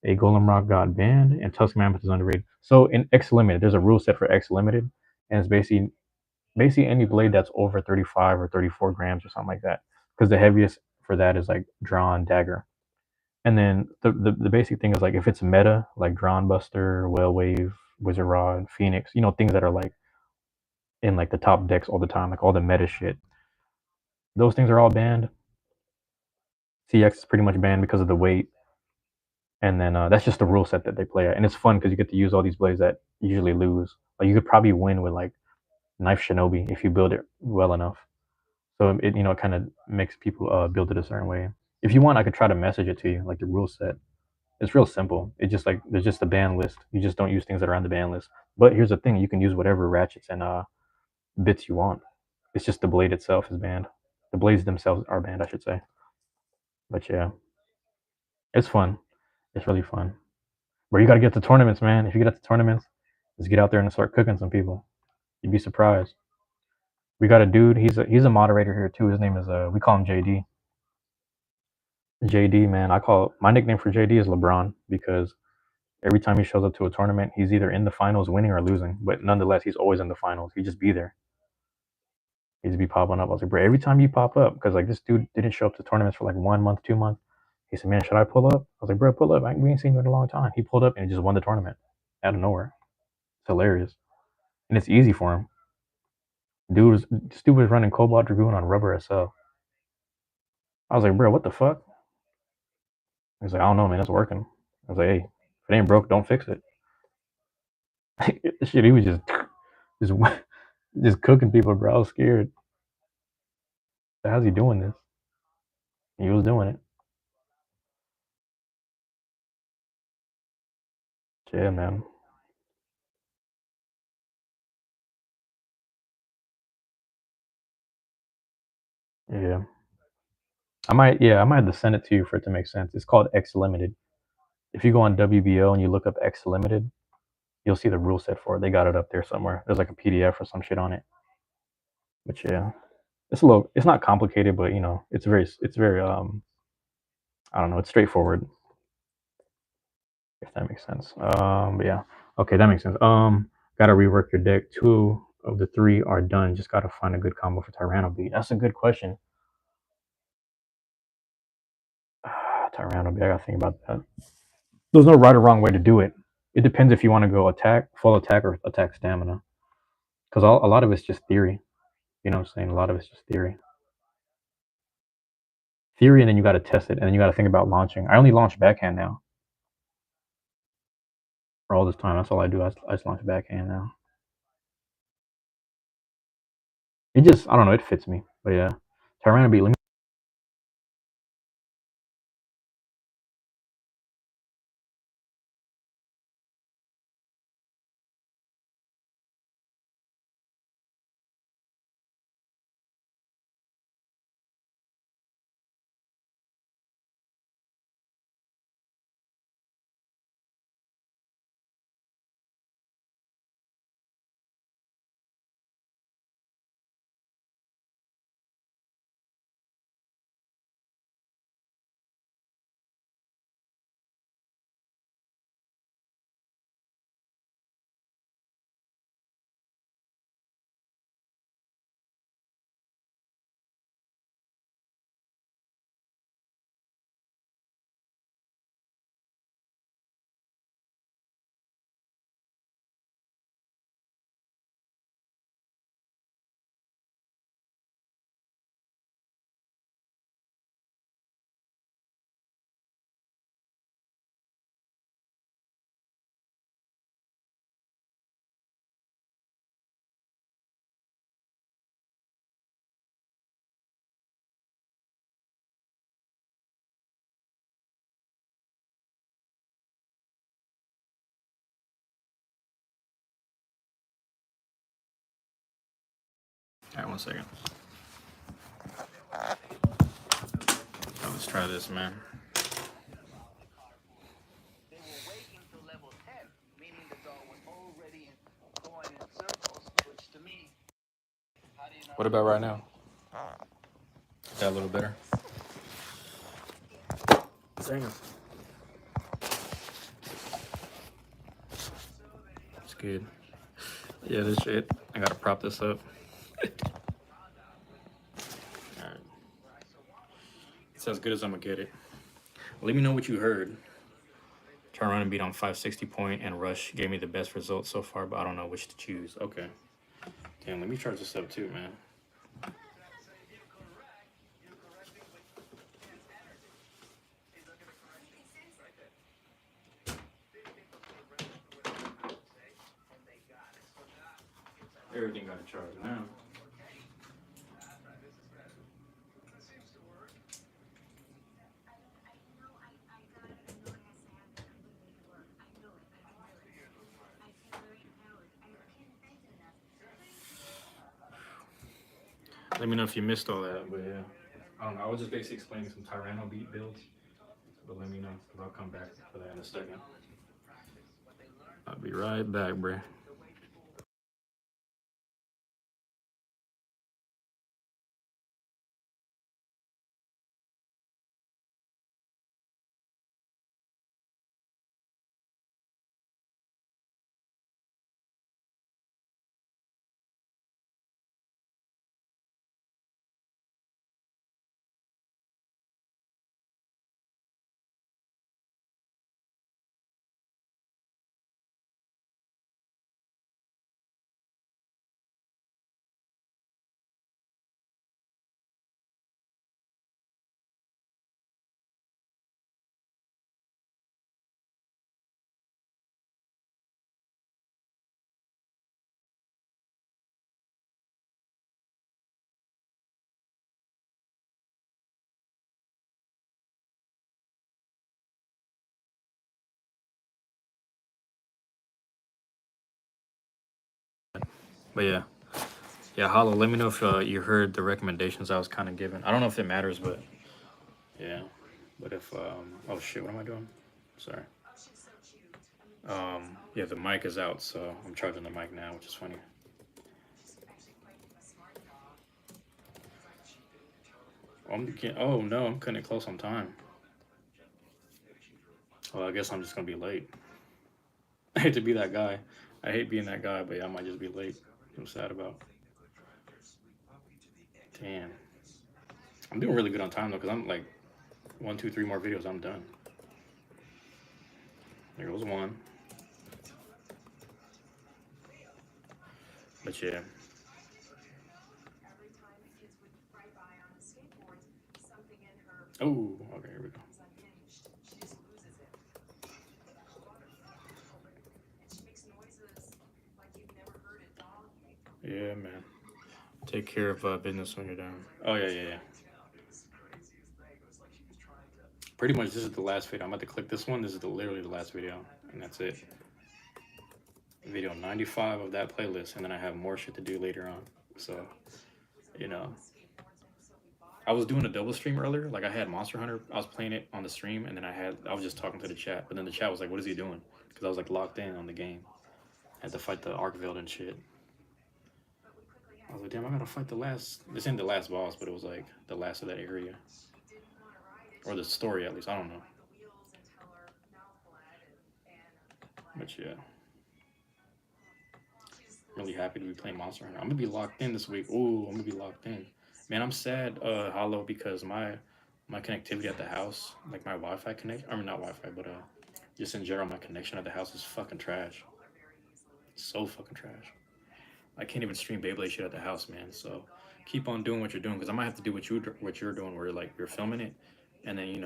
A Golem Rock got banned, and Tusk Mammoth is underrated. So in X Limited, there's a rule set for X Limited, and it's basically any blade that's over 35 or 34 grams or something like that. Because the heaviest for that is like Drawn Dagger. And then the basic thing is like if it's meta, like Drawn Buster, Whale Wave, Wizard Rod, Phoenix, things that are like in like the top decks all the time, like all the meta shit. Those things are all banned. CX is pretty much banned because of the weight. And then that's just the rule set that they play at. And it's fun because you get to use all these blades that usually lose. Like you could probably win with like Knife Shinobi if you build it well enough. So it kind of makes people build it a certain way. If you want, I could try to message it to you, like the rule set. It's real simple. It's just like there's just a ban list. You just don't use things that are on the ban list. But here's the thing: you can use whatever ratchets and bits you want. It's just the blade itself is banned. The blades themselves are banned, I should say. But yeah, it's fun. It's really fun. But you got to get to tournaments, man. If you get to tournaments, just get out there and start cooking some people. You'd be surprised. We got a dude. He's a moderator here too. His name is we call him JD. JD, man. I call my nickname for JD is LeBron because every time he shows up to a tournament, he's either in the finals winning or losing. But nonetheless, he's always in the finals. He just be there. He just be popping up. I was like, bro, every time you pop up, because like this dude didn't show up to tournaments for like 1 month, 2 months. He said, man, should I pull up? I was like, bro, pull up. We ain't seen you in a long time. He pulled up and he just won the tournament out of nowhere. It's hilarious. And it's easy for him. This dude was running Cobalt Dragoon on rubber SL. I was like, bro, what the fuck? He's like, I don't know, man, it's working. I was like, hey, if it ain't broke, don't fix it. Shit, he was just just cooking people, bro. I was scared. How's he doing this? He was doing it. Yeah, man. Yeah. I might have to send it to you for it to make sense. It's called X Limited. If you go on WBO and you look up X Limited, you'll see the rule set for it. They got it up there somewhere. There's like a PDF or some shit on it. But yeah, it's not complicated, but it's very I don't know, it's straightforward, if that makes sense. But yeah, okay, that makes sense. Gotta rework your deck. Two of the three are done. Just gotta find a good combo for Tyranno Beat. That's a good question. Tyranno Beat. I gotta think about that. There's no right or wrong way to do it. It depends if you want to go attack, full attack, or attack stamina. Because a lot of it's just theory. You know what I'm saying? A lot of it's just theory. Theory, and then you got to test it, and then you got to think about launching. I only launch backhand now for all this time. That's all I do. I just launch backhand now. I don't know, it fits me. But yeah, Tyranno Beat. Let me All right, 1 second. Let's try this, man. What about right now? Is that a little better? Damn. It's good. Yeah, this shit. I gotta prop this up. Alright. It's as good as I'm gonna get it. Let me know what you heard. Turn around and beat on 560 point and rush gave me the best results so far, but I don't know which to choose. Okay. Damn, let me charge this up too, man. Everything got to charge now. Let me know if you missed all that, but yeah. I don't know. I was just basically explaining some Tyranno beat builds, but let me know because I'll come back for that in a second. I'll be right back, bruh. But yeah, Hollow. Let me know if you heard the recommendations I was kind of giving. I don't know if it matters, but yeah. But if oh shit, what am I doing? Sorry. Yeah, the mic is out, so I'm charging the mic now, which is funny. Oh no, I'm cutting it close on time. Well, I guess I'm just gonna be late. I hate to be that guy. I hate being that guy, but yeah, I might just be late. I'm sad about. Damn. I'm doing really good on time though, because I'm like 1, 2, 3 more videos, I'm done. There goes one. But yeah. Oh, okay, here we go. Yeah, man. Take care of business when you're down. Oh yeah. Pretty much, this is the last video. I'm about to click this one. This is literally the last video, and that's it. Video 95 of that playlist, and then I have more shit to do later on. So, you know, I was doing a double stream earlier. Like I had Monster Hunter. I was playing it on the stream, and then I was just talking to the chat. But then the chat was like, "What is he doing?" Because I was like locked in on the game. I had to fight the Arkveld and shit. I was like, "Damn, I gotta fight the last." This ain't the last boss, but it was like the last of that area, or the story at least. I don't know. But yeah, really happy to be playing Monster Hunter. I'm gonna be locked in this week. Ooh, I'm gonna be locked in. Man, I'm sad, Hollow, because my connectivity at the house, like my Wi-Fi connection, I mean not Wi-Fi, but just in general, my connection at the house is fucking trash. So fucking trash. I can't even stream Beyblade shit at the house, man. So keep on doing what you're doing, because I might have to do what you're doing, where like you're filming it, and then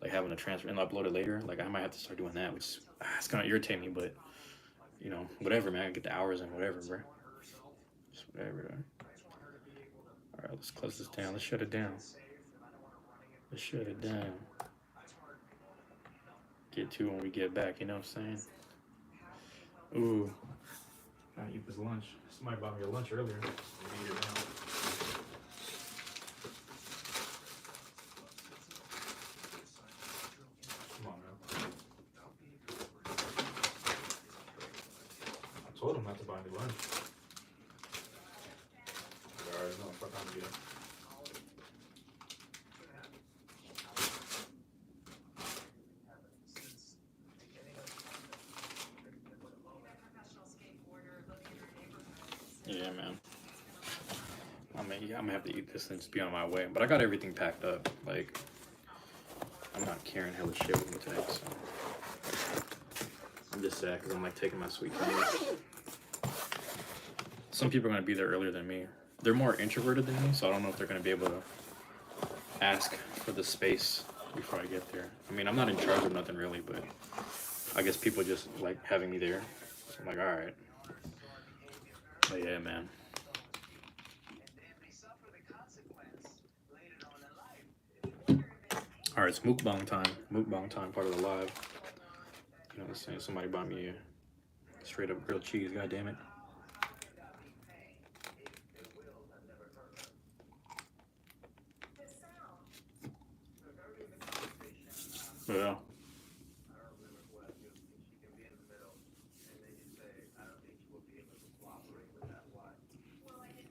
like having to transfer and upload it later. Like I might have to start doing that, which it's gonna irritate me, but whatever, man. I get the hours and whatever, bro. Just whatever. All right, let's close this down. Let's shut it down. Let's shut it down. Get to it when we get back. You know what I'm saying? Ooh, gotta eat this lunch. Somebody bought me a lunch earlier. Eat it now. told him not to buy any lunch. Alright, no, fuck I'm good. Yeah, man. I mean, yeah, I'm gonna have to eat this and just be on my way. But I got everything packed up. Like, I'm not carrying hella shit with me today, so I'm just sad because I'm like taking my sweet time. Some people are gonna be there earlier than me. They're more introverted than me, so I don't know if they're gonna be able to ask for the space before I get there. I mean, I'm not in charge of nothing really, but I guess people just like having me there. So I'm like, all right. But yeah, man. All right, it's mukbang time. Mukbang time, part of the live. You know what I'm saying? Somebody bought me a straight up grilled cheese. God damn it. Yeah.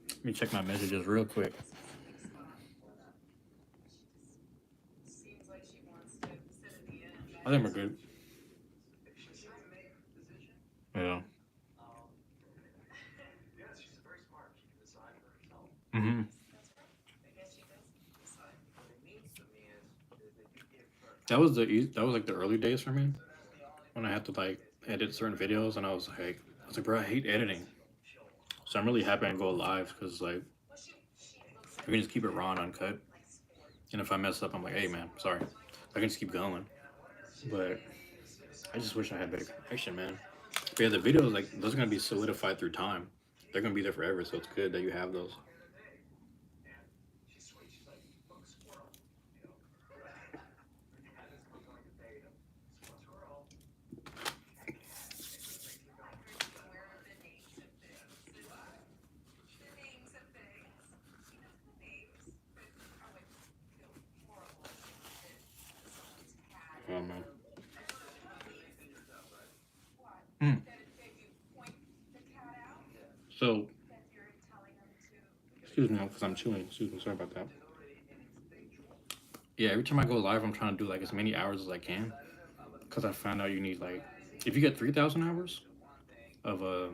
Let me check my messages real quick. I think we're good. Yeah. Mm-hmm. That was like the early days for me when I had to like edit certain videos, and I was like, bro, I hate editing. So I'm really happy I can go live because like I can just keep it raw and uncut. And if I mess up, I'm like, hey man, sorry. I can just keep going. But I just wish I had better connection, man. But yeah, the videos like those are gonna be solidified through time. They're gonna be there forever, so it's good that you have those. Oh man. Mm. So excuse me, because I'm chewing. Excuse me, sorry about that. Yeah, every time I go live, I'm trying to do like as many hours as I can because I found out you need like if you get 3,000 hours of what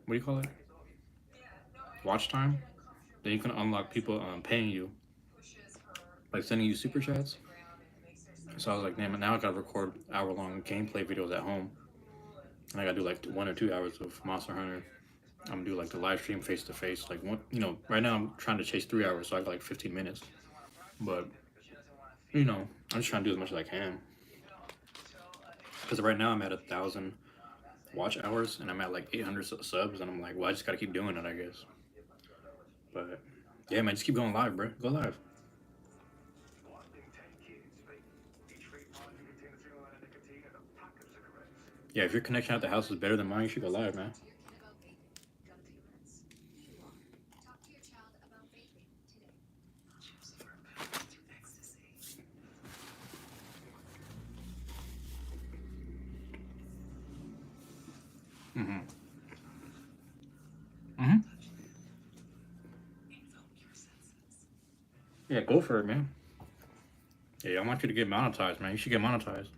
do you call it? Watch time, then you can unlock people paying you, like sending you super chats. So I was like, damn, now I gotta record hour-long gameplay videos at home, and I gotta do like 1 or 2 hours of Monster Hunter. I'm gonna do like the live stream face to face. Like one, right now I'm trying to chase 3 hours, so I got like 15 minutes. But I'm just trying to do as much as I can because right now I'm at 1,000 watch hours and I'm at like 800 subs, and I'm like, well, I just gotta keep doing it, I guess. But yeah, man, just keep going live, bro. Go live. Yeah, if your connection at the house is better than mine, you should go live, man. Mm-hmm. Mm-hmm. Yeah, go for it, man. Yeah, I want you to get monetized, man. You should get monetized.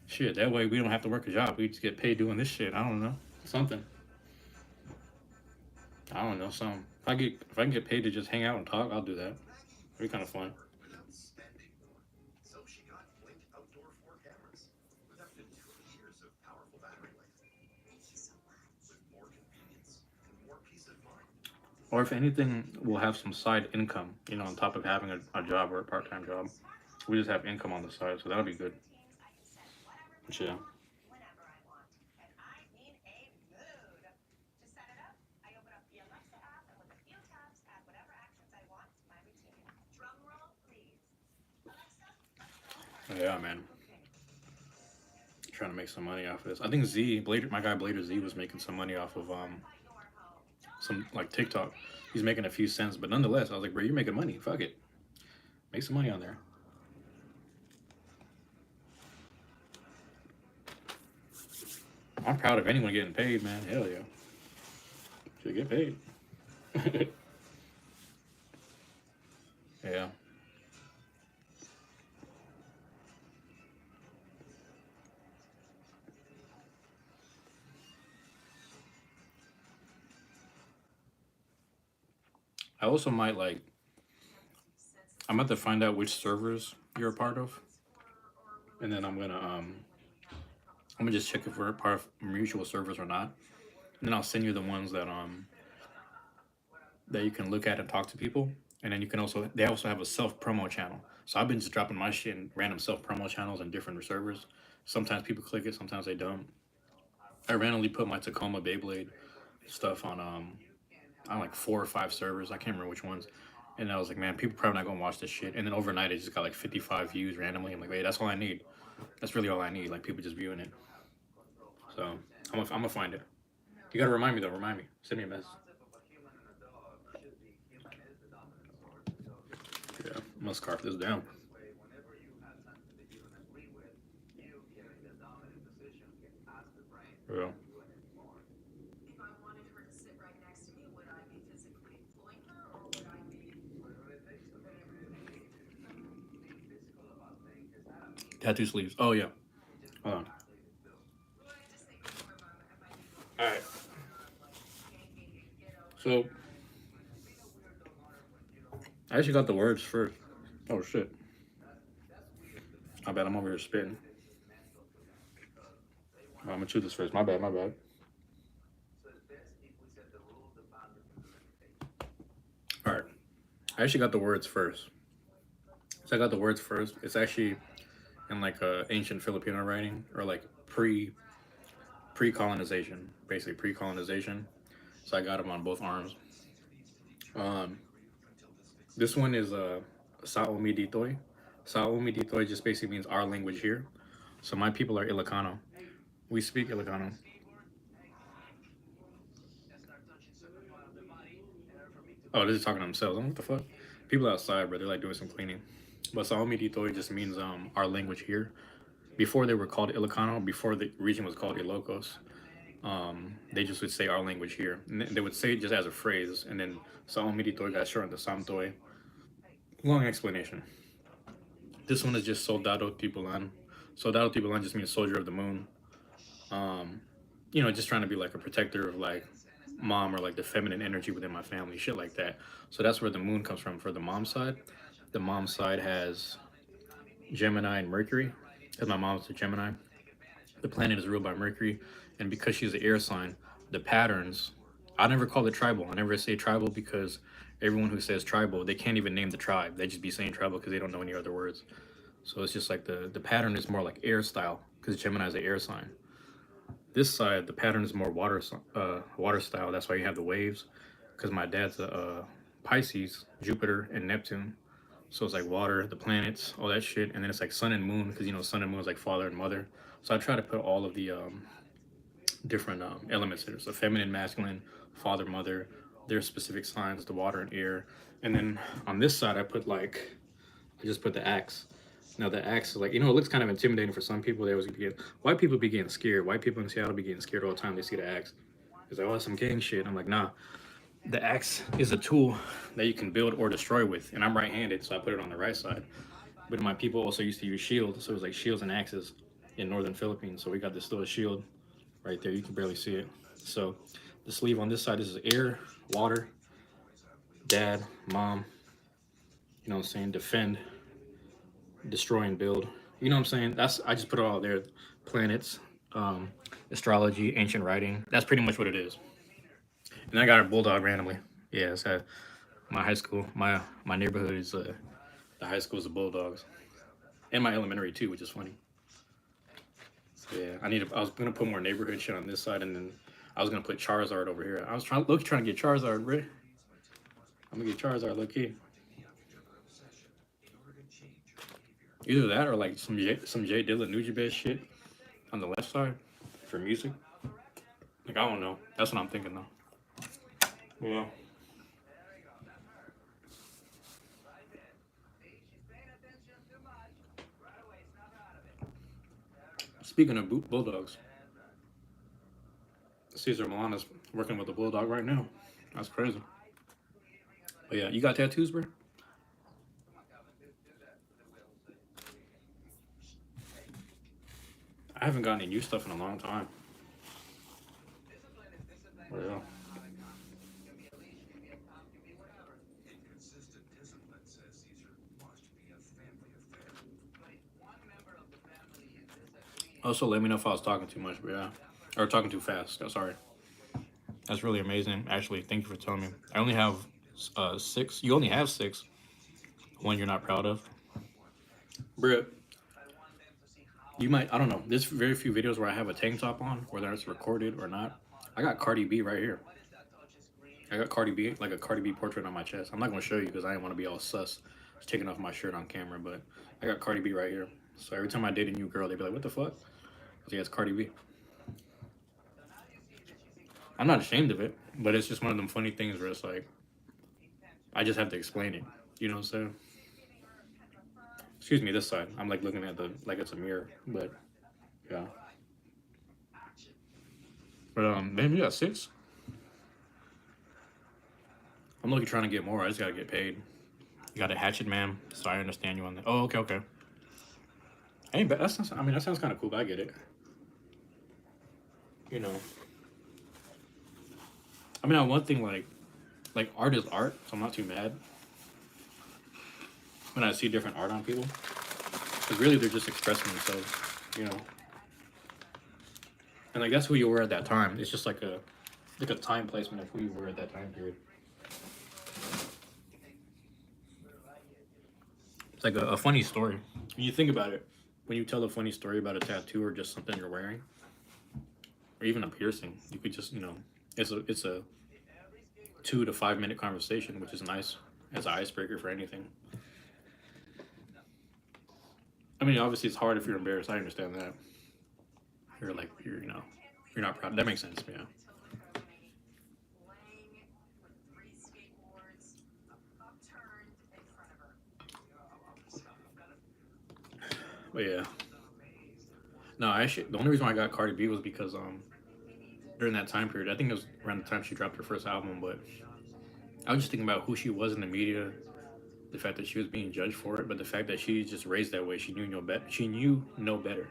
Shit, that way we don't have to work a job. We just get paid doing this shit. I don't know. Something. I don't know, something. If I can get paid to just hang out and talk, I'll do that. It'd be kind of fun. Or if anything, we'll have some side income, on top of having a job or a part-time job. We just have income on the side, so that'll be good. But yeah. Yeah, man. Trying to make some money off of this. I think my guy Blader Z was making some money off of some like TikTok. He's making a few cents, but nonetheless, I was like, bro, you're making money. Fuck it, make some money on there. I'm proud of anyone getting paid, man. Hell yeah, should get paid. Yeah. I also might like. I'm about to find out which servers you're a part of, and then I'm gonna just check if we're part of mutual servers or not. And then I'll send you the ones that you can look at and talk to people. And then you can also they also have a self promo channel. So I've been just dropping my shit in random self promo channels in different servers. Sometimes people click it, sometimes they don't. I randomly put my Tacoma Beyblade stuff on like 4 or 5 servers. I can't remember which ones. And I was like, man, people probably not gonna watch this shit. And then overnight, it just got like 55 views randomly. I'm like, wait, that's all I need. That's really all I need. Like people just viewing it. So I'm gonna find it. You gotta remind me though. Remind me. Send me a message. Yeah, I must carve this down. Yeah. Tattoo sleeves. Oh yeah. Hold on. All right. So I actually got the words first. Oh shit. I bet I'm over here spitting. I'm gonna chew this first. My bad. My bad. All right. I actually got the words first. So I got the words first. It's actually in like ancient Filipino writing or like pre-colonization, basically pre-colonization. So I got them on both arms. Um, this one is Sa Umi Ditoy. Sa Umi Ditoy just basically means our language here. So my people are Ilocano. We speak Ilocano. Oh, they're just talking to themselves. What the fuck? People outside, bro, they're like doing some cleaning. But Sa Umi Ditoy just means our language here. Before they were called Ilocano, before the region was called Ilocos, they just would say our language here. And they would say it just as a phrase, and then Sa Umi Ditoy got shortened to Samtoy. Long explanation. This one is just Soldado Tipulan. Soldado Tipulan just means soldier of the moon. Um, just trying to be like a protector of like mom or like the feminine energy within my family, shit like that. So that's where the moon comes from for the mom side. The mom side has Gemini and Mercury, because my mom's a Gemini. The planet is ruled by Mercury, and because she's an air sign, the patterns. I never call it tribal. I never say tribal because everyone who says tribal, they can't even name the tribe. They just be saying tribal because they don't know any other words. So it's just like the pattern is more like air style because Gemini is an air sign. This side, the pattern is more water style. That's why you have the waves. Because my dad's a Pisces, Jupiter, and Neptune. So it's like water, the planets, all that shit, and then it's like sun and moon because sun and moon is like father and mother. So I try to put all of the different elements there. So feminine, masculine, father, mother, their specific signs, the water and air, and then on this side I just put the axe. Now the axe is like it looks kind of intimidating for some people. They always get white people be getting scared. White people in Seattle be getting scared all the time. They see the axe. It's like, oh, that's some gang shit. I'm like, nah. The axe is a tool that you can build or destroy with, and I'm right-handed, so I put it on the right side. But my people also used to use shields, so it was like shields and axes in northern Philippines. So we got this little shield right there. You can barely see it. So the sleeve on this side this is air, water, dad, mom. You know what I'm saying? Defend, destroy, and build. You know what I'm saying? That's I just put it all there. Planets, um, astrology, ancient writing. That's pretty much what it is. And I got a bulldog randomly. Yeah, it's my high school. My neighborhood is the high school is the bulldogs, and my elementary too, which is funny. Yeah, I was gonna put more neighborhood shit on this side, and then I was gonna put Charizard over here. I was trying to get Charizard, bro. I'm gonna get Charizard, low key. Either that or like some Jay Dilla Nujabes shit on the left side for music. Like I don't know. That's what I'm thinking though. Yeah. Speaking of bulldogs, Caesar Milan is working with a bulldog right now. That's crazy. But yeah, you got tattoos, bro? I haven't gotten any new stuff in a long time. But yeah. Also, let me know if I was talking too much, but yeah. Or talking too fast. Sorry. That's really amazing. Actually, thank you for telling me. I only have six. You only have six. One you're not proud of. Bro, you might, I don't know. There's very few videos where I have a tank top on, whether it's recorded or not. I got Cardi B right here. I got Cardi B, like a Cardi B portrait on my chest. I'm not going to show you because I didn't want to be all sus just taking off my shirt on camera, but I got Cardi B right here. So every time I date a new girl, they'd be like, what the fuck? Yeah, it's Cardi B. I'm not ashamed of it, but it's just one of them funny things where it's like, I just have to explain it. You know what I'm saying? Excuse me, this side. I'm like looking at the, like it's a mirror, but yeah. But maybe you got six. I'm looking trying to get more. I just gotta get paid. You got a hatchet man, so I understand you on that. Oh, okay, okay. Ain't bad. That's, I mean, that sounds kind of cool. But I get it. You know, I mean, one thing like art is art, so I'm not too mad when I see different art on people. Because really, they're just expressing themselves. You know, and like that's who you were at that time. It's just like a time placement of who you were at that time period. It's like a funny story. When you think about it, when you tell a funny story about a tattoo or just something you're wearing, or even a piercing, you could just it's a 2 to 5 minute conversation, which is nice as an icebreaker for anything. I mean, obviously it's hard if you're embarrassed. I understand that. You're like you're not proud. That makes sense. Yeah. But yeah. No, actually, the only reason why I got Cardi B was because during that time period, I think it was around the time she dropped her first album. But I was just thinking about who she was in the media, the fact that she was being judged for it, but the fact that she just raised that way, she knew no better. She knew no better.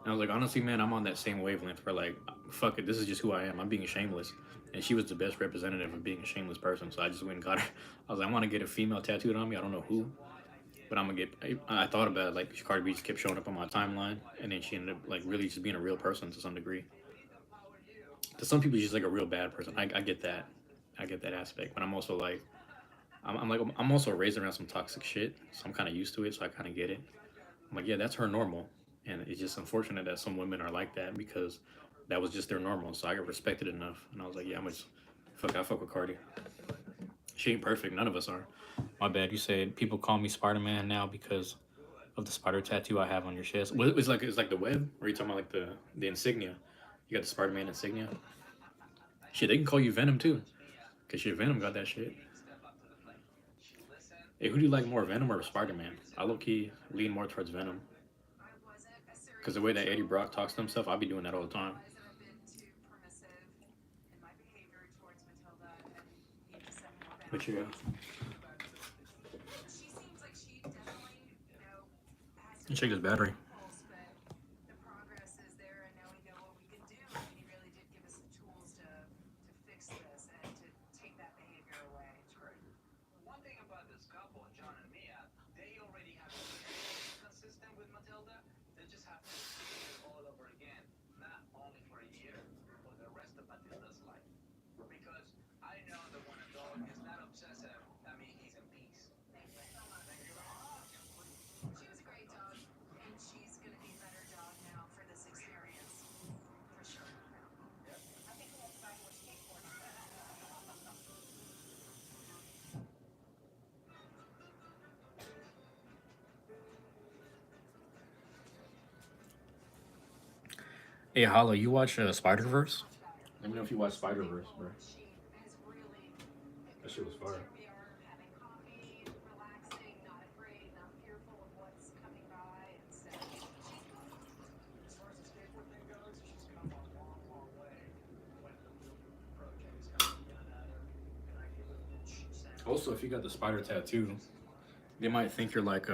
And I was like, honestly, man, I'm on that same wavelength where like, fuck it, this is just who I am. I'm being shameless, and she was the best representative of being a shameless person. So I just went and got her. I was like, I want to get a female tattooed on me. I don't know who, but I'm gonna get. I thought about it, like Cardi B just kept showing up on my timeline, and then she ended up like really just being a real person to some degree. To some people, she's just like a real bad person. I get that. I get that aspect, but I'm also like, I'm also raised around some toxic shit, so I'm kind of used to it. So I kind of get it. I'm like, yeah, that's her normal, and it's just unfortunate that some women are like that because that was just their normal. So I got respected enough, and I was like, yeah, I'm just fuck. I fuck with Cardi. She ain't perfect. None of us are. My bad. You said people call me Spider Man now because of the spider tattoo I have on your chest. Well, it's like the web. Or are you talking about like the insignia? You got the Spider Man insignia. Shit, they can call you Venom too, cause shit, Venom got that shit. Hey, who do you like more, Venom or Spider Man? I low key lean more towards Venom, cause the way that Eddie Brock talks to himself, I'll be doing that all the time. But yeah, you check his battery. Hey, Hollow, you watch Spider Verse? Let me know if you watch Spider Verse, bro. That shit was fire. Also, if you got the spider tattoo, they might think you're like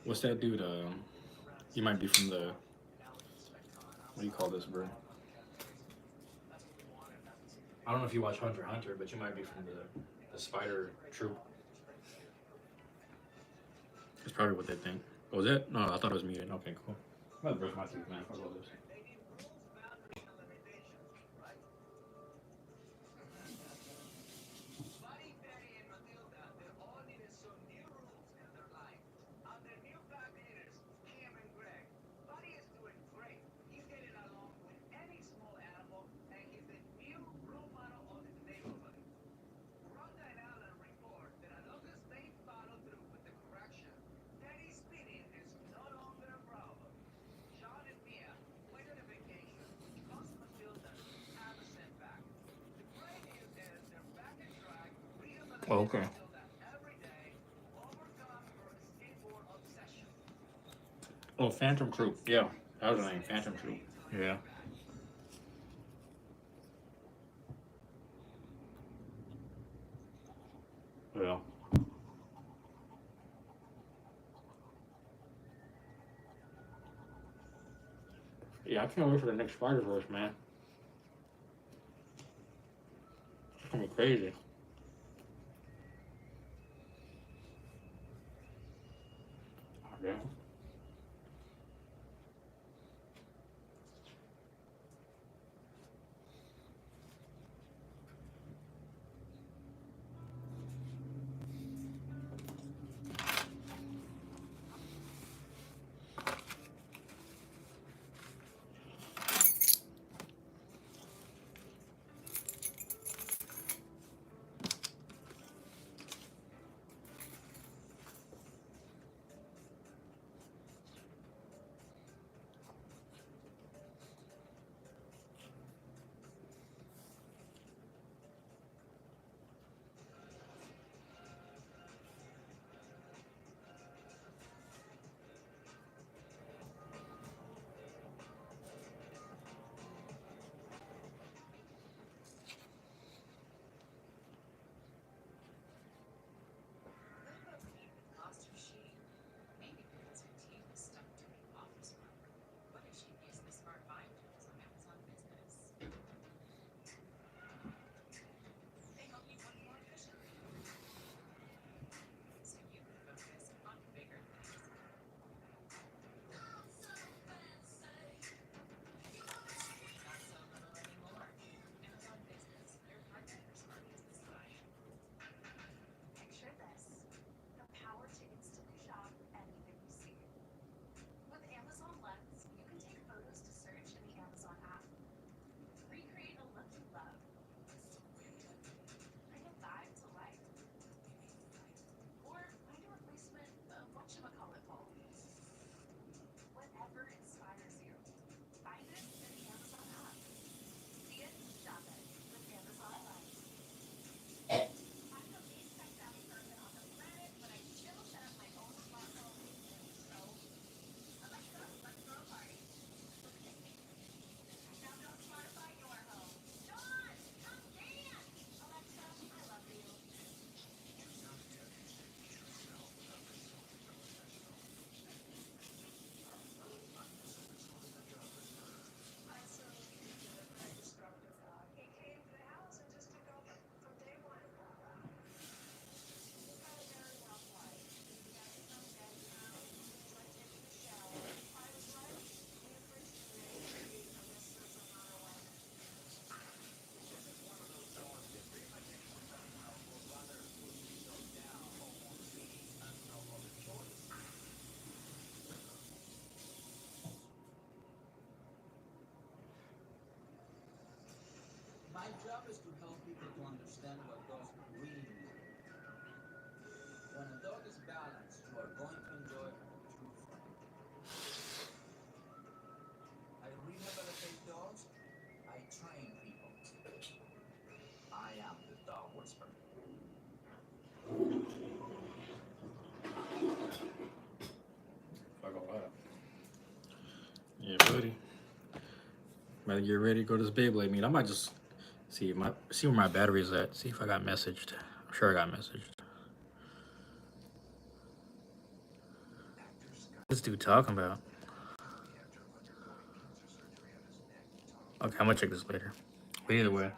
what's that dude? You might be from the what do you call this, bro? I don't know if you watch Hunter x Hunter, but you might be from the spider troop. That's probably what they think. Oh, was that? No, I thought it was muted. Okay, cool. I'm about to brush my teeth, man. Fuck all this. Oh, okay. Oh, Phantom Troop. Yeah, that was the name. Phantom Troop. Yeah. Yeah. Yeah, I can't wait for the next Spider Verse, man. It's gonna be crazy. Yeah. My job is to help people to understand what dogs really need. When a dog is balanced, you are going to enjoy a true friend. I rehabilitate dogs. I train people. I am the dog whisperer. Fuck all that. Yeah, buddy. Better get ready to go to this Beyblade meet. I might just see where my battery is at. See if I got messaged. Sure, I got messaged. What's this dude talking about? Okay, I'm gonna check this later. But either way.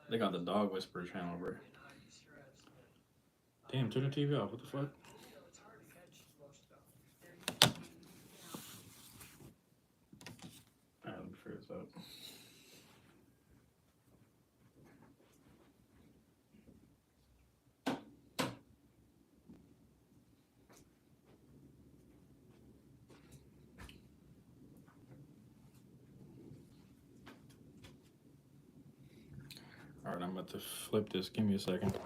They got the dog whisperer channel, bro. Damn, turn the TV off. What the fuck? Alright, let me figure this out. Alright, I'm about to flip this. Give me a second.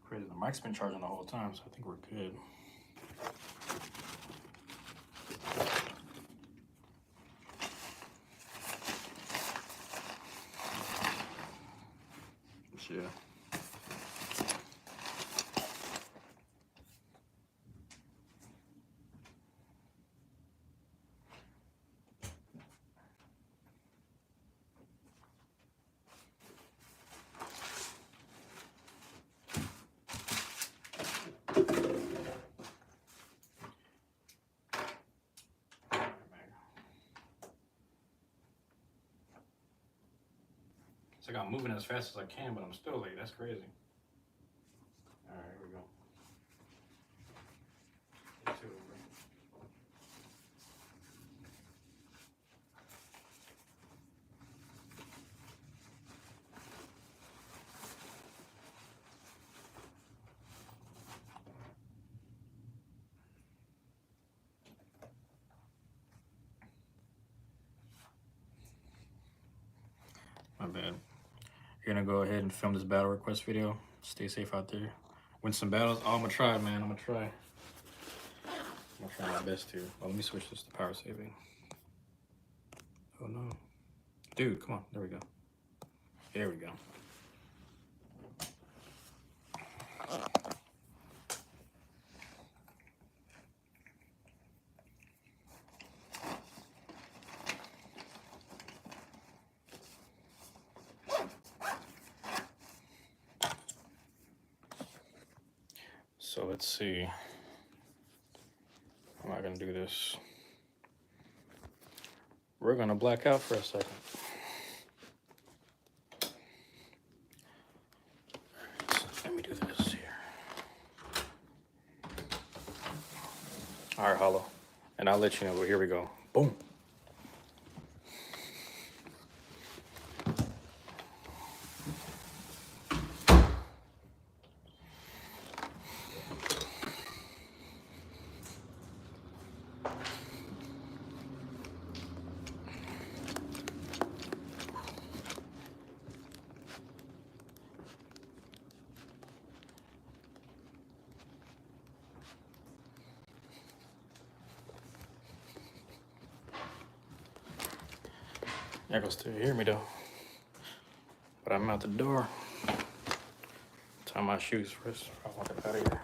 Crazy. The mic's been charging the whole time, so I think we're good. Yeah. It's like I'm moving as fast as I can, but I'm still late. That's crazy. Alright, here we go. My bad. You're gonna go ahead and film this battle request video. Stay safe out there. Win some battles. Oh, I'm gonna try, man. I'm gonna try. I'm gonna try my best to. Oh, let me switch this to power saving. Oh no. Dude, come on. There we go. There we go. So let's see. How am I gonna do this? We're gonna black out for a second. Let me do this here. All right, Hollow. And I'll let you know, but here we go. Boom. Y'all can still hear me though. But I'm out the door. Tie my shoes first. I want to get out of here.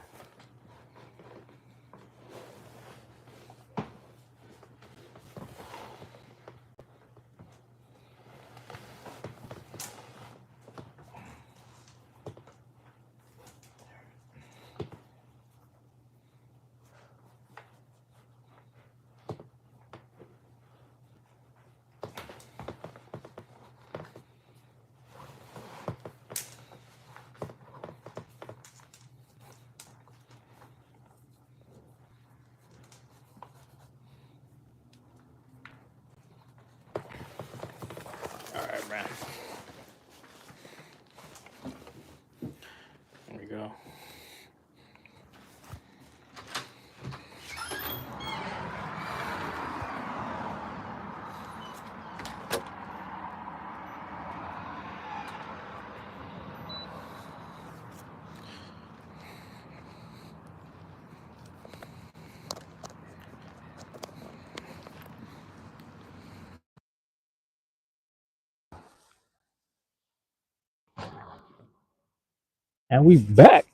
And we back.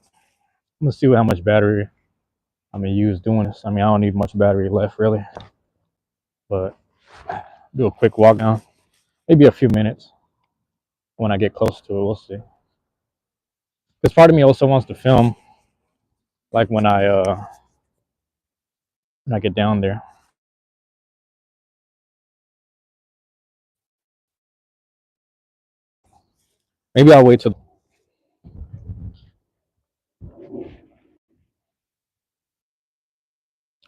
Let's see how much battery I'm gonna use doing this. I mean, I don't need much battery left really, but do a quick walk down, maybe a few minutes when I get close to it. We'll see. Because part of me also wants to film, like when I get down there. Maybe I'll wait till.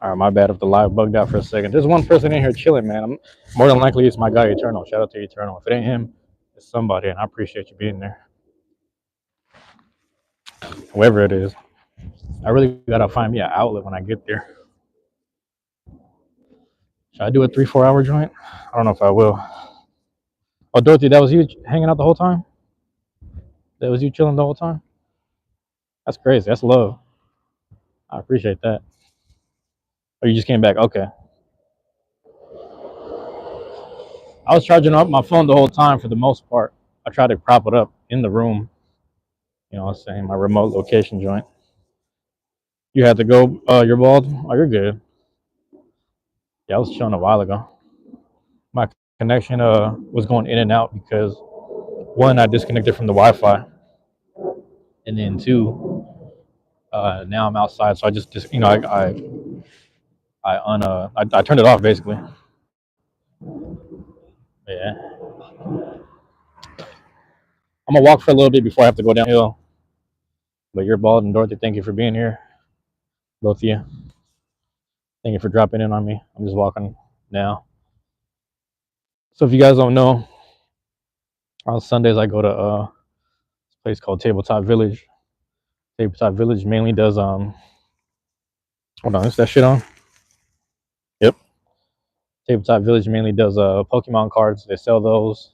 All right, my bad if the live bugged out for a second. There's one person in here chilling, man. More than likely it's my guy Eternal. Shout out to Eternal. If it ain't him, it's somebody, and I appreciate you being there, whoever it is. I really gotta find me an outlet when I get there. Should I do a 3-4 hour joint? I don't know if I will. Oh, Dorothy, that was you hanging out the whole time? That was you chilling the whole time? That's crazy. That's love. I appreciate that. Oh, you just came back? Okay. I was charging up my phone the whole time for the most part. I tried to prop it up in the room. You know what I'm saying? My remote location joint. You had to go. You're bald? Oh, you're good. Yeah, I was chilling a while ago. My connection was going in and out because one, I disconnected from the Wi-Fi, and then two, now I'm outside, so I just I turned it off basically. Yeah, I'm gonna walk for a little bit before I have to go downhill. But you're bald and Dorothy, thank you for being here, both of you. Thank you for dropping in on me. I'm just walking now. So if you guys don't know, on Sundays I go to this place called Tabletop Village. Tabletop Village mainly does hold on, is that shit on? Yep. Tabletop Village mainly does Pokemon cards. They sell those.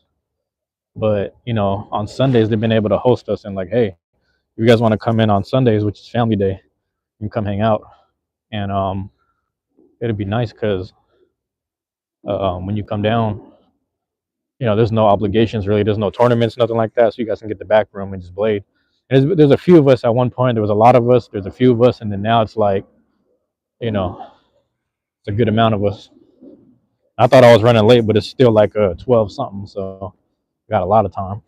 But on Sundays they've been able to host us and like, hey, if you guys want to come in on Sundays, which is family day, you can come hang out. And it'd be nice because when you come down, there's no obligations really. There's no tournaments, nothing like that. So you guys can get the back room and just blade. And there's a few of us at one point. There was a lot of us. There's a few of us, and then now it's like, you know, it's a good amount of us. I thought I was running late, but it's still like 12 something. So I got a lot of time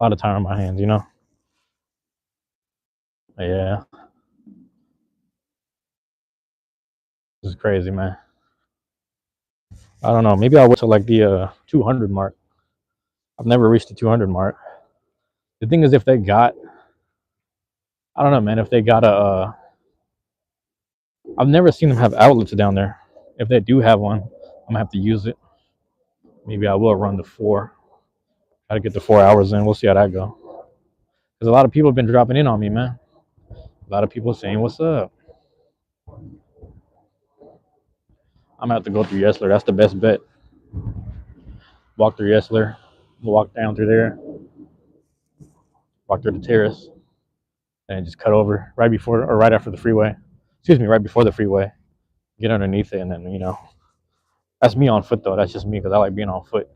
on my hands. Yeah, this is crazy, man. I don't know. Maybe I'll wait till like the 200 mark. I've never reached the 200 mark. The thing is, if they got, I don't know, man. If they got I've never seen them have outlets down there. If they do have one, I'm gonna have to use it. Maybe I will run the 4. Try to get the 4 hours in. We'll see how that go. Because a lot of people have been dropping in on me, man. A lot of people saying, "What's up?" I'm gonna have to go through Yesler. That's the best bet. Walk through Yesler. Walk down through there. Walk through the terrace, and just cut over right before or right after the freeway. Excuse me, right before the freeway. Get underneath it, and then that's me on foot though. That's just me because I like being on foot.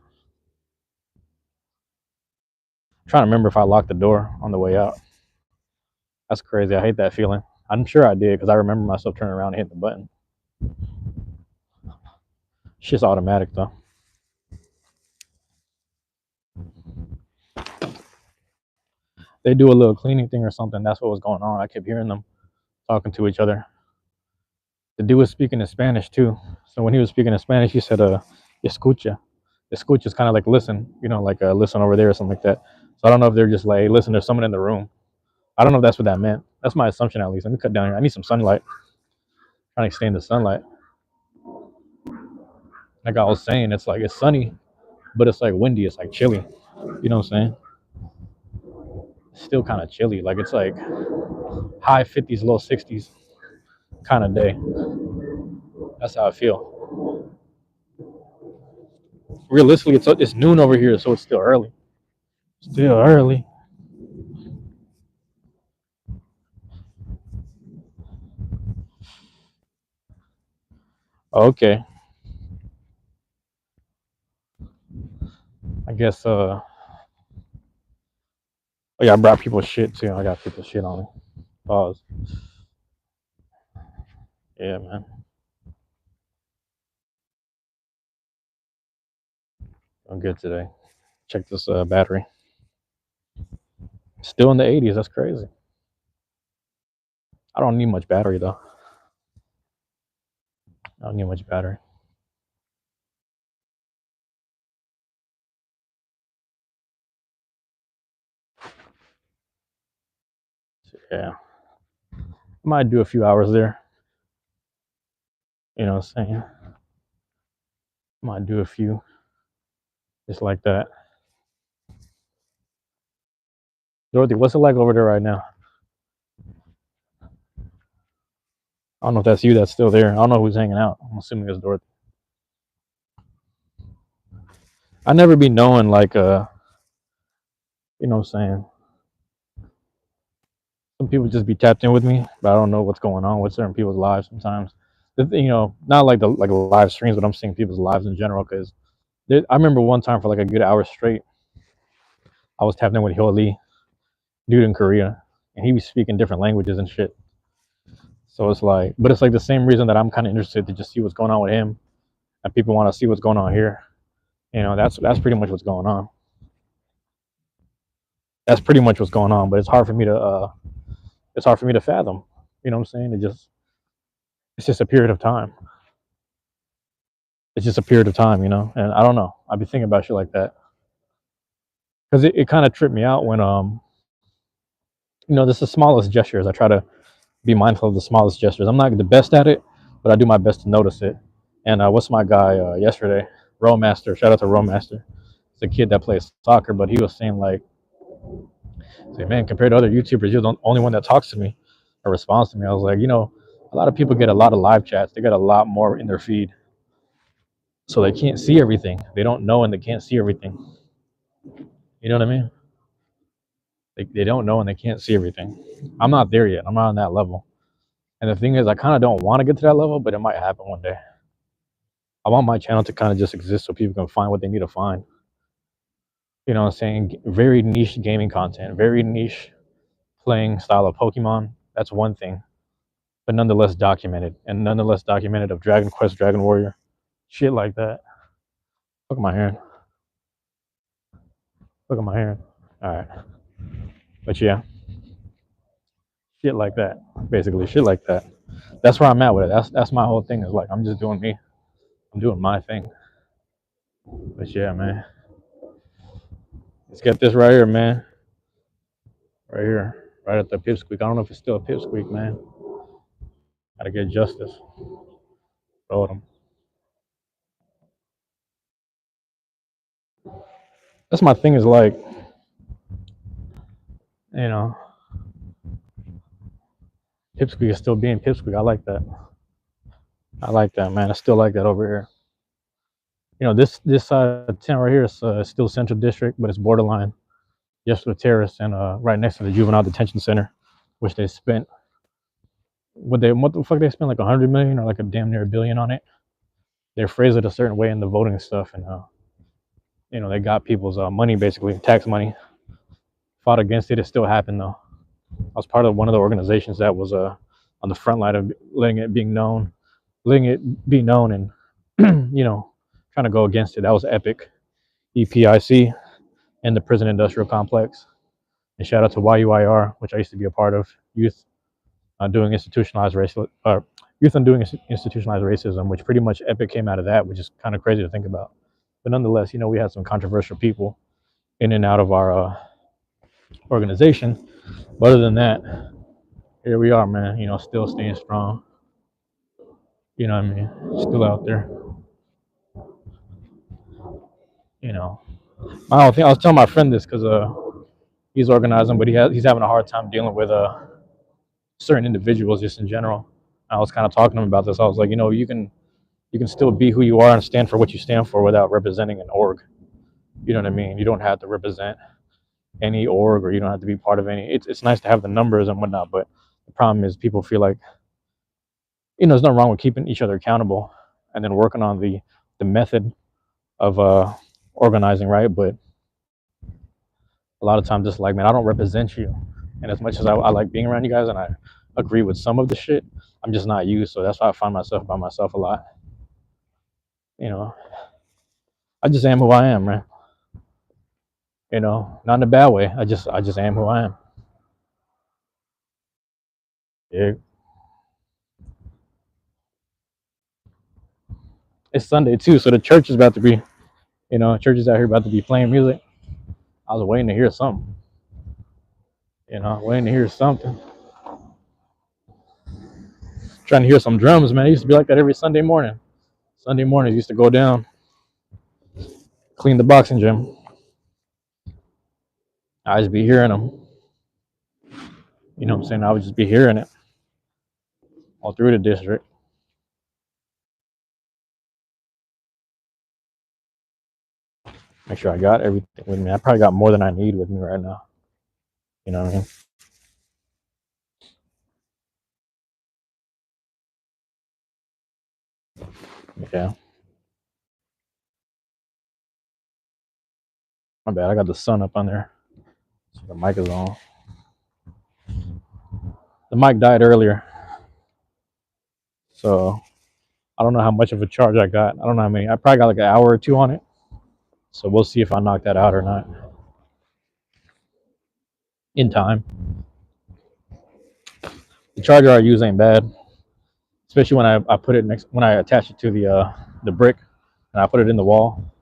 I'm trying to remember if I locked the door on the way out. That's crazy. I hate that feeling. I'm sure I did because I remember myself turning around and hitting the button. Shit's automatic though. They do a little cleaning thing or something. That's what was going on. I kept hearing them talking to each other. The dude was speaking in Spanish too. So when he was speaking in Spanish, he said, escucha. Escucha is kind of like listen, like listen over there or something like that. So I don't know if they're just like, hey, listen, there's someone in the room. I don't know if that's what that meant. That's my assumption at least. Let me cut down here. I need some sunlight. I'm trying to stay in the sunlight. Like I was saying, it's like it's sunny, but it's like windy. It's like chilly. You know what I'm saying? It's still kind of chilly. Like it's like high 50s, low 60s kind of day. That's how I feel. Realistically, it's noon over here, so it's still early. Still early. Okay. I guess Oh yeah, I brought people shit too. I got people shit on me. Pause. Yeah, man. I'm good today. Check this battery. Still in the 80s. That's crazy. I don't need much battery though. I don't need much battery. So, yeah, I might do a few hours there. You know what I'm saying? Might do a few just like that. Dorothy, what's it like over there right now? I don't know if that's you that's still there. I don't know who's hanging out. I'm assuming it's Dorothy. I never be knowing like you know what I'm saying. Some people just be tapped in with me, but I don't know what's going on with certain people's lives sometimes. You know, not like the like live streams, but I'm seeing people's lives in general. Because I remember one time for like a good hour straight, I was tapped in with Hyo Lee, dude in Korea, and he was speaking different languages and shit. So it's like, but it's like the same reason that I'm kind of interested to just see what's going on with him, and people want to see what's going on here. You know, that's pretty much what's going on. That's pretty much what's going on. But it's hard for me to fathom. You know what I'm saying? It's just a period of time. It's just a period of time, you know. And I don't know. I've been thinking about shit like that because it kind of tripped me out when you know, this is the smallest gestures. I try to be mindful of the smallest gestures. I'm not the best at it, but I do my best to notice it. And what's my guy yesterday? Rowmaster. Shout out to Rowmaster. It's a kid that plays soccer, but he was saying like, say, man, compared to other YouTubers, you're the only one that talks to me or responds to me. I was like, you know, a lot of people get a lot of live chats. They get a lot more in their feed, so they can't see everything. They don't know and they can't see everything. You know what I mean? They don't know and they can't see everything. I'm not there yet. I'm not on that level. And the thing is, I kind of don't want to get to that level, but it might happen one day. I want my channel to kind of just exist so people can find what they need to find. You know what I'm saying? Very niche gaming content, very niche playing style of Pokemon. That's one thing, but nonetheless documented and nonetheless documented of Dragon Quest, Dragon Warrior, shit like that. Look at my hair. Look at my hair. All right, but yeah, shit like that. Basically, shit like that. That's where I'm at with it. That's my whole thing. Is like I'm just doing me. I'm doing my thing. But yeah, man. Let's get this right here, man. Right here, right at the pipsqueak. I don't know if it's still a pipsqueak, man. Gotta get justice. Roll them. That's my thing. Is like, you know, pipsqueak is still being pipsqueak. I like that. I like that, man. I still like that over here. You know, this side of town right here is still Central District, but it's borderline just with Terrace and right next to the Juvenile Detention Center, which they spent what the fuck they spent like 100 million or like a damn near a billion on it. They phrased it a certain way in the voting stuff, and you know, they got people's money, basically tax money. Fought against it. It still happened though. I was part of one of the organizations that was on the front line of letting it be known, and you know, trying to go against it. That was epic. EPIC and the prison industrial complex. And shout out to YUIR, which I used to be a part of. Youth doing institutionalized racism. Youth undoing institutionalized racism, which pretty much epic came out of that, which is kind of crazy to think about. But nonetheless, you know, we had some controversial people in and out of our organization. But other than that, here we are, man. You know, still staying strong. You know what I mean? Still out there. You know, I don't think I was telling my friend this because he's organizing, but he's having a hard time dealing with certain individuals just in general. I was kind of talking to him about this. I was like, you know, you can still be who you are and stand for what you stand for without representing an org. You know what I mean? You don't have to represent any org or you don't have to be part of any. It's nice to have the numbers and whatnot, but the problem is people feel like, you know, there's nothing wrong with keeping each other accountable and then working on the method of organizing, right? But A lot of times, it's like, man, I don't represent you. And as much as I like being around you guys and I agree with some of the shit, I'm just not you. So that's why I find myself by myself a lot. You know, I just am who I am, man. You know, not in a bad way. I just am who I am. Yeah. It's Sunday too, so the church is about to be, church is out here about to be playing music. I was waiting to hear something. Waiting to hear something. Trying to hear some drums, man. It used to be like that every Sunday morning. Sunday mornings used to go down, clean the boxing gym. I just be hearing them. You know what I'm saying? I would just be hearing it all through the district. Make sure I got everything with me. I probably got more than I need with me right now. You know what I mean? Yeah. My bad. I got the sun up on there. So the mic is on. The mic died earlier. So I don't know how much of a charge I got. I don't know how many. I probably got like an hour or two on it. So we'll see if I knock that out or not in time. The charger I use ain't bad, especially when I put it next when I attach it to the brick and I put it in the wall.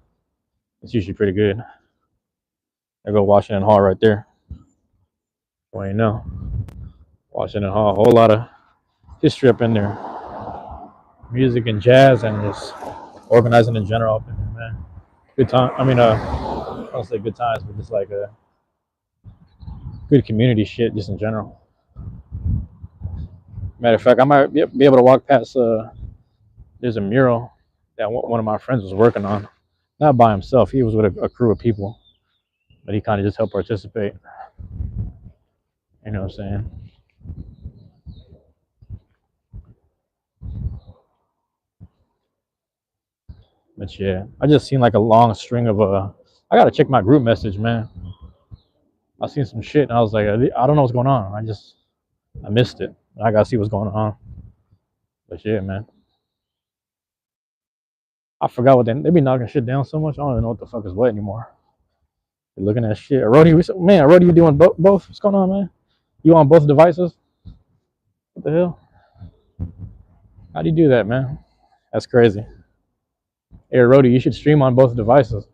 It's usually pretty good. I go Washington Hall right there. Well, you know, Washington Hall, a whole lot of history up in there, music and jazz and just organizing in general up in there, man. Good time. I mean, I don't say good times, but just like a good community shit, just in general. Matter of fact, I might be able to walk past. There's a mural that one of my friends was working on, not by himself. He was with a crew of people, but he kind of just helped participate. You know what I'm saying? But yeah, I just seen like a long string of I gotta check my group message, man. I seen some shit and I was like, I don't know what's going on. I missed it. I gotta see what's going on. But yeah, man, I forgot what they be knocking shit down so much. I don't even know what the fuck is what anymore. You're looking at shit. Rody, man, Rody, you doing both? What's going on, man? You on both devices? What the hell? How do you do that, man? That's crazy. Hey, Rody, you should stream on both devices.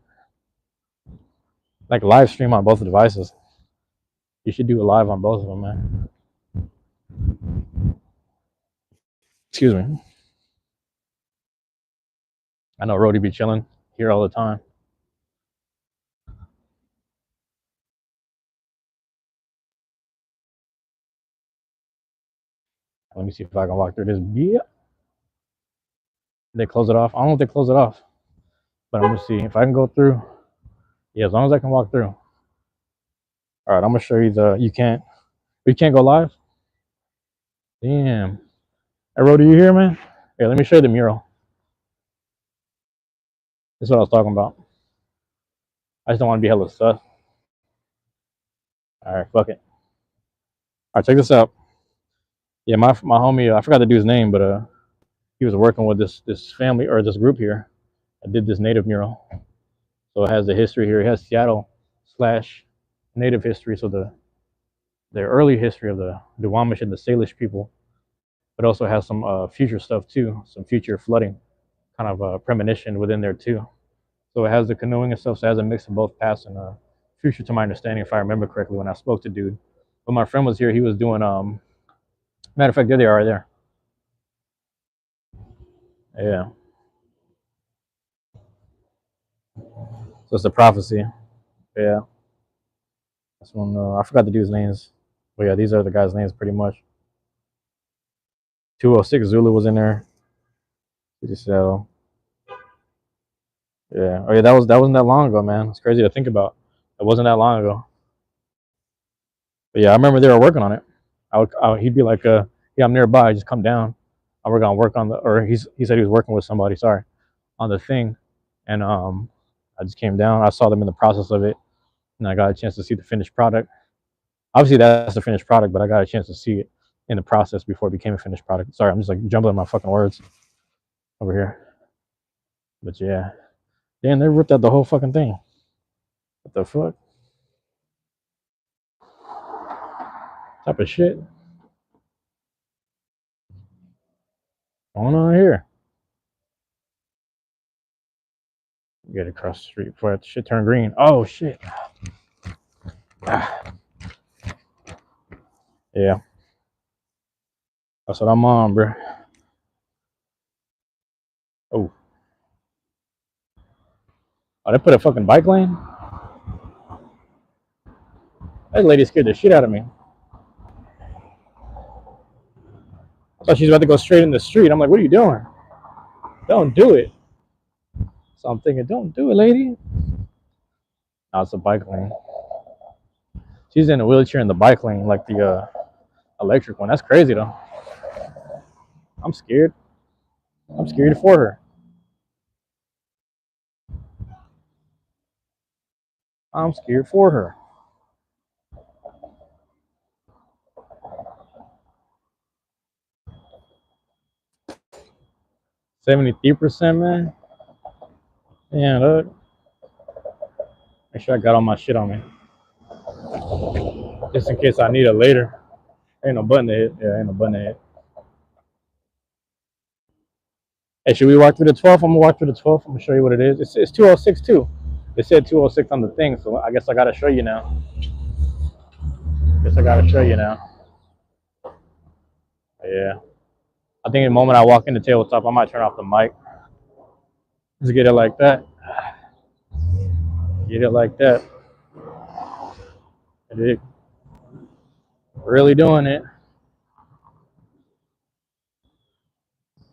Like live stream on both devices. You should do a live on both of them, man. Excuse me. I know Rody be chilling here all the time. Let me see if I can walk through this. Yeah. They close it off. I don't know if they close it off, but I'm gonna see if I can go through. Yeah, as long as I can walk through. All right, I'm gonna show you You can't. You can't go live. Damn. Hey, Rody, you here, man? Here, let me show you the mural. This is what I was talking about. I just don't want to be hella sus. All right, fuck it. All right, check this out. Yeah, my homie, I forgot to do his name, but he was working with this family or this group here. I did this native mural, so it has the history here. It has Seattle slash native history, so the early history of the Duwamish and the Salish people, but also has some future stuff too, some future flooding kind of premonition within there too. So it has the canoeing and stuff. So it has a mix of both past and future, to my understanding, if I remember correctly when I spoke to dude. But my friend was here. He was doing. Matter of fact, there they are, right there. Yeah. So it's the prophecy. Yeah. That's one. I forgot the dude's names. But yeah, these are the guys' names pretty much. 206 Zulu was in there. So yeah. Oh yeah, that wasn't that long ago, man. It's crazy to think about. It wasn't that long ago. But yeah, I remember they were working on it. He'd be like, yeah, I'm nearby. Just come down. We're gonna work on he said he was working with somebody. Sorry, on the thing, and I just came down. I saw them in the process of it. and I got a chance to see the finished product. Obviously, that's the finished product, but I got a chance to see it in the process before it became a finished product. Sorry, I'm just like jumbling my fucking words over here. But yeah, damn, they ripped out the whole fucking thing. What the fuck? Type of shit going on here? Get across the street before that shit turn green. Oh shit. Yeah, that's what I'm on, bro. Oh, oh, they put a fucking bike lane. That lady scared the shit out of me. I thought she was about to go straight in the street. I'm like, what are you doing? Don't do it. So I'm thinking, don't do it, lady. No, it's a bike lane. She's in a wheelchair in the bike lane, like the electric one. That's crazy though. I'm scared. I'm scared for her. I'm scared for her. 73%, man. Yeah, look. Make sure I got all my shit on me, just in case I need it later. Ain't no button to hit. Yeah, ain't no button to hit. Hey, should we walk through the 12th? I'm gonna walk through the 12th. I'm gonna show you what it is. It's 206 too. It said 206 on the thing, so I guess I gotta show you now. Guess I gotta show you now. Yeah. I think the moment I walk in the tabletop, I might turn off the mic. Just get it like that. Get it like that. Really doing it.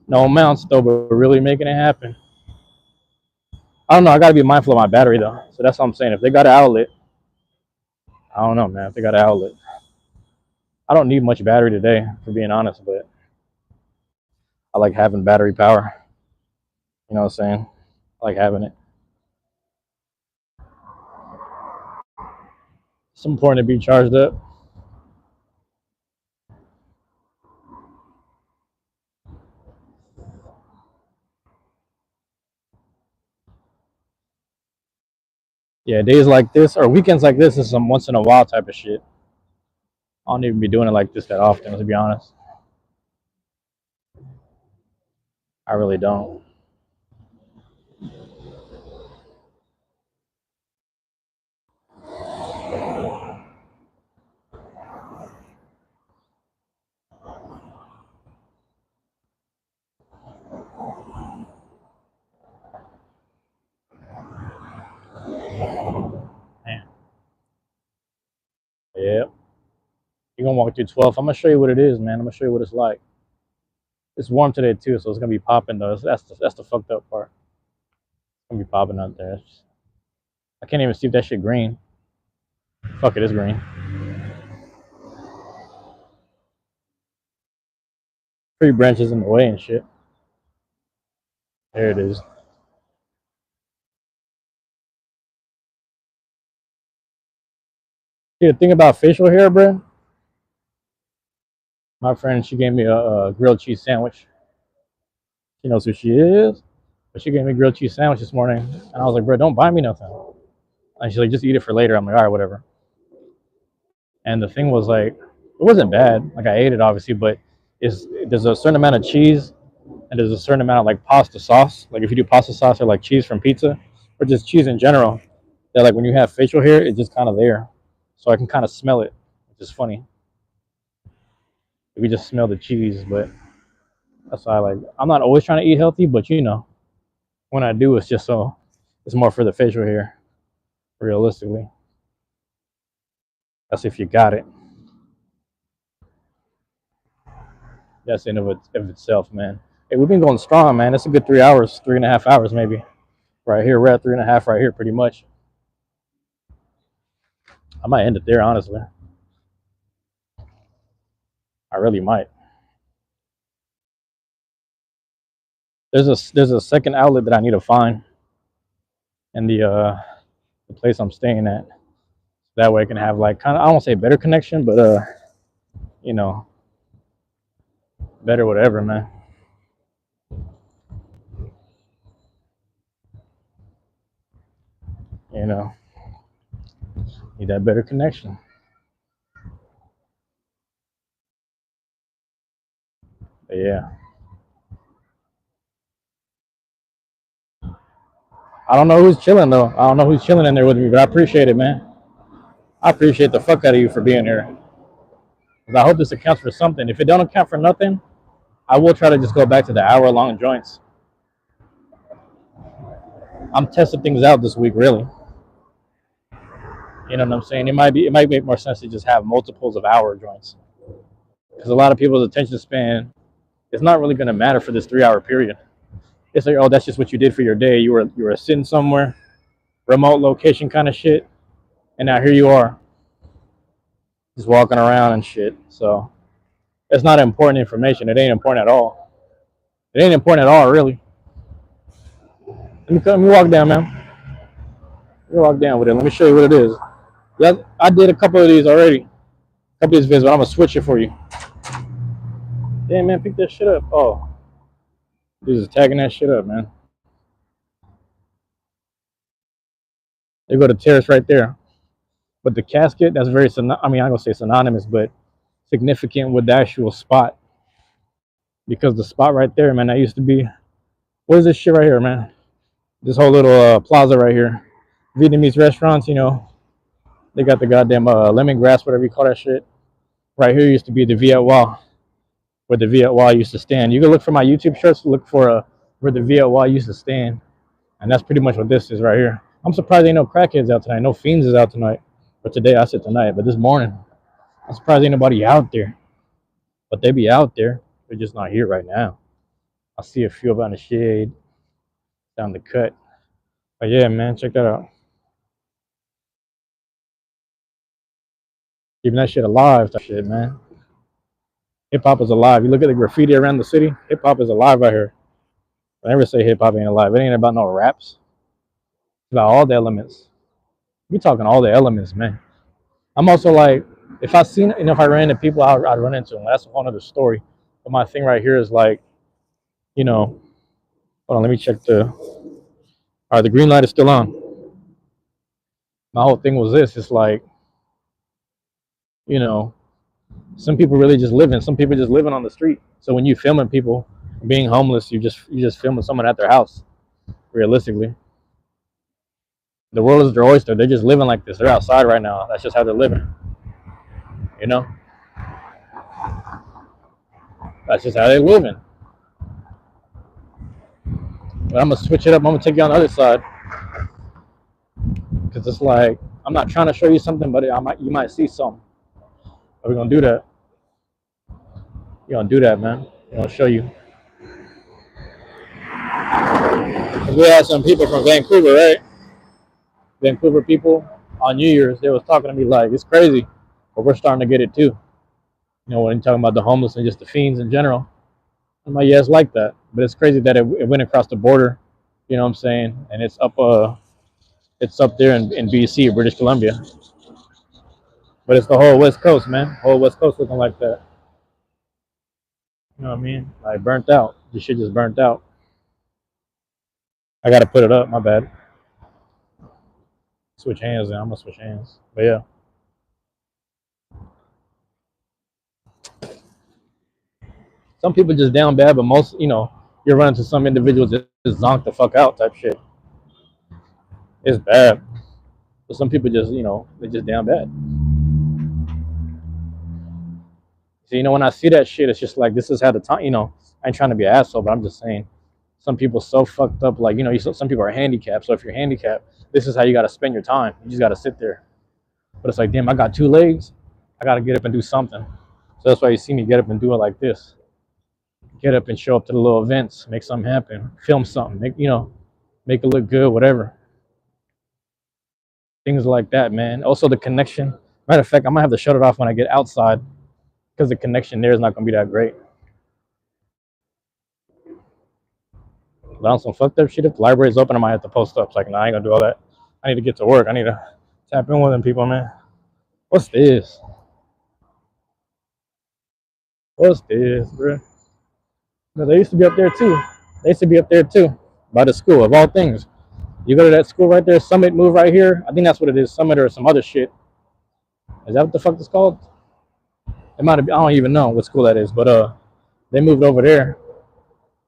No amounts though, but really making it happen. I don't know. I gotta be mindful of my battery though. So that's what I'm saying. If they got an outlet, I don't know, man. If they got an outlet, I don't need much battery today, for being honest. But I like having battery power. You know what I'm saying? I like having it. It's important to be charged up. Yeah, days like this or weekends like this is some once in a while type of shit. I don't even be doing it like this that often, to be honest. I really don't. Man. Yeah. You're gonna walk through 12. I'm gonna show you what it is, man. I'm gonna show you what it's like. It's warm today too, so it's gonna be popping though. That's the fucked up part. It's gonna be popping out there. I can't even see if that shit green. Fuck it, it's green. Tree branches in the way and shit. There it is. See, the thing about facial hair, bro. My friend, she gave me a grilled cheese sandwich. She knows who she is, but she gave me a grilled cheese sandwich this morning, and I was like, bro, don't buy me nothing. And she's like, just eat it for later. I'm like, all right, whatever. And the thing was like, it wasn't bad. Like I ate it obviously, but there's a certain amount of cheese and there's a certain amount of like pasta sauce. Like if you do pasta sauce or like cheese from pizza or just cheese in general, that like when you have facial hair, it's just kind of there. So I can kind of smell it, which is funny. We just smell the cheese, but that's why I like. I'm not always trying to eat healthy, but when I do, it's just so it's more for the facial hair. Realistically, that's if you got it. That's in of itself, man. Hey, we've been going strong, man. It's a good 3 hours, 3.5 hours, maybe. Right here, we're at 3.5 right here, pretty much. I might end it there, honestly. I really might. There's a second outlet that I need to find in the place I'm staying at. That way I can have like kind of, I won't say better connection, but you know, better whatever, man. You know, need that better connection. But yeah, I don't know who's chilling though. I don't know who's chilling in there with me, but I appreciate it, man. I appreciate the fuck out of you for being here. 'Cause I hope this accounts for something. If it don't account for nothing, I will try to just go back to the hour-long joints. I'm testing things out this week, really. You know what I'm saying? It might make more sense to just have multiples of hour joints because a lot of people's attention span is not really going to matter for this 3 hour period. It's like, oh, that's just what you did for your day. You were sitting somewhere, remote location kind of shit, and now here you are, just walking around and shit. So it's not important information. It ain't important at all. It ain't important at all, really. Let me walk down, man. Let me walk down with it. Let me show you what it is. I did a couple of these already. A couple of these videos, but I'm gonna switch it for you. Damn, man, pick that shit up. Oh, dude's tagging that shit up, man. They go to terrace right there. But the casket, that's very, I mean, I'm gonna say synonymous, but significant with the actual spot. Because the spot right there, man, that used to be, what is this shit right here, man? This whole little plaza right here. Vietnamese restaurants, you know, they got the goddamn lemongrass, whatever you call that shit. Right here used to be the Viet Wall, where the Viet Wall used to stand. You can look for my YouTube shorts, look for where the Viet Wall used to stand. And that's pretty much what this is right here. I'm surprised ain't no crackheads out tonight. No fiends is out tonight. But today, I said tonight, but this morning, I'm surprised ain't nobody out there. But they be out there. They're just not here right now. I see a few up on the shade, down the cut. But yeah, man, check that out. Keeping that shit alive, type shit, man. Hip hop is alive. You look at the graffiti around the city, hip hop is alive out here. I never say hip hop ain't alive. It ain't about no raps. It's about all the elements. We talking all the elements, man. I'm also like, if I seen, if I ran into people, I'd run into them. That's a whole other story. But my thing right here is like, you know, hold on, let me check the. All right, the green light is still on. My whole thing was this. It's like, you know, some people really just living. Some people just living on the street. So when you filming people being homeless, you just filming someone at their house. Realistically, the world is their oyster. They're just living like this. They're outside right now. That's just how they're living. You know, that's just how they're living. But I'm gonna switch it up. I'm gonna take you on the other side because it's like I'm not trying to show you something, but you might see something. Are we gonna do that? You gonna do that, man? I'm gonna show you. We had some people from Vancouver, right? Vancouver people on New Year's, they was talking to me like it's crazy, but we're starting to get it too. You know, when you're talking about the homeless and just the fiends in general. I'm like, yeah, it's like that, but it's crazy that it went across the border. You know what I'm saying? And it's up there in BC, British Columbia. But it's the whole West Coast, man. Whole West Coast looking like that. You know what I mean? Like burnt out. This shit just burnt out. I gotta put it up. My bad. Switch hands. Then I'm gonna switch hands. But yeah, some people just down bad, but most, you know, you're running to some individuals that just zonk the fuck out type shit. It's bad. But some people just, you know, they just down bad. So you know, when I see that shit, it's just like this is how the time. You know, I ain't trying to be an asshole, but I'm just saying, some people so fucked up. Like, you know, some people are handicapped. So if you're handicapped, this is how you got to spend your time. You just got to sit there. But it's like, damn, I got two legs. I got to get up and do something. So that's why you see me get up and do it like this. Get up and show up to the little events, make something happen, film something, make it look good, whatever. Things like that, man. Also, the connection. Matter of fact, I might have to shut it off when I get outside because the connection there is not going to be that great. But on some fucked up shit, if the library's open, I might have to post up. It's like, nah, I ain't going to do all that. I need to get to work. I need to tap in with them people, man. What's this? What's this, bro? No, they used to be up there too. They used to be up there too, by the school of all things. You go to that school right there, Summit. Move right here. I think that's what it is, Summit or some other shit. Is that what the fuck it's called? It might have. I don't even know what school that is, but they moved over there.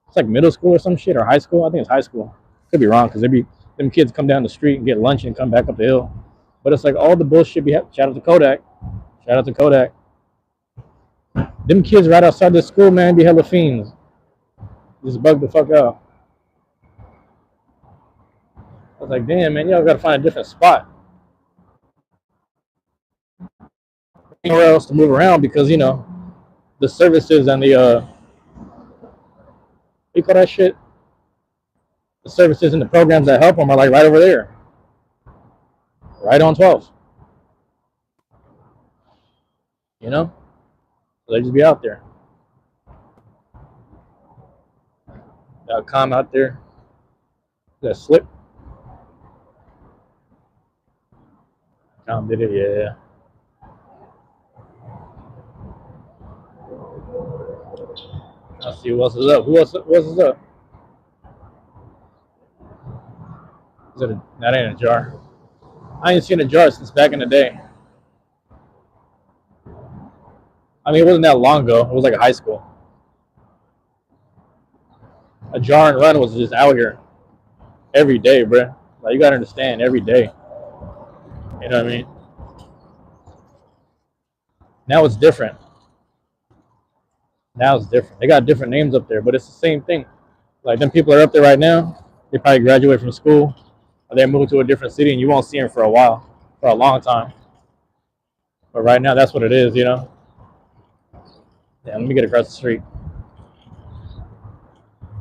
It's like middle school or some shit or high school. I think it's high school. Could be wrong because they be them kids come down the street and get lunch and come back up the hill. But it's like all the bullshit. Shout out to Kodak. Shout out to Kodak. Them kids right outside the school, man, be hella fiends. Just bug the fuck out. I was like, damn, man, y'all gotta find a different spot. Anywhere else to move around because the services and the what you call that shit? The services and the programs that help them are like right over there, right on 12. You know, so they just be out there. Got calm out there. That slip. Calm did it, yeah. Let's see what else is up. Who else? What else is up? That ain't a jar. I ain't seen a jar since back in the day. I mean, it wasn't that long ago. It was like a high school. A jar and run was just out here every day, bro. Like you gotta understand, every day. You know what I mean? Now it's different. Now it's different. They got different names up there, but it's the same thing. Like them people are up there right now. They probably graduate from school, or they're moving to a different city, and you won't see them for a while, for a long time. But right now, that's what it is, you know. Yeah, let me get across the street.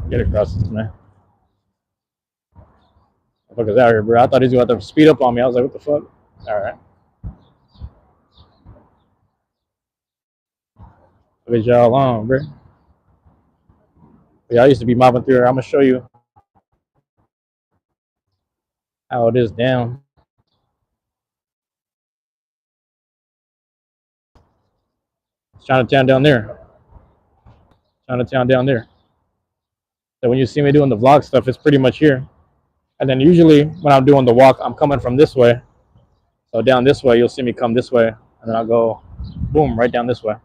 Get across this, man. The fuck is out here, bro? I thought he was about to speed up on me. I was like, what the fuck? All right. Look y'all on, bro. Yeah, I used to be mobbing through here. I'm gonna show you how it is down. Chinatown down there. Chinatown down there. So when you see me doing the vlog stuff, it's pretty much here. And then usually when I'm doing the walk, I'm coming from this way. So down this way, you'll see me come this way, and then I'll go, boom, right down this way.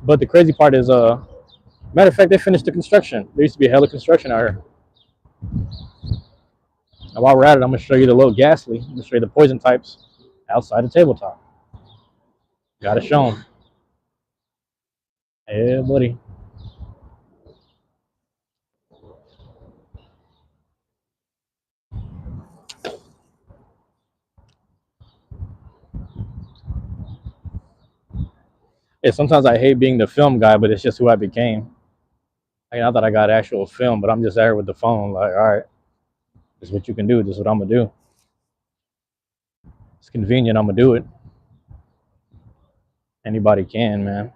But the crazy part is, matter of fact, they finished the construction. There used to be a hell of construction out here. And while we're at it, I'm gonna show you the little ghastly. I'm gonna show you the poison types outside the tabletop. Gotta show them. Yeah, buddy. Yeah, sometimes I hate being the film guy, but it's just who I became. Like, not that I got actual film, but I'm just there with the phone. Like, all right, this is what you can do. This is what I'm gonna do. It's convenient. I'm gonna do it. Anybody can, man.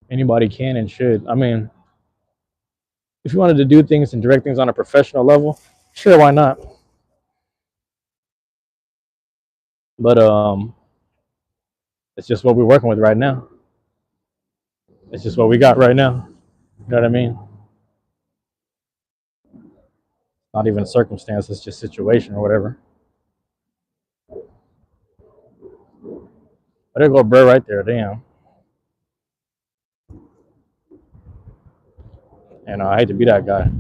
Anybody can and should. I mean, if you wanted to do things and direct things on a professional level, sure, why not? But it's just what we're working with right now. It's just what we got right now. You know what I mean? Not even circumstance, it's just situation or whatever. But there go bro right there, damn. And I hate to be that guy.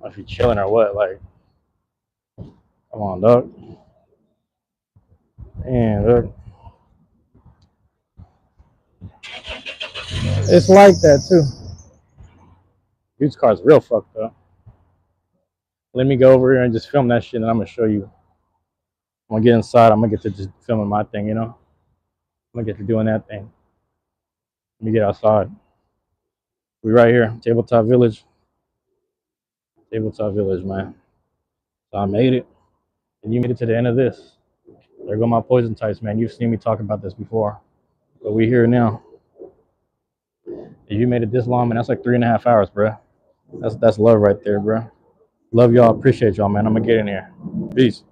If you chilling or what, like, come on, dog. And it's like that too. Dude's car's real fucked up. Let me go over here and just film that shit, and I'm gonna show you. I'm gonna get inside. I'm gonna get to just filming my thing, you know. I'm gonna get to doing that thing. Let me get outside. We right here, Tabletop Village. Tabletop Village, man. So I made it, and you made it to the end of this. There go my poison types, man. You've seen me talk about this before, but we here now. If you made it this long, man, that's like 3.5 hours, bro. That's love right there, bro. Love y'all. Appreciate y'all, man. I'm gonna get in here. Peace.